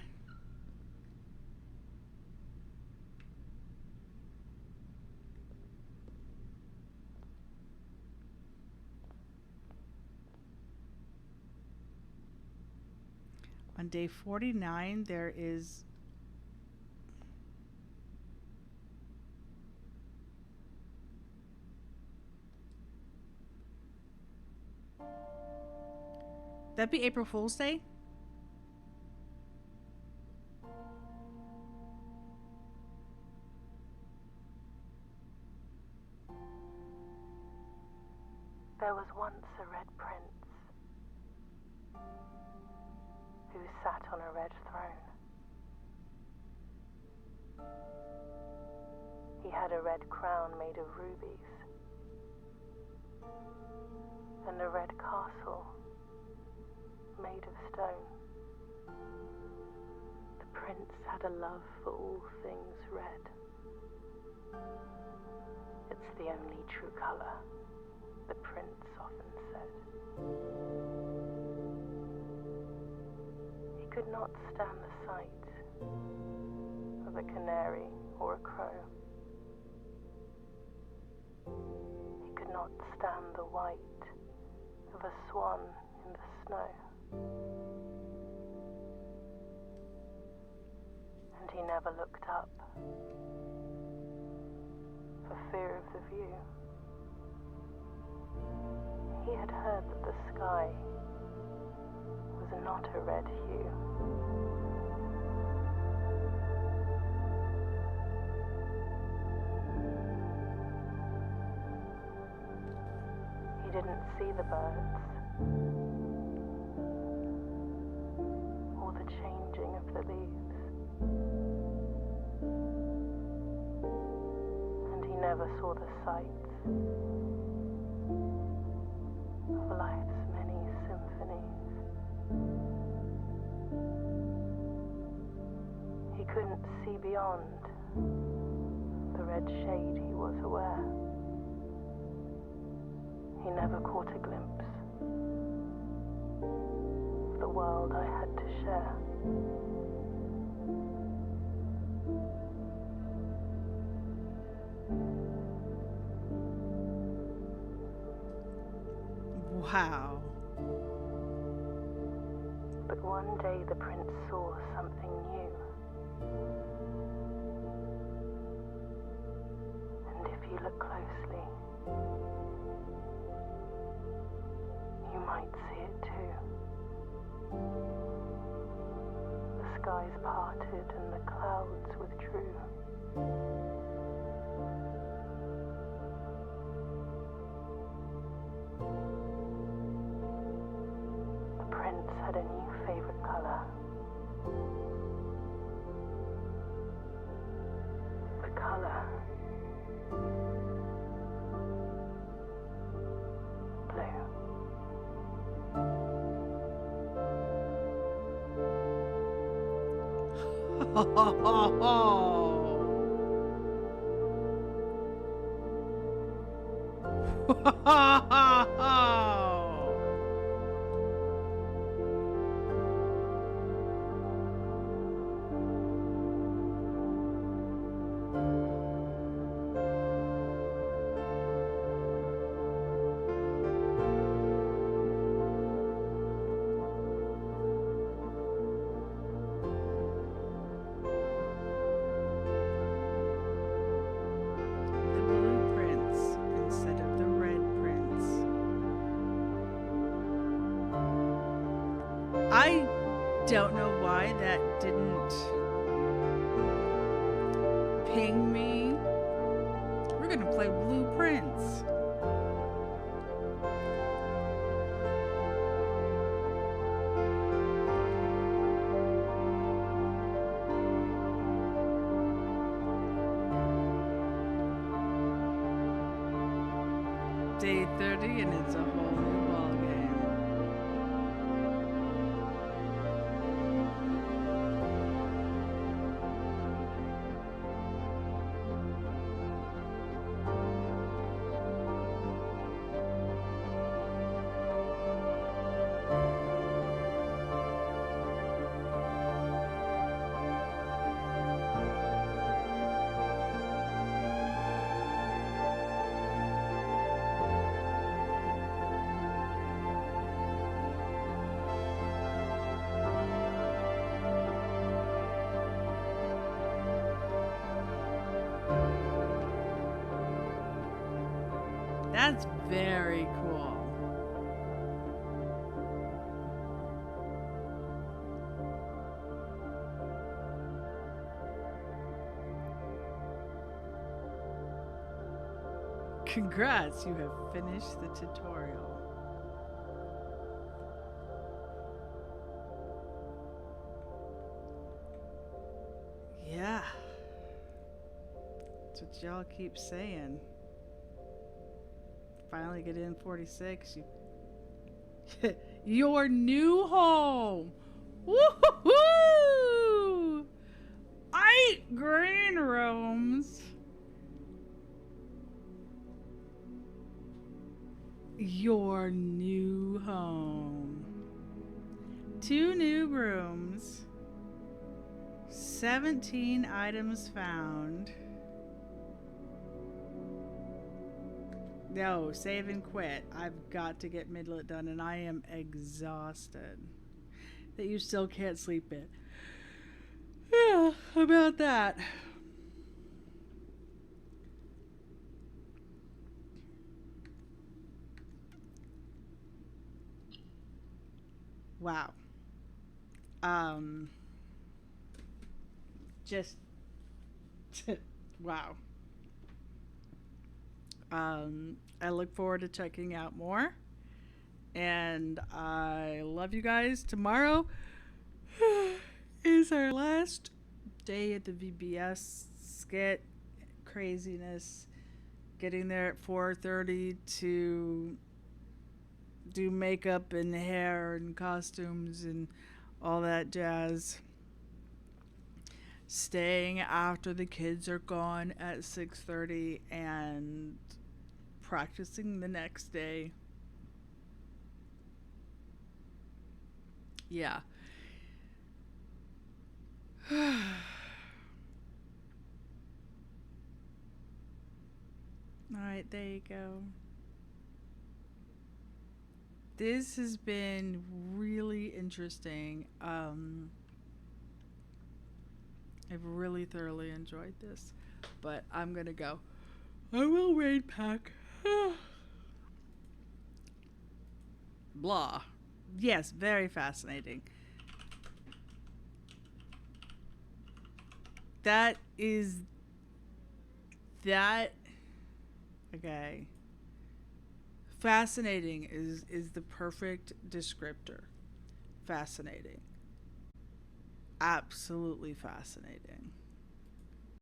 Speaker 1: On day 49, there is... That'd be April Fool's Day?
Speaker 3: There was once a red prince who sat on a red throne. He had a red crown made of rubies and a red castle made of stone. The prince had a love for all things red. It's the only true color, the prince often said. He could not stand the sight of a canary or a crow. He could not stand the white of a swan in the snow. And he never looked up for fear of the view. He had heard that the sky was not a red hue. He didn't see the birds or the changing of the leaves, and he never saw the sights of life's many symphonies. He couldn't see beyond the red shade he was aware. He never caught a glimpse of the world I had to share.
Speaker 1: Wow.
Speaker 3: But one day the prince saw something new. And if you look closely, you might see it too. The skies parted and the clouds withdrew. The prince had a new favorite color. The color blue.
Speaker 1: Ho, ho, ho, ho. Ho, ho, ho, ho. The blue prince instead of the red prince. I don't know why that didn't ping me. We're gonna play Blue Prince. Day 30 and it's a whole new ball game. That's very cool. Congrats, you have finished the tutorial. Yeah. That's what y'all keep saying. Finally get in 46. Your new home. Woo-hoo-hoo! green rooms. Your new home. 2 new rooms. 17 items found. No, save and quit. I've got to get Midlet done, and I am exhausted. That you still can't sleep in. Yeah, about that. Wow. Um. Just. Wow. I look forward to checking out more. And I love you guys. Tomorrow is our last day at the VBS skit. Craziness. Getting there at 4:30 to do makeup and hair and costumes and all that jazz. Staying after the kids are gone at 6:30 and practicing the next day. Yeah. All right, there you go. This has been really interesting. I've really thoroughly enjoyed this, but I'm gonna go. I will raid pack. Blah. Yes, very fascinating. That is that. Okay. Fascinating is the perfect descriptor. Fascinating. Absolutely fascinating.